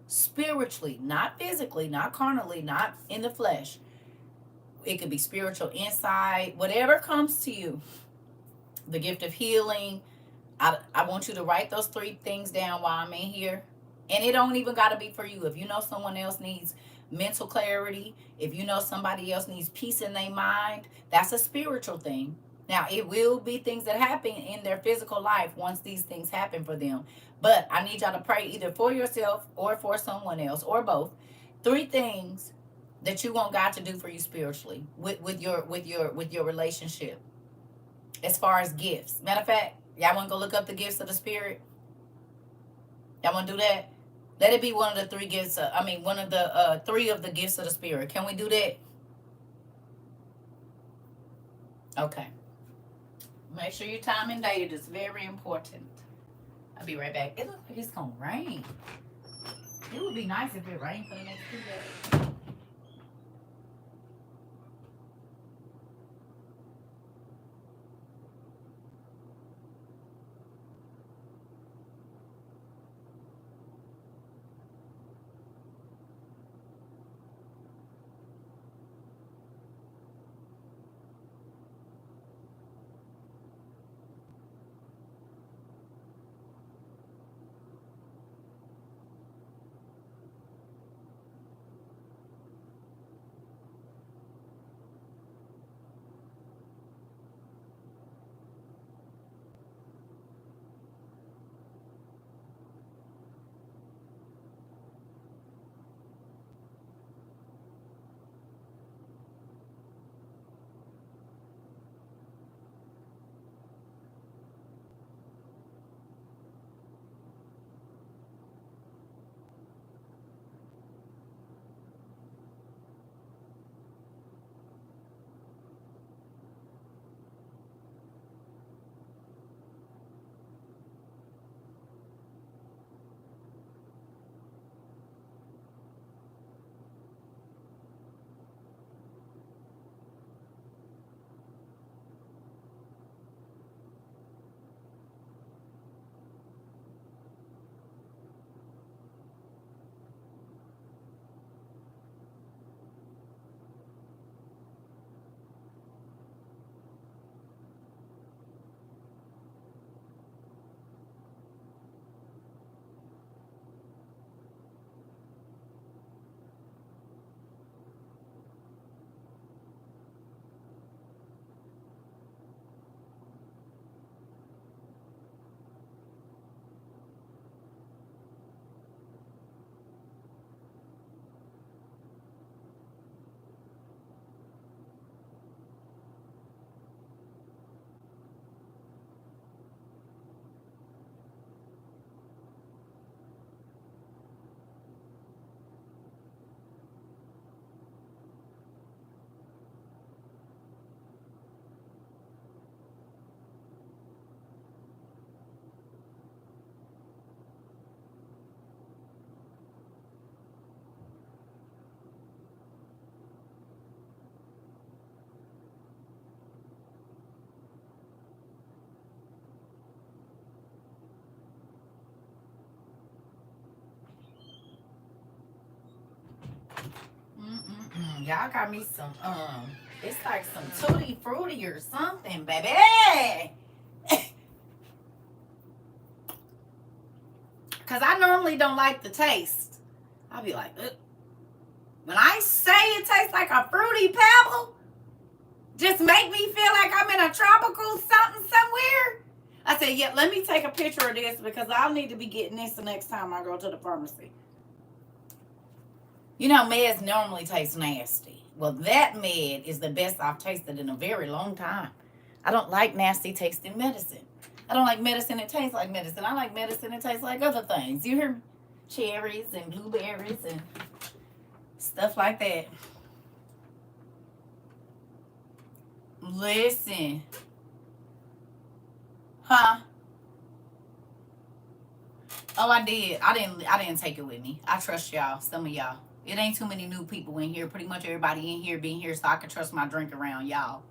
spiritually, not physically, not carnally, not in the flesh. It could be spiritual insight, whatever comes to you. The gift of healing. I want you to write those 3 things down while I'm in here. And it don't even got to be for you. If you know someone else needs mental clarity, if you know somebody else needs peace in their mind, that's a spiritual thing. Now, it will be things that happen in their physical life once these things happen for them. But I need y'all to pray either for yourself or for someone else or both. 3 things that you want God to do for you spiritually with your relationship. As far as gifts. Matter of fact, y'all want to go look up the gifts of the Spirit? Y'all want to do that? Let it be one of the 3 gifts. One of the 3 of the gifts of the Spirit. Can we do that? Okay. Make sure your time and date is very important. I'll be right back. It looks like it's going to rain. It would be nice if it rained for the next 2 days. Y'all got me some, it's like some tutti fruity or something, baby. Because I normally don't like the taste. I'll be like, ugh. When I say it tastes like a fruity pebble, just make me feel like I'm in a tropical something somewhere. I said, yeah, let me take a picture of this because I'll need to be getting this the next time I go to the pharmacy. You know, meds normally taste nasty. Well, that med is the best I've tasted in a very long time. I don't like nasty tasting medicine. I don't like medicine that tastes like medicine. I like medicine that tastes like other things. You hear me? Cherries and blueberries and stuff like that. Listen. Huh? Oh, I did. I didn't take it with me. I trust y'all. Some of y'all. It ain't too many new people in here. Pretty much everybody in here being here, so I can trust my drink around y'all.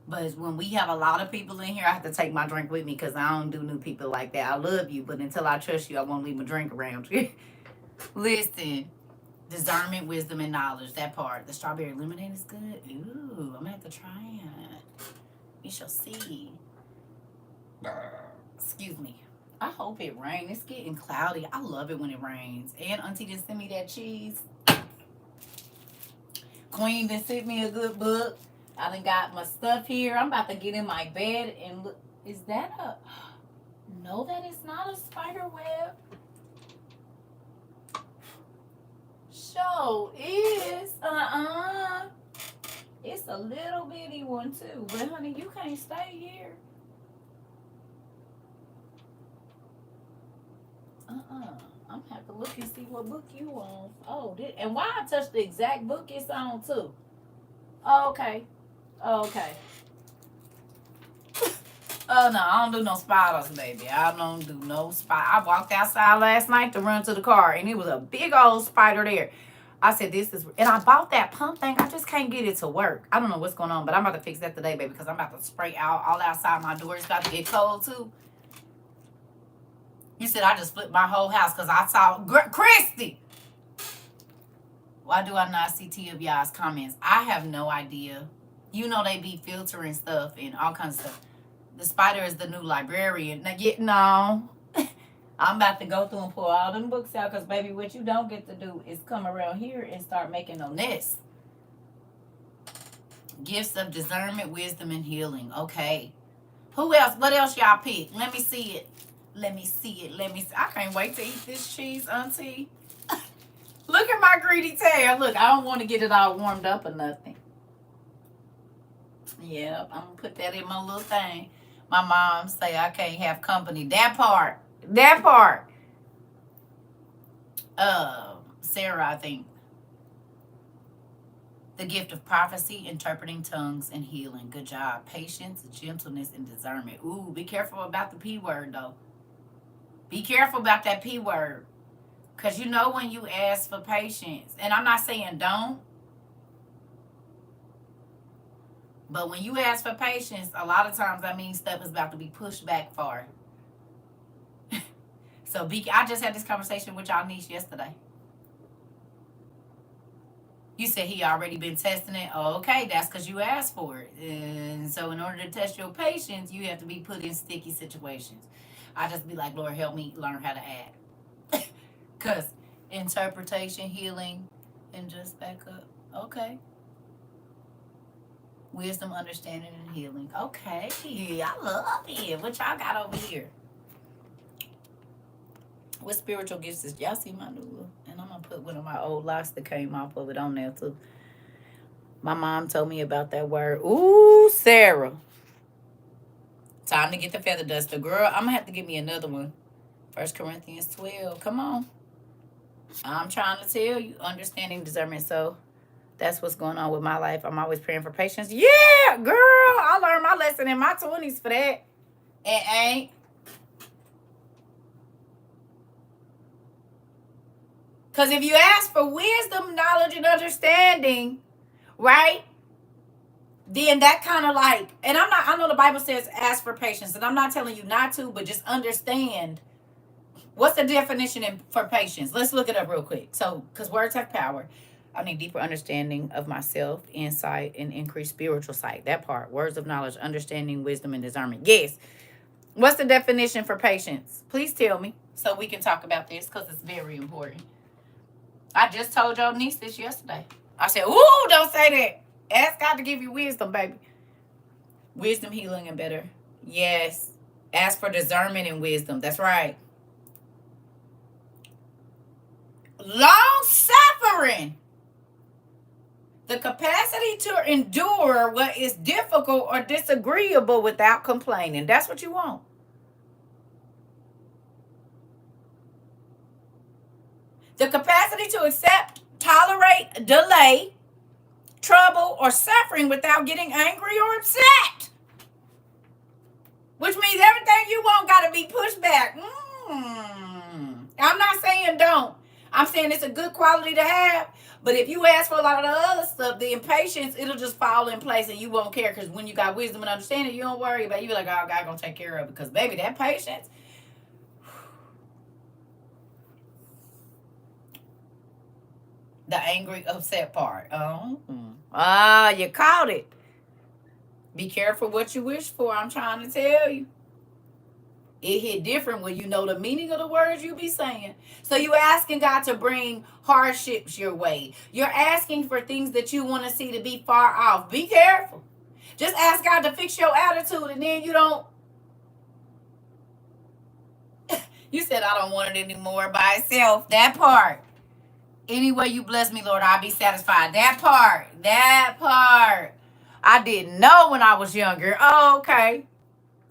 But when we have a lot of people in here, I have to take my drink with me because I don't do new people like that. I love you, but until I trust you, I won't leave my drink around you. Listen, discernment, wisdom, and knowledge. That part. The strawberry lemonade is good. Ooh, I'm going to have to try it. We shall see. Excuse me. I hope it rains. It's getting cloudy. I love it when it rains. And Auntie just sent me that cheese. Queen just sent me a good book. I done got my stuff here. I'm about to get in my bed and look. Is that a... No, that is not a spider web. Show is... It's a little bitty one too. But honey, you can't stay here. I'm gonna have to look and see what book you on. Oh, and why I touched the exact book it's on too. Oh, okay. Okay. Oh no, I don't do no spiders, baby. I don't do no spider. I walked outside last night to run to the car, and it was a big old spider there. I said, this is... And I bought that pump thing. I just can't get it to work. I don't know what's going on, but I'm about to fix that today, baby, because I'm about to spray out all outside my door. It's about to get cold, too. You said I just flipped my whole house because I saw... Christy! Why do I not see T of y'all's comments? I have no idea. You know they be filtering stuff and all kinds of stuff. The spider is the new librarian. No. I'm about to go through and pull all them books out because, baby, what you don't get to do is come around here and start making no nests. Gifts of discernment, wisdom, and healing. Okay. Who else? What else y'all pick? Let me see it. Let me see it. Let me see. I can't wait to eat this cheese, Auntie. Look at my greedy tail. Look, I don't want to get it all warmed up or nothing. Yep, I'm going to put that in my little thing. My mom say I can't have company. That part. That part. Sarah, I think. The gift of prophecy, interpreting tongues, and healing. Good job. Patience, gentleness, and discernment. Ooh, be careful about the P word, though. Be careful about that P word. Because you know when you ask for patience, and I'm not saying don't, but when you ask for patience, a lot of times that means stuff is about to be pushed back far. So I just had this conversation with y'all niece yesterday. You said he already been testing it. Oh, okay, that's because you asked for it. And so in order to test your patience, you have to be put in sticky situations. I just be like, Lord, help me learn how to act. Because interpretation, healing, and just back up. Okay. Wisdom, understanding, and healing. Okay. I love it. What y'all got over here? What spiritual gifts is... Y'all see my new look? And I'm going to put one of my old locks that came off of it on there, too. My mom told me about that word. Ooh, Sarah. Time to get the feather duster. Girl, I'm going to have to get me another one. 1 Corinthians 12. Come on. I'm trying to tell you. Understanding discernment. So that's what's going on with my life. I'm always praying for patience. Yeah, girl. I learned my lesson in my 20s for that. It ain't. Because if you ask for wisdom, knowledge, and understanding, right? Then that kind of like, and I know the Bible says ask for patience, and I'm not telling you not to, but just understand what's the definition for patience. Let's look it up real quick. So, because words have power. I need deeper understanding of myself, insight, and increased spiritual sight. That part. Words of knowledge, understanding, wisdom, and discernment. Yes. What's the definition for patience? Please tell me so we can talk about this because it's very important. I just told your niece this yesterday. I said, ooh, don't say that. Ask God to give you wisdom, baby. Wisdom, healing, and better. Yes. Ask for discernment and wisdom. That's right. Long suffering. The capacity to endure what is difficult or disagreeable without complaining. That's what you want. The capacity to accept, tolerate, delay, trouble, or suffering without getting angry or upset. Which means everything you want got to be pushed back. I'm not saying don't. I'm saying it's a good quality to have. But if you ask for a lot of the other stuff, the impatience, it'll just fall in place and you won't care. Because when you got wisdom and understanding, you don't worry about it. You be like, oh, God going to take care of it. Because, baby, that patience. The angry, upset part. You caught it. Be careful what you wish for. I'm trying to tell you. It hit different when you know the meaning of the words you be saying. So you asking God to bring hardships your way. You're asking for things that you want to see to be far off. Be careful. Just ask God to fix your attitude and then you don't. You said, I don't want it anymore by itself. That part. Any way you bless me, Lord, I'll be satisfied. That part. That part. I didn't know when I was younger. Oh, okay.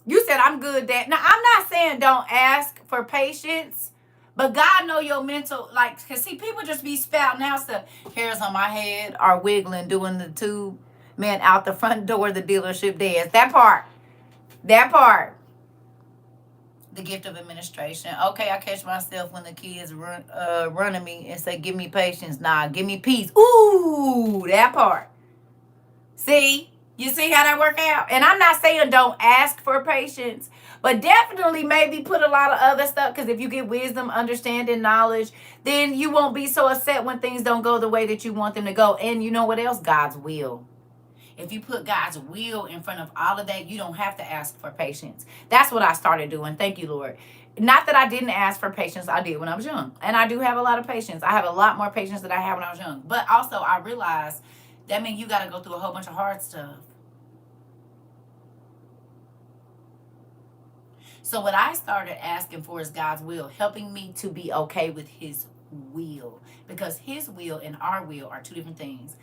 You said I'm good at. Now, I'm not saying don't ask for patience, but God know your mental, like, because see, people just be spouting out stuff. Hairs on my head are wiggling, doing the tube. Man, out the front door of the dealership dance. That part. That part. The gift of administration. Okay, I catch myself when the kids run at me and say, give me patience. Nah, give me peace. Ooh, that part. See? You see how that work out? And I'm not saying don't ask for patience, but definitely maybe put a lot of other stuff, because if you get wisdom, understanding, knowledge, then you won't be so upset when things don't go the way that you want them to go. And you know what else? God's will. If you put God's will in front of all of that, you don't have to ask for patience. That's what I started doing. Thank you, Lord. Not that I didn't ask for patience. I did when I was young. And I do have a lot of patience. I have a lot more patience than I had when I was young. But also I realized that means you got to go through a whole bunch of hard stuff. So what I started asking for is God's will, helping me to be okay with his will. Because his will and our will are two different things.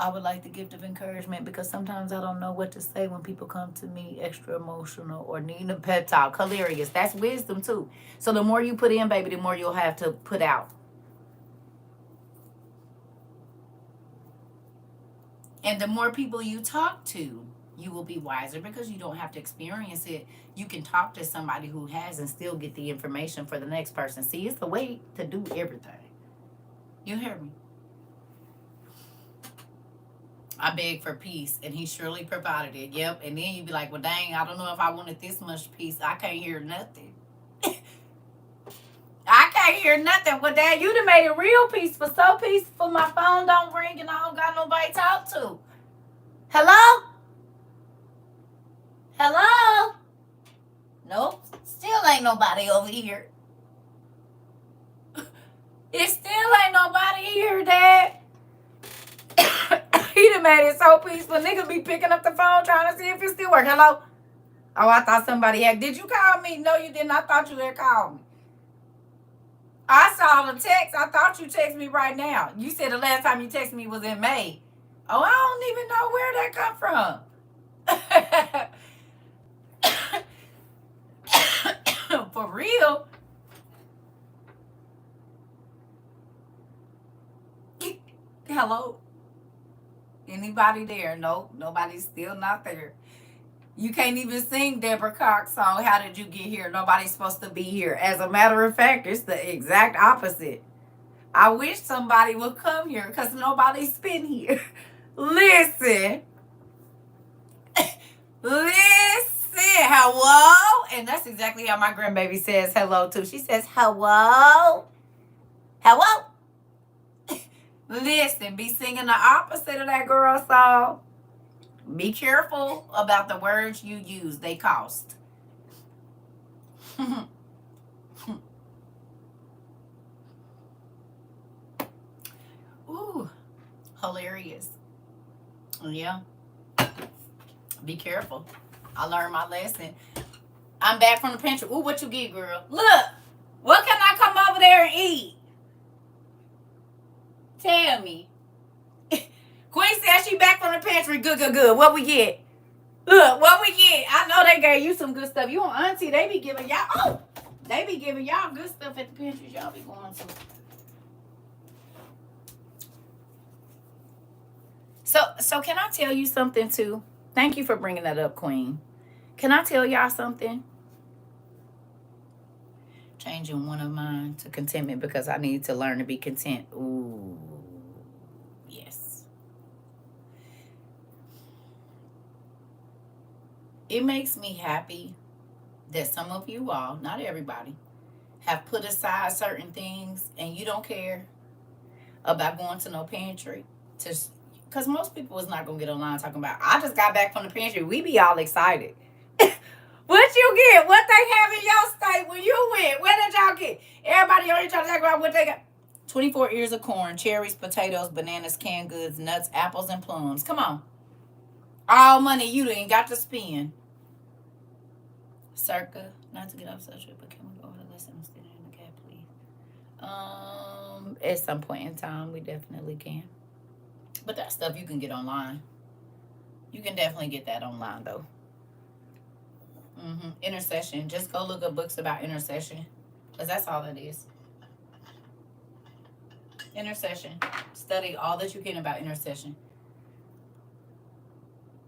I would like the gift of encouragement, because sometimes I don't know what to say when people come to me extra emotional or needing a pep talk. Hilarious. That's wisdom too. So the more you put in, baby, the more you'll have to put out. And the more people you talk to, you will be wiser, because you don't have to experience it. You can talk to somebody who has and still get the information for the next person. See, it's the way to do everything. You hear me? I begged for peace, and he surely provided it. Yep. And then you'd be like, well, dang, I don't know if I wanted this much peace. I can't hear nothing. I can't hear nothing. Well, Dad, you done made it real peaceful. So peaceful, my phone don't ring and I don't got nobody to talk to. Hello? Hello? Nope. Still ain't nobody over here. It still ain't nobody here, Dad. He done made it so peaceful. Niggas be picking up the phone trying to see if it still work. Hello? Oh, I thought somebody had. Did you call me? No, you didn't. I thought you had called me. I saw the text. I thought you texted me right now. You said the last time you texted me was in May. Oh, I don't even know where that come from. For real? Hello? Anybody there? Nope. Nobody's still not there. You can't even sing Deborah Cox's song, How Did You Get Here? Nobody's supposed to be here. As a matter of fact, it's the exact opposite. I wish somebody would come here because nobody's been here. Listen. Listen. Hello? And that's exactly how my grandbaby says hello, too. She says, hello? Hello? Listen, be singing the opposite of that girl song. Be careful about the words you use. They cost. Ooh, hilarious. Yeah. Be careful. I learned my lesson. I'm back from the pantry. Ooh, what you get, girl? Look, what can I come over there and eat? Tell me. Queen said she back from the pantry. Good, good, good. What we get? Look, what we get? I know they gave you some good stuff. You and Auntie, they be giving y'all. Oh, they be giving y'all good stuff at the pantry. Y'all be going to. So can I tell you something too? Thank you for bringing that up, Queen. Can I tell y'all something? Changing one of mine to contentment because I need to learn to be content. Ooh, yes. It makes me happy that some of you all, not everybody, have put aside certain things and you don't care about going to no pantry. Because most people is not going to get online talking about, I just got back from the pantry. We be all excited. What you get? What they have in your state when you went? Where did y'all get? Everybody only trying to talk about what they got. 24 ears of corn, cherries, potatoes, bananas, canned goods, nuts, apples, and plums. Come on. All money you ain't got to spend. CERCA, not to get off subject, but can we go over the lesson instead in the cat, please? At some point in time, we definitely can. But that stuff you can get online. You can definitely get that online, though. Intercession. Just go look up books about intercession. Because that's all that is. Intercession. Study all that you can about intercession.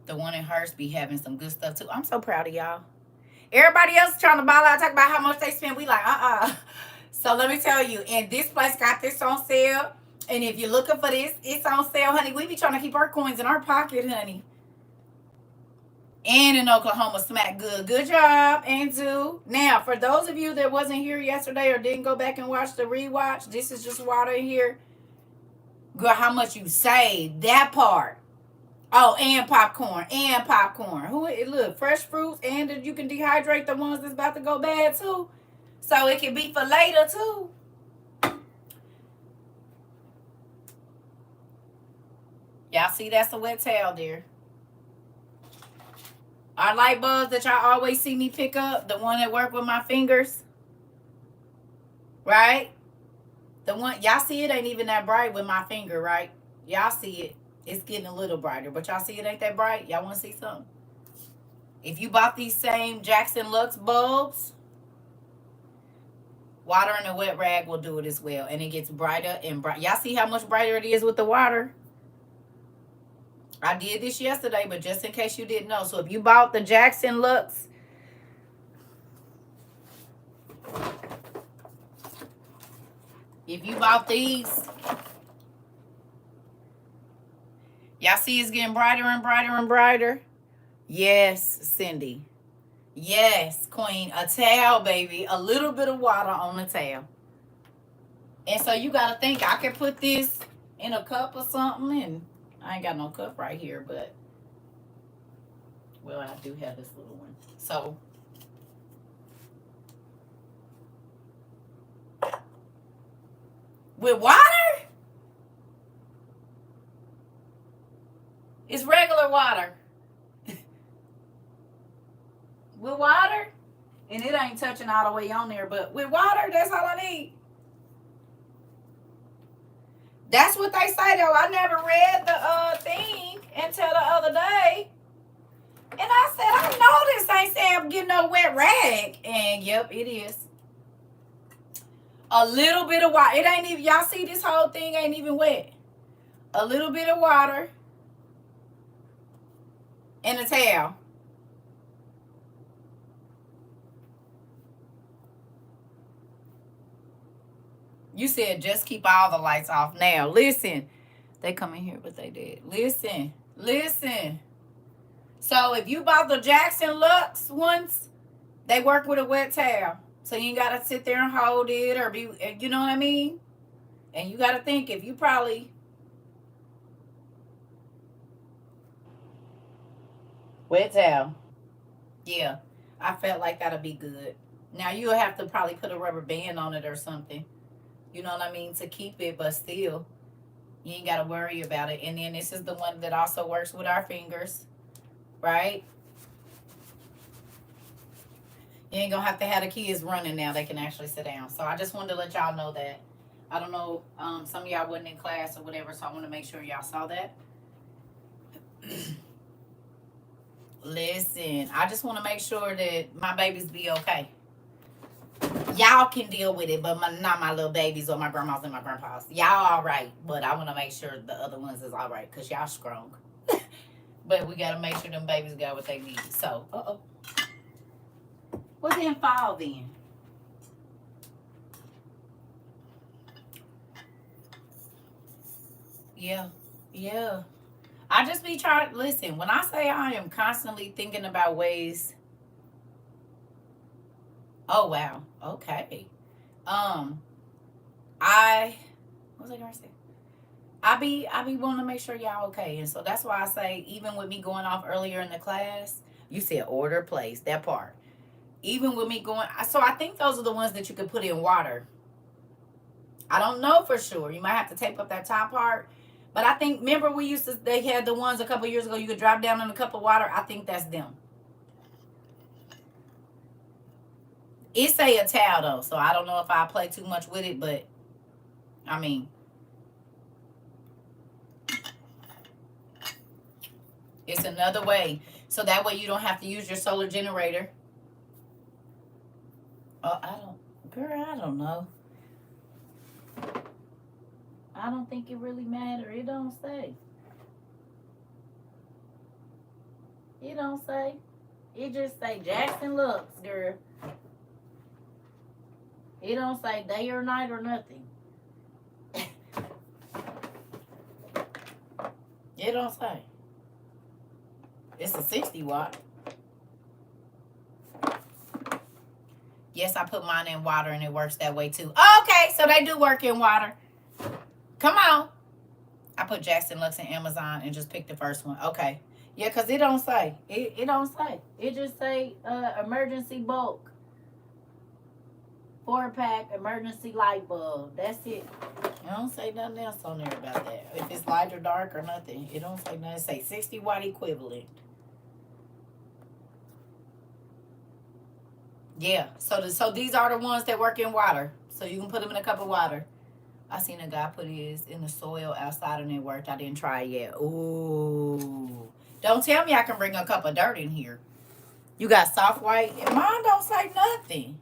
The one in Hearst be having some good stuff, too. I'm so proud of y'all. Everybody else trying to ball out, talk about how much they spend. We like, So let me tell you, and this place got this on sale. And if you're looking for this, it's on sale, honey. We be trying to keep our coins in our pocket, honey. And in Oklahoma, smack good. Good job, Anzu. Now, for those of you that wasn't here yesterday or didn't go back and watch the rewatch, this is just water in here. Girl, how much you saved. That part. Oh, and popcorn. And popcorn. Look, fresh fruits, and you can dehydrate the ones that's about to go bad, too. So it can be for later, too. Y'all see that's a wet towel there. Our light bulbs that y'all always see me pick up, the one that work with my fingers, right? The one, y'all see it ain't even that bright with my finger, right? Y'all see it. It's getting a little brighter, but y'all see it ain't that bright? Y'all want to see something? If you bought these same Jackson Lux bulbs, water in a wet rag will do it as well. And it gets brighter and brighter. Y'all see how much brighter it is with the water? I did this yesterday, but just in case you didn't know. So if you bought the Jackson Lux, if you bought these, y'all see it's getting brighter and brighter and brighter? Yes, Cindy. Yes, Queen. A towel, baby. A little bit of water on the towel. And so you got to think, I can put this in a cup or something, and I ain't got no cup right here, but, well, I do have this little one. So, with water? It's regular water. With water? And it ain't touching all the way on there, but with water, that's all I need. That's what they say, though. I never read the thing until the other day. And I said, I know this ain't saying I'm getting no wet rag. And, yep, it is. A little bit of water. It ain't even, y'all see this whole thing ain't even wet. A little bit of water. And a towel. You said just keep all the lights off. Now, listen. They come in here, but they did. Listen. Listen. So, if you bought the Jackson Lux ones, they work with a wet towel. So, you ain't got to sit there and hold it or be, you know what I mean? And you got to think, if you probably Wet towel. Yeah. I felt like that'll be good. Now you'll have to probably put a rubber band on it or something. You know what I mean? To keep it, but still, you ain't got to worry about it. And then this is the one that also works with our fingers, right? You ain't gonna have to have the kids running now. They can actually sit down. So I just wanted to let y'all know that. I don't know, some of y'all wasn't in class or whatever, so I want to make sure y'all saw that. Listen, I just want to make sure that my babies be okay. Y'all can deal with it, but not my little babies or my grandmas and my grandpas. Y'all all right, but I want to make sure the other ones is all right because y'all strong. But we got to make sure them babies got what they need. So, what then fall then? Yeah, yeah. I just be trying. Listen, when I say I am constantly thinking about ways. Oh wow. Okay. Um, I what was I gonna say? I be wanting to make sure y'all okay, and so that's why I say even with me going off earlier in the class, you said order, place that part. Even with me going, so I think those are the ones that you could put in water. I don't know for sure. You might have to tape up that top part. But I think, remember we used to, they had the ones a couple years ago you could drop down in a cup of water. I think that's them. It say a towel though, so I don't know if I play too much with it, but I mean, it's another way. So that way you don't have to use your solar generator. Oh, girl, I don't know. I don't think it really matter. It don't say. It don't say. It just say Jackson Lux, girl. It don't say day or night or nothing. It don't say. It's a 60 watt. Yes, I put mine in water and it works that way too. Okay, so they do work in water. Come on. I put Jackson Lux in Amazon and just picked the first one. Okay. Yeah, because it don't say. It don't say. It just say emergency bulk. 4-pack emergency light bulb. That's it. It don't say nothing else on there about that. If it's light or dark or nothing. It don't say nothing. It say 60 watt equivalent. Yeah. So these are the ones that work in water. So you can put them in a cup of water. I seen a guy put his in the soil outside and it worked. I didn't try it yet. Ooh. Don't tell me I can bring a cup of dirt in here. You got soft white? And mine don't say nothing.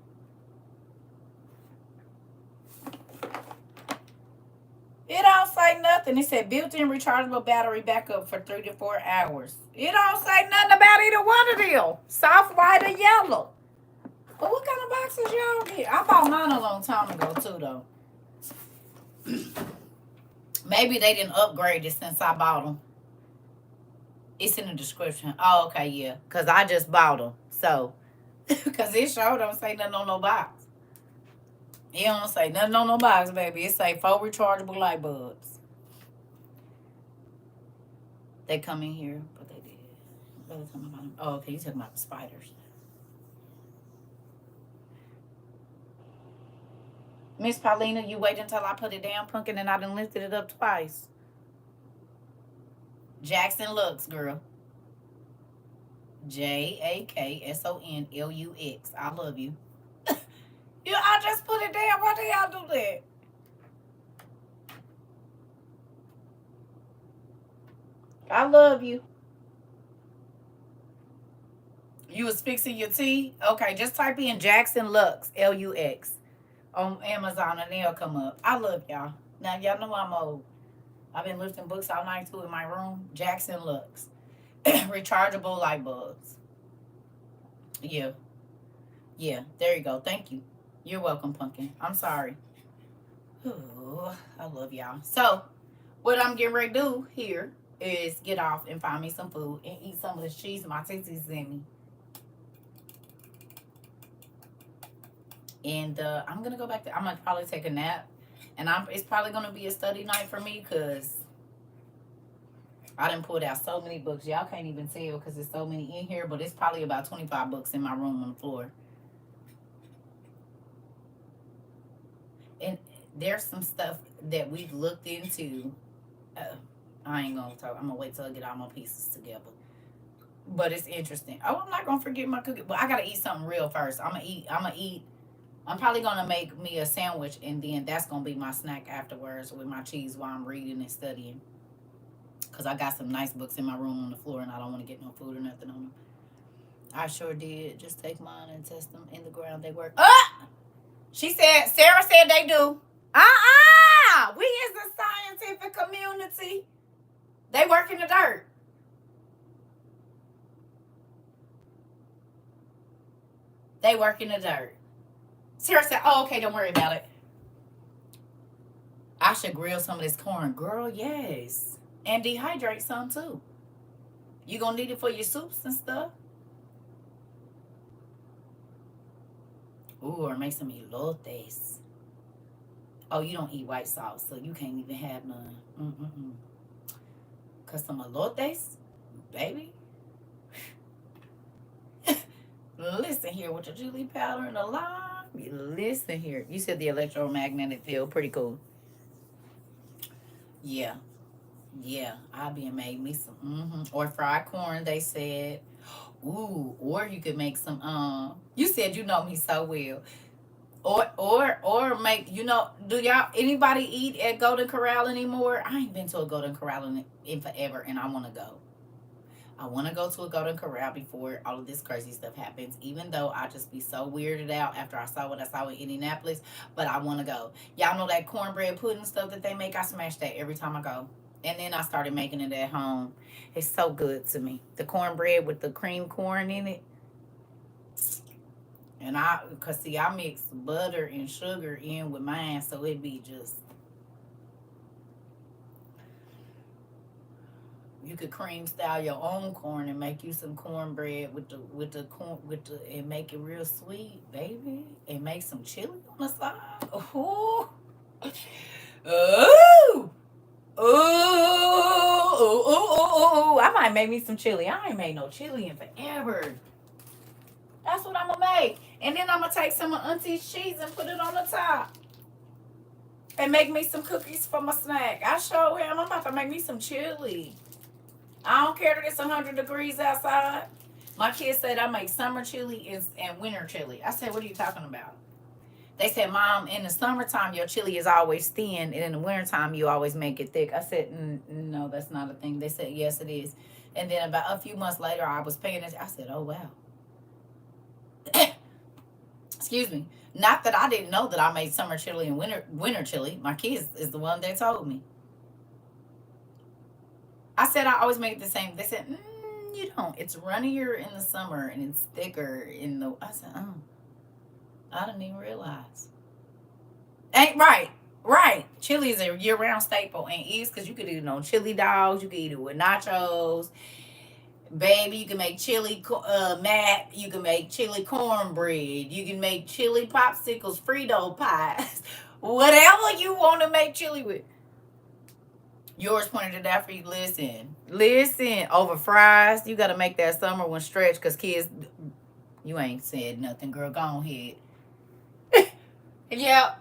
It don't say nothing. It said built-in rechargeable battery backup for 3 to 4 hours. It don't say nothing about either one of them. Soft white or yellow. But what kind of boxes y'all get? I bought mine a long time ago too though. Maybe they didn't upgrade it since I bought them. It's in the description. Oh, okay, yeah. Because I just bought them. So, because it sure don't say nothing on no box. It don't say nothing on no box, baby. It say 4 rechargeable light bulbs. They come in here, but they did. By the time I bought them. Oh, okay. You talking about the spiders. Miss Paulina, you wait until I put it down, pumpkin, and I done lifted it up twice. Jackson Lux, girl. JAKSONLUX. I love you. Yeah, I just put it down. Why do y'all do that? I love you. You was fixing your tea? Okay, just type in Jackson Lux, LUX, on Amazon and they'll come up. I love y'all. Now, y'all know I'm old. I've been lifting books all night too in my room. Jackson Lux. Rechargeable light bulbs. Yeah. Yeah, there you go. Thank you. You're welcome, Pumpkin. I'm sorry. Ooh, I love y'all. So, what I'm getting ready to do here is get off and find me some food and eat some of this cheese my titties sent me. And I'm gonna go back to. I'm gonna probably take a nap, and it's probably gonna be a study night for me because I done pulled out so many books. Y'all can't even tell because there's so many in here, but it's probably about 25 books in my room on the floor. And there's some stuff that we've looked into. I ain't gonna talk. I'm gonna wait till I get all my pieces together. But it's interesting. Oh, I'm not gonna forget my cookie. But I gotta eat something real first. I'm gonna eat. I'm probably gonna make me a sandwich, and then that's gonna be my snack afterwards with my cheese while I'm reading and studying. Cause I got some nice books in my room on the floor, and I don't want to get no food or nothing on them. I sure did. Just take mine and test them in the ground. They work. She said. Sarah said they do. We is the scientific community. They work in the dirt. They work in the dirt. Sarah said, "Oh, okay. Don't worry about it. I should grill some of this corn, girl. Yes, and dehydrate some too. You gonna need it for your soups and stuff. Ooh, or make some elotes. Oh, you don't eat white sauce, so you can't even have none. Cause some elotes, baby. Listen here with the chili powder and the lime. Listen here. You said the electromagnetic field, pretty cool. Yeah, yeah. I be made me some or fried corn. They said, ooh, or you could make some. You said you know me so well. Or make do y'all anybody eat at Golden Corral anymore? I ain't been to a Golden Corral in forever, and I want to go. I want to go to a Golden Corral before all of this crazy stuff happens, even though I just be so weirded out after I saw what I saw in Indianapolis. But I want to go. Y'all know that cornbread pudding stuff that they make? I smash that every time I go. And then I started making it at home. It's so good to me. The cornbread with the cream corn in it. And cause see, I mix butter and sugar in with mine, so it be just. You could cream style your own corn and make you some cornbread with the corn and make it real sweet, baby, and make some chili on the side. Ooh, ooh, ooh. I might make me some chili. I ain't made no chili in forever. That's what I'm gonna make, and then I'm gonna take some of Auntie's cheese and put it on the top. And make me some cookies for my snack. I sure am. I'm about to make me some chili. I don't care that it's 100 degrees outside. My kids said I make summer chili and winter chili. I said, what are you talking about? They said, Mom, in the summertime, your chili is always thin, and in the wintertime, you always make it thick. I said, no, that's not a thing. They said, yes, it is. And then about a few months later, I was paying attention. I said, oh, wow. Excuse me. Not that I didn't know that I made summer chili and winter chili. My kids is the one that told me. I said I always make it the same. They said, you don't. It's runnier in the summer and it's thicker in the. I said, oh, I didn't even realize. Ain't right. Right. Chili is a year-round staple and is because you could eat it on chili dogs. You could eat it with nachos. Baby, you can make chili mac. You can make chili cornbread. You can make chili popsicles, Frito pies. Whatever you want to make chili with. Yours pointed it out for you. Listen. Over fries, you got to make that summer one stretch because kids, you ain't said nothing, girl. Go ahead. Yeah,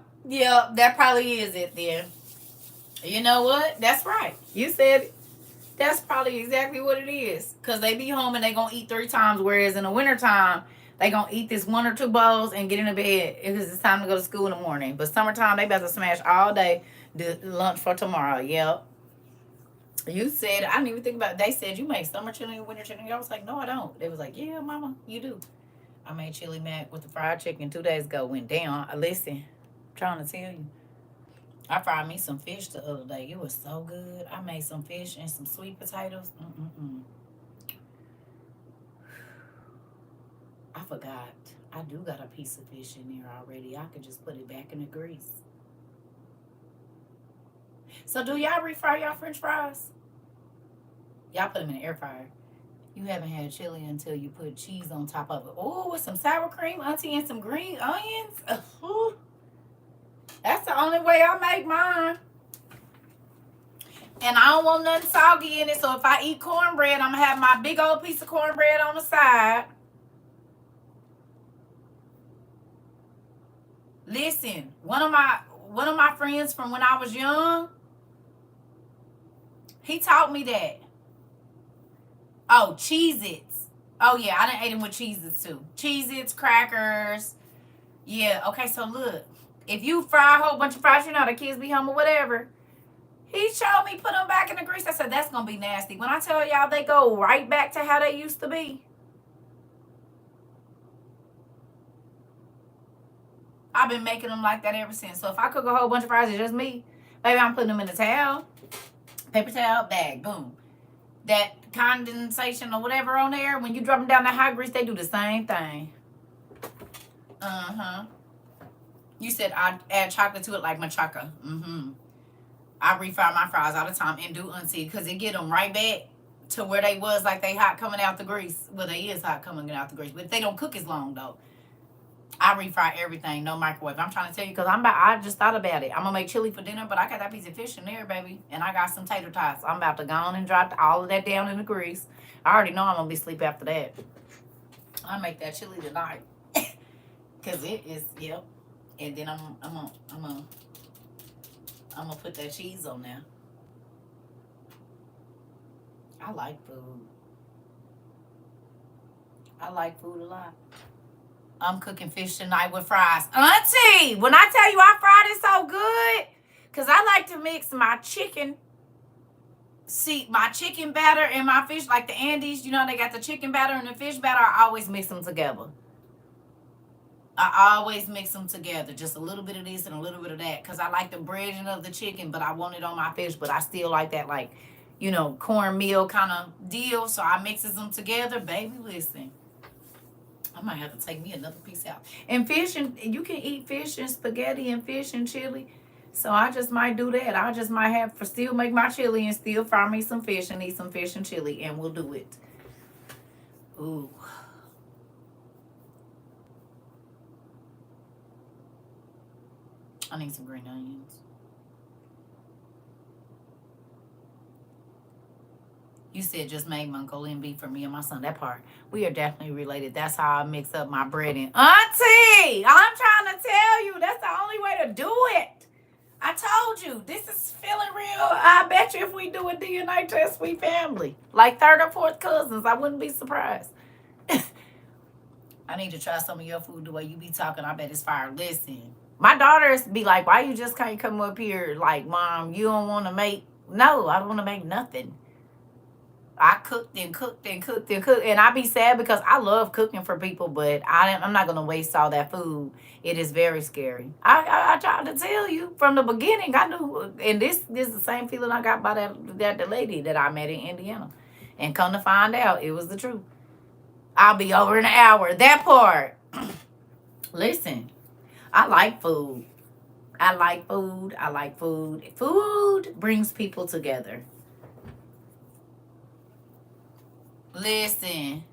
that probably is it then. You know what? That's right. You said it. That's probably exactly what it is. Because they be home and they going to eat 3 times, whereas in the wintertime, they going to eat this 1 or 2 bowls and get in the bed because it's time to go to school in the morning. But summertime, they about to smash all day, do lunch for tomorrow. Yep. You said, I didn't even think about it. They said, you make summer chili and winter chili. I was like, no, I don't. They was like, yeah, mama, you do. I made chili mac with the fried chicken 2 days ago. Went down. Listen, I'm trying to tell you. I fried me some fish the other day. It was so good. I made some fish and some sweet potatoes. I forgot. I do got a piece of fish in there already. I could just put it back in the grease. So do y'all refry y'all french fries? Y'all put them in the air fryer. You haven't had chili until you put cheese on top of it. Oh, with some sour cream, Auntie, and some green onions. That's the only way I make mine. And I don't want nothing soggy in it. So if I eat cornbread, I'm gonna have my big old piece of cornbread on the side. Listen, one of my friends from when I was young, he taught me that. Oh, Cheez-Its. Oh yeah, I done ate them with Cheez-Its too. Cheez-Its, crackers. Yeah, okay, so look. If you fry a whole bunch of fries, you know the kids be home or whatever. He showed me put them back in the grease. I said, that's gonna be nasty. When I tell y'all they go right back to how they used to be. I've been making them like that ever since. So if I cook a whole bunch of fries, it's just me. Maybe I'm putting them in a towel, paper towel, bag, boom. That condensation or whatever on there, when you drop them down that hot grease, they do the same thing. Uh-huh. You said I'd add chocolate to it like machaca. Mm-hmm. I refry my fries all the time and do unsee because it get them right back to where they was like they hot coming out the grease. Well, they is hot coming out the grease, but they don't cook as long though. I refry everything, no microwave. I'm trying to tell you because I just thought about it. I'm gonna make chili for dinner, but I got that piece of fish in there, baby, and I got some tater tots. I'm about to go on and drop all of that down in the grease. I already know I'm gonna be asleep after that. I make that chili tonight because it is yep. And then I'm gonna put that cheese on there. I like food. I like food a lot. I'm cooking fish tonight with fries. Auntie, when I tell you I fried it so good, because I like to mix my chicken. See, my chicken batter and my fish, like the Andes, you know, they got the chicken batter and the fish batter. I always mix them together. I always mix them together. Just a little bit of this and a little bit of that. Because I like the breading of the chicken, but I want it on my fish. But I still like that, like, you know, cornmeal kind of deal. So I mixes them together. Baby, listen. I might have to take me another piece out. And fish, and you can eat fish and spaghetti and fish and chili. So I just might do that. I just might have to still make my chili and still fry me some fish and eat some fish and chili. And we'll do it. Ooh. I need some green onions. You said just made Mongolian beef for me and my son. That part. We are definitely related. That's how I mix up my bread and Auntie, I'm trying to tell you, that's the only way to do it. I told you, this is feeling real. I bet you if we do a DNA test, we family. Like third or fourth cousins. I wouldn't be surprised. I need to try some of your food the way you be talking. I bet it's fire. Listen, my daughters be like, why you just can't come up here? Like, Mom, you don't want to make. No, I don't want to make nothing. I cooked and cooked and cooked and cooked. And I be sad because I love cooking for people, but I'm not going to waste all that food. It is very scary. I tried to tell you from the beginning. I knew. And this is the same feeling I got by that lady that I met in Indiana. And come to find out, it was the truth. I'll be over in an hour. That part. Listen, I like food. I like food. I like food. Food brings people together. Listen.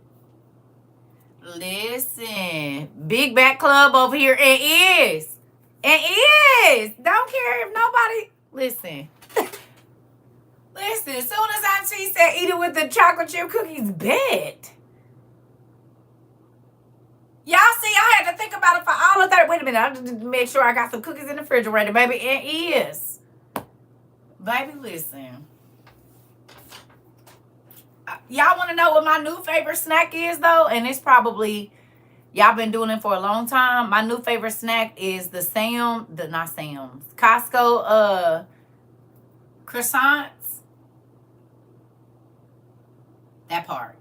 Big Back Club over here. It is. Don't care if nobody. Listen. Listen. As soon as Auntie said eat it with the chocolate chip cookies, bet. Y'all see, I had to think about it for all of that. Wait a minute. I have to make sure I got some cookies in the refrigerator, baby. It is. Baby, listen. Y'all want to know what my new favorite snack is, though? And it's probably, y'all been doing it for a long time. My new favorite snack is the Costco croissants. That part.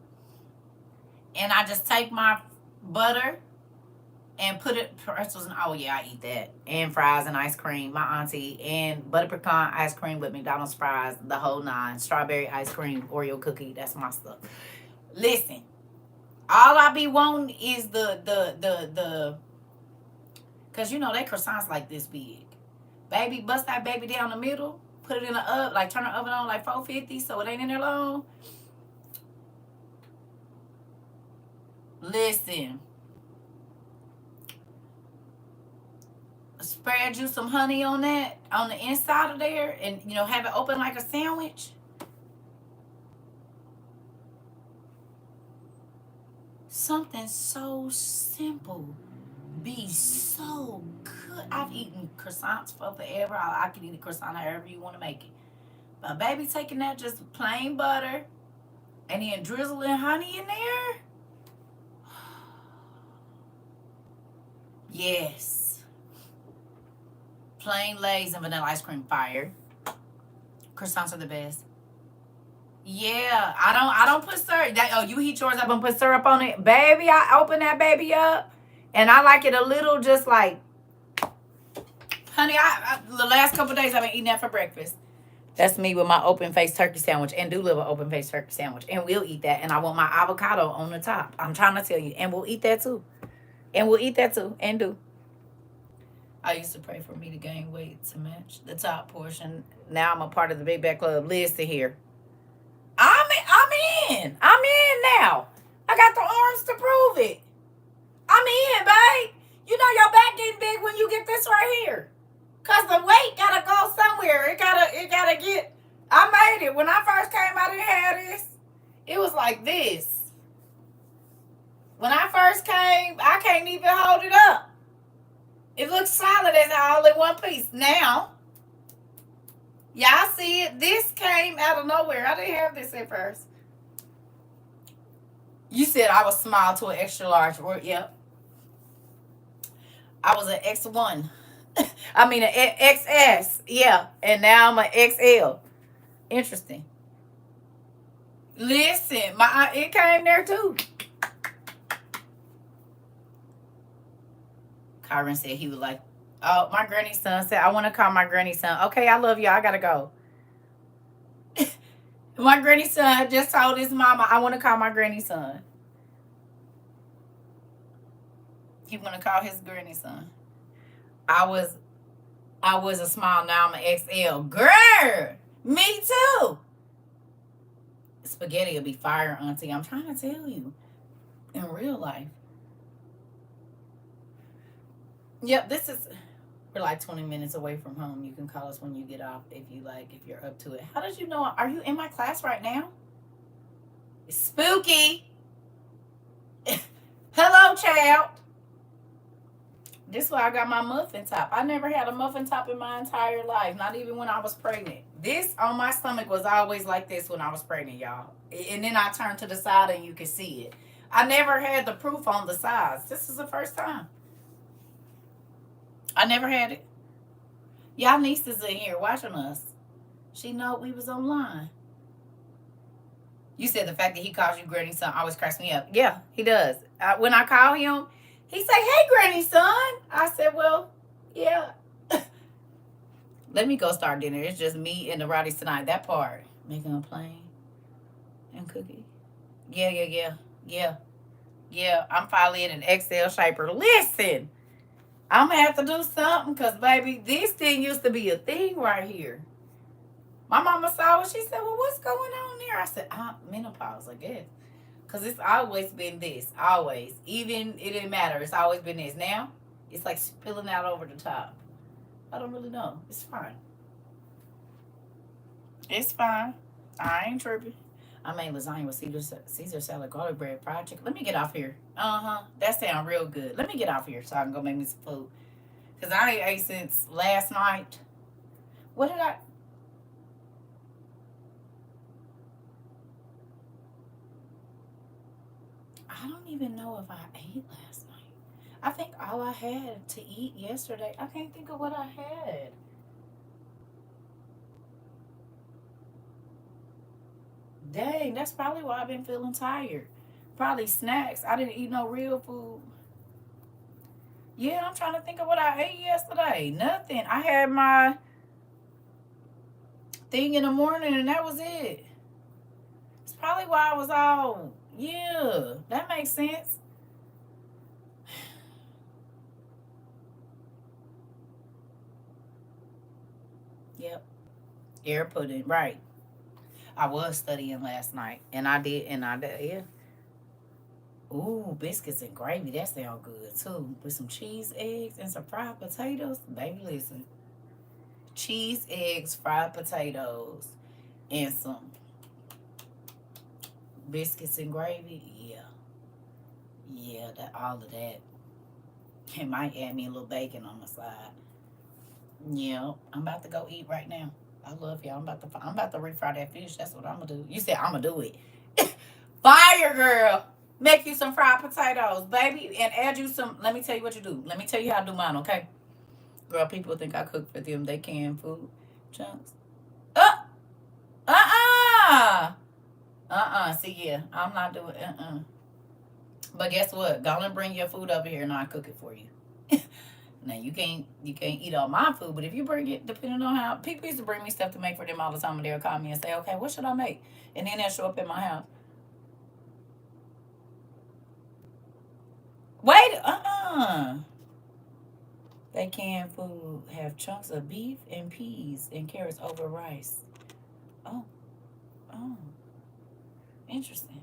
And I just take my butter and put it, pretzels, and oh yeah, I eat that. And fries and ice cream, my auntie. And butter pecan ice cream with McDonald's fries, the whole nine. Strawberry ice cream, Oreo cookie, that's my stuff. Listen, all I be wanting is the because you know they croissants like this big. Baby, bust that baby down the middle, put it in the oven, like turn the oven on like 450 so it ain't in there long. Listen. spread you some honey on that, on the inside of there, and have it open like a sandwich. Something so simple be so good. I've eaten croissants for forever. I can eat a croissant however you want to make it. But baby, taking that just plain butter and then drizzling honey in there. Yes. Plain Lay's and vanilla ice cream, fire. Croissants are the best. Yeah, I don't put syrup. You heat yours up and put syrup on it, baby. I open that baby up, and I like it a little, just like, honey. The last couple of days I've been eating that for breakfast. That's me with my open face turkey sandwich, and do live an open face turkey sandwich, and we'll eat that. And I want my avocado on the top. I'm trying to tell you, and we'll eat that too, and do. I used to pray for me to gain weight to match the top portion. Now I'm a part of the Big Back Club. Listen here. I'm in now. I got the arms to prove it. I'm in, babe. You know your back getting big when you get this right here. Cause the weight gotta go somewhere. It gotta get. I made it. When I first came, I didn't have this. It was like this. When I first came, I can't even hold it up. It looks solid as all in one piece. Now, y'all see it? This came out of nowhere. I didn't have this at first. You said I was small to an extra large. Yep. I was an X1. I mean an XS. Yeah. And now I'm an XL. Interesting. Listen, it came there too. Kyron said he would like, oh, my granny son said, I want to call my granny son. Okay, I love you. I got to go. My granny son just told his mama, I want to call my granny son. He want to call his granny son. I was a small, now I'm an XL. Girl, me too. Spaghetti will be fire, auntie. I'm trying to tell you. In real life. Yep, we're like 20 minutes away from home. You can call us when you get off if you're up to it. How did you know? Are you in my class right now? It's spooky. Hello, child. This is why I got my muffin top. I never had a muffin top in my entire life, not even when I was pregnant. This on my stomach was always like this when I was pregnant, y'all. And then I turned to the side and you can see it. I never had the proof on the sides. This is the first time. I never had it. Y'all niece is in here watching us. She know we was online. You said the fact that he calls you granny son always cracks me up. Yeah, he does. When I call him, he say, hey, granny son. I said, well, yeah. Let me go start dinner. It's just me and the Roddies tonight. That part. Making a plain and cookie. Yeah. I'm finally in an XL shaper. Listen. I'm going to have to do something because, baby, this thing used to be a thing right here. My mama saw it. She said, well, what's going on there? I said, menopause, I guess. Because it's always been this. Always. Even, it didn't matter. It's always been this. Now, it's like spilling out over the top. I don't really know. It's fine. It's fine. I ain't tripping. I made lasagna with Caesar salad, garlic bread, fried chicken. Let me get off here. That sounds real good. Let me get off here so I can go make me some food. Because I ain't ate since last night. What did I don't even know if I ate last night. I think all I had to eat yesterday, I can't think of what I had. Dang, that's probably why I've been feeling tired. Probably snacks. I didn't eat no real food. Yeah, I'm trying to think of what I ate yesterday. Nothing. I had my thing in the morning and that was it. It's probably why I was all, yeah, that makes sense. Yep. Air pudding, right. I was studying last night, and I did, yeah. Ooh, biscuits and gravy. That sound good too. With some cheese, eggs, and some fried potatoes. Baby, listen. Cheese, eggs, fried potatoes, and some biscuits and gravy. Yeah. Yeah, that all of that. It might add me a little bacon on the side. Yeah, I'm about to go eat right now. I love y'all. I'm about to refry that fish. That's what I'm gonna do. You said I'm gonna do it. Fire, girl. Make you some fried potatoes, baby, and add you some. Let me tell you what you do. Let me tell you how to do mine, okay? Girl, people think I cook for them. They canned food chunks. Uh, uh, See, yeah, I'm not doing. But guess what? Go and bring your food over here, and I'll cook it for you. Now you can't eat all my food, but if you bring it, depending on how people used to bring me stuff to make for them all the time, and they'll call me and say, "Okay, what should I make?" And then they'll show up at my house. Wait, They canned food have chunks of beef and peas and carrots over rice. Oh, oh, interesting.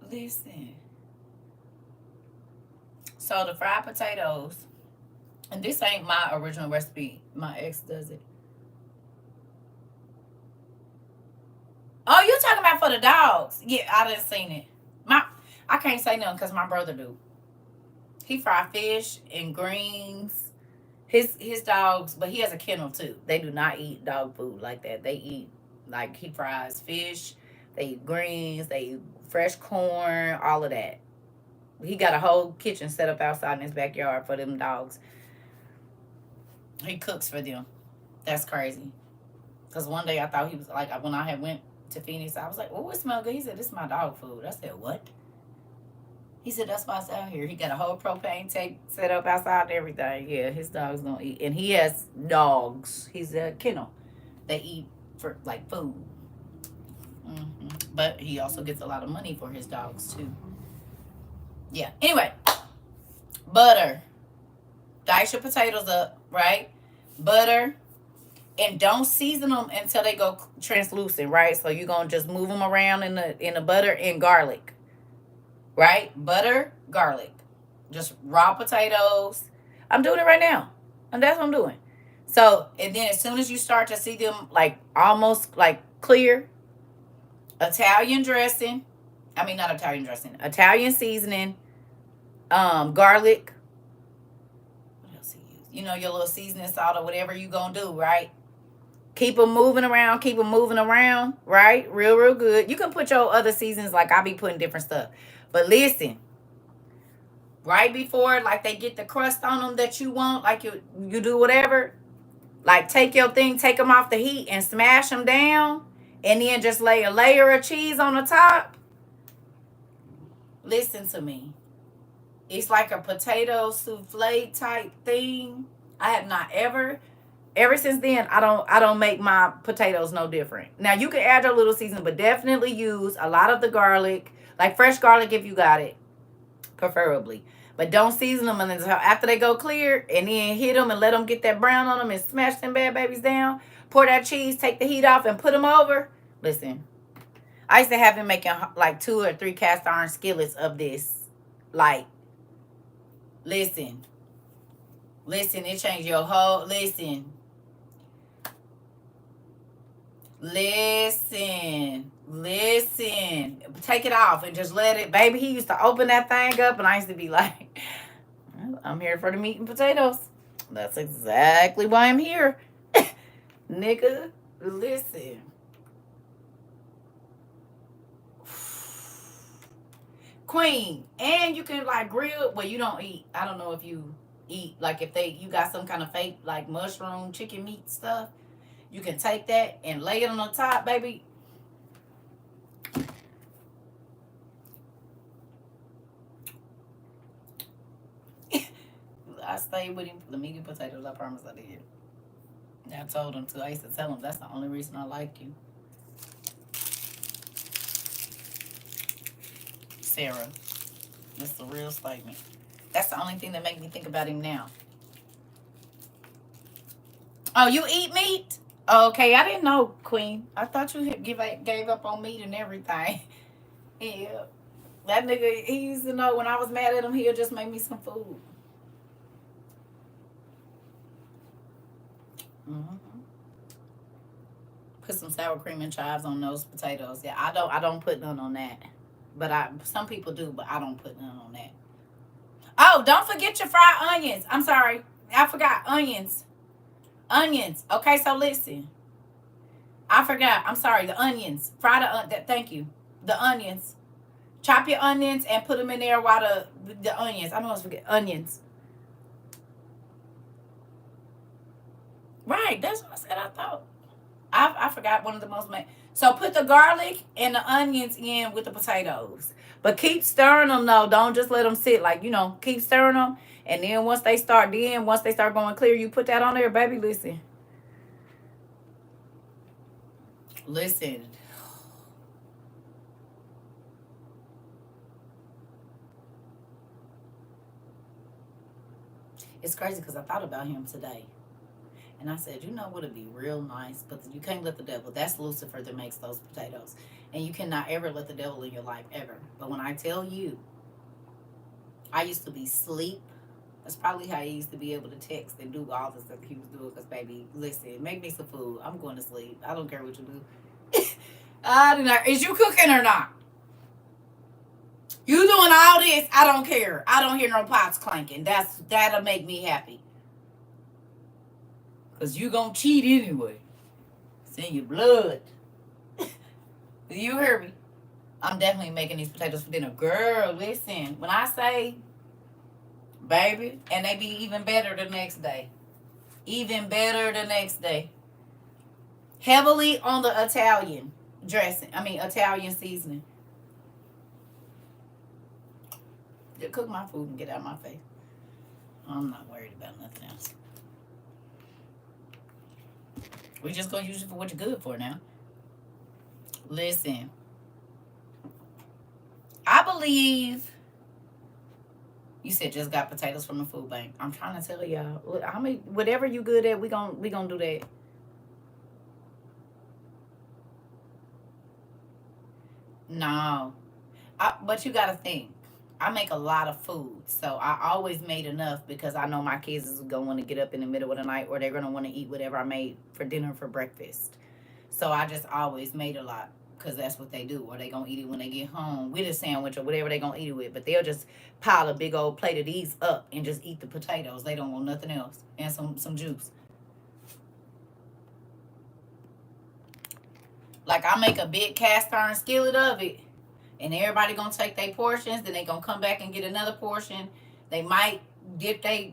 Listen. So the fried potatoes, and this ain't my original recipe. My ex does it. Oh, you talking about for the dogs? Yeah, I done seen it. My, I can't say nothing because my brother do. He fry fish and greens. His dogs, but he has a kennel too. They do not eat dog food like that. They eat like he fries fish. They eat greens. They eat fresh corn. All of that. He got a whole kitchen set up outside in his backyard for them dogs. He cooks for them. That's crazy. Cause one day I thought he was like when I had went to Phoenix, I was like, "Oh, it smells good." He said, "This is my dog food." I said, "What?" He said, "That's why it's out here." He got a whole propane tank set up outside and everything. Yeah, his dogs don't eat, and he has dogs. He's a kennel. They eat for like food. But he also gets a lot of money for his dogs too. Yeah. Anyway, butter. Dice your potatoes up, right? Butter, and don't season them until they go translucent, right? So you're gonna just move them around in the butter and garlic, right? Butter, garlic, just raw potatoes. I'm doing it right now, and that's what I'm doing. So and then as soon as you start to see them like almost like clear, Italian dressing. I mean not Italian dressing, Italian seasoning, garlic. What else you use? You know your little seasoning salt or whatever you gonna do, right? Keep them moving around, keep them moving around, right? Real good. You can put your other seasons, like I be putting different stuff. But listen, right before, like they get the crust on them that you want, like you do whatever, like take your thing, take them off the heat and smash them down, and then just lay a layer of cheese on the top. Listen to me. It's like a potato souffle type thing. I have not ever since then I don't make my potatoes no different. Now you can add your little seasoning, but definitely use a lot of the garlic, like fresh garlic if you got it, preferably. But don't season them until after they go clear, and then hit them and let them get that brown on them and smash them bad babies down. Pour that cheese, take the heat off, and put them over. Listen, I used to have him making like 2 or 3 cast iron skillets of this. Like, listen, it changed your whole. Listen. Take it off and just let it. Baby, he used to open that thing up, and I used to be like, I'm here for the meat and potatoes. That's exactly why I'm here. Nigga, listen. Queen. And you can like grill. Well, you don't eat. I don't know if you eat. Like if you got some kind of fake like mushroom, chicken meat stuff. You can take that and lay it on the top, baby. I stayed with him for the meat and potatoes. I promise I did. I told him to. I used to tell him that's the only reason I like you. Sarah. That's the real statement. That's the only thing that makes me think about him now. Oh, you eat meat? Okay, I didn't know, Queen. I thought you had gave up on meat and everything. Yeah. That nigga, he used to know when I was mad at him, he'll just make me some food. Hmm. Put some sour cream and chives on those potatoes. Yeah, I don't put none on that. But some people do, but I don't put none on that. Oh, don't forget your fried onions. I'm sorry. I forgot onions. Onions. Okay, so listen. I forgot. I'm sorry. The onions. Fry thank you. The onions. Chop your onions and put them in there while the onions. I almost forget onions. Right. That's what I said. I thought. I forgot one of the most. So put the garlic and the onions in with the potatoes, but keep stirring them though. Don't just let them sit. Like keep stirring them, and then once they start going clear, you put that on there, baby. Listen, listen. It's crazy because I thought about him today. And I said, what would be real nice? But you can't let the devil. That's Lucifer that makes those potatoes. And you cannot ever let the devil in your life, ever. But when I tell you, I used to be asleep. That's probably how he used to be able to text and do all the stuff he was doing. Because, baby, listen, make me some food. I'm going to sleep. I don't care what you do. I do not. Is you cooking or not? You doing all this? I don't care. I don't hear no pots clanking. That'll make me happy. Because you going to cheat anyway. It's in your blood. You hear me? I'm definitely making these potatoes for dinner. Girl, listen. When I say, baby, and they be even better the next day. Even better the next day. Heavily on the Italian dressing. Italian seasoning. Just cook my food and get out of my face. I'm not worried about nothing else. We just gonna use it for what you're good for now. Listen. I believe you said just got potatoes from the food bank. I'm trying to tell y'all. Whatever you good at, we gonna do that. No. But you gotta think. I make a lot of food, so I always made enough because I know my kids is gonna want to get up in the middle of the night, or they're gonna want to eat whatever I made for dinner for breakfast. So I just always made a lot because that's what they do, or they gonna eat it when they get home with a sandwich or whatever they gonna eat it with. But they'll just pile a big old plate of these up and just eat the potatoes. They don't want nothing else, and some juice. Like I make a big cast iron skillet of it, and everybody gonna take their portions. Then they gonna come back and get another portion. They might dip their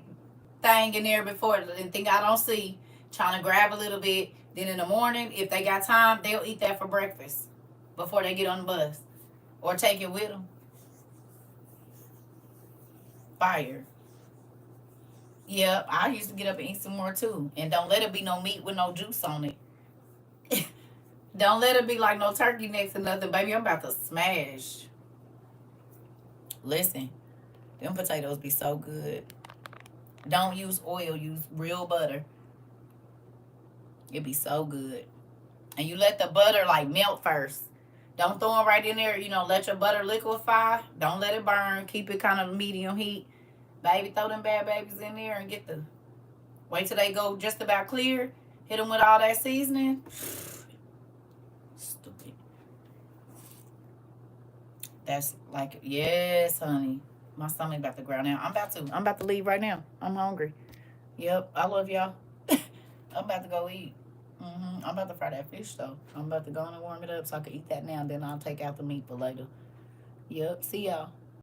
thing in there before and think I don't see, trying to grab a little bit. Then in the morning, if they got time, they'll eat that for breakfast before they get on the bus, or take it with them. Fire. Yeah, I used to get up and eat some more too, and don't let it be no meat with no juice on it. Don't let it be like no turkey necks or nothing, baby. I'm about to smash. Listen, them potatoes be so good. Don't use oil, use real butter. It be so good. And you let the butter like melt first. Don't throw it right in there. Let your butter liquefy. Don't let it burn. Keep it kind of medium heat. Baby, throw them bad babies in there and wait till they go just about clear. Hit them with all that seasoning. Stupid. That's like, yes, honey. My stomach about to growl now. I'm about to leave right now. I'm hungry. Yep, I love y'all. I'm about to go eat. I'm about to fry that fish though. I'm about to go and warm it up so I can eat that now. Then I'll take out the meat for later. Yep, see y'all.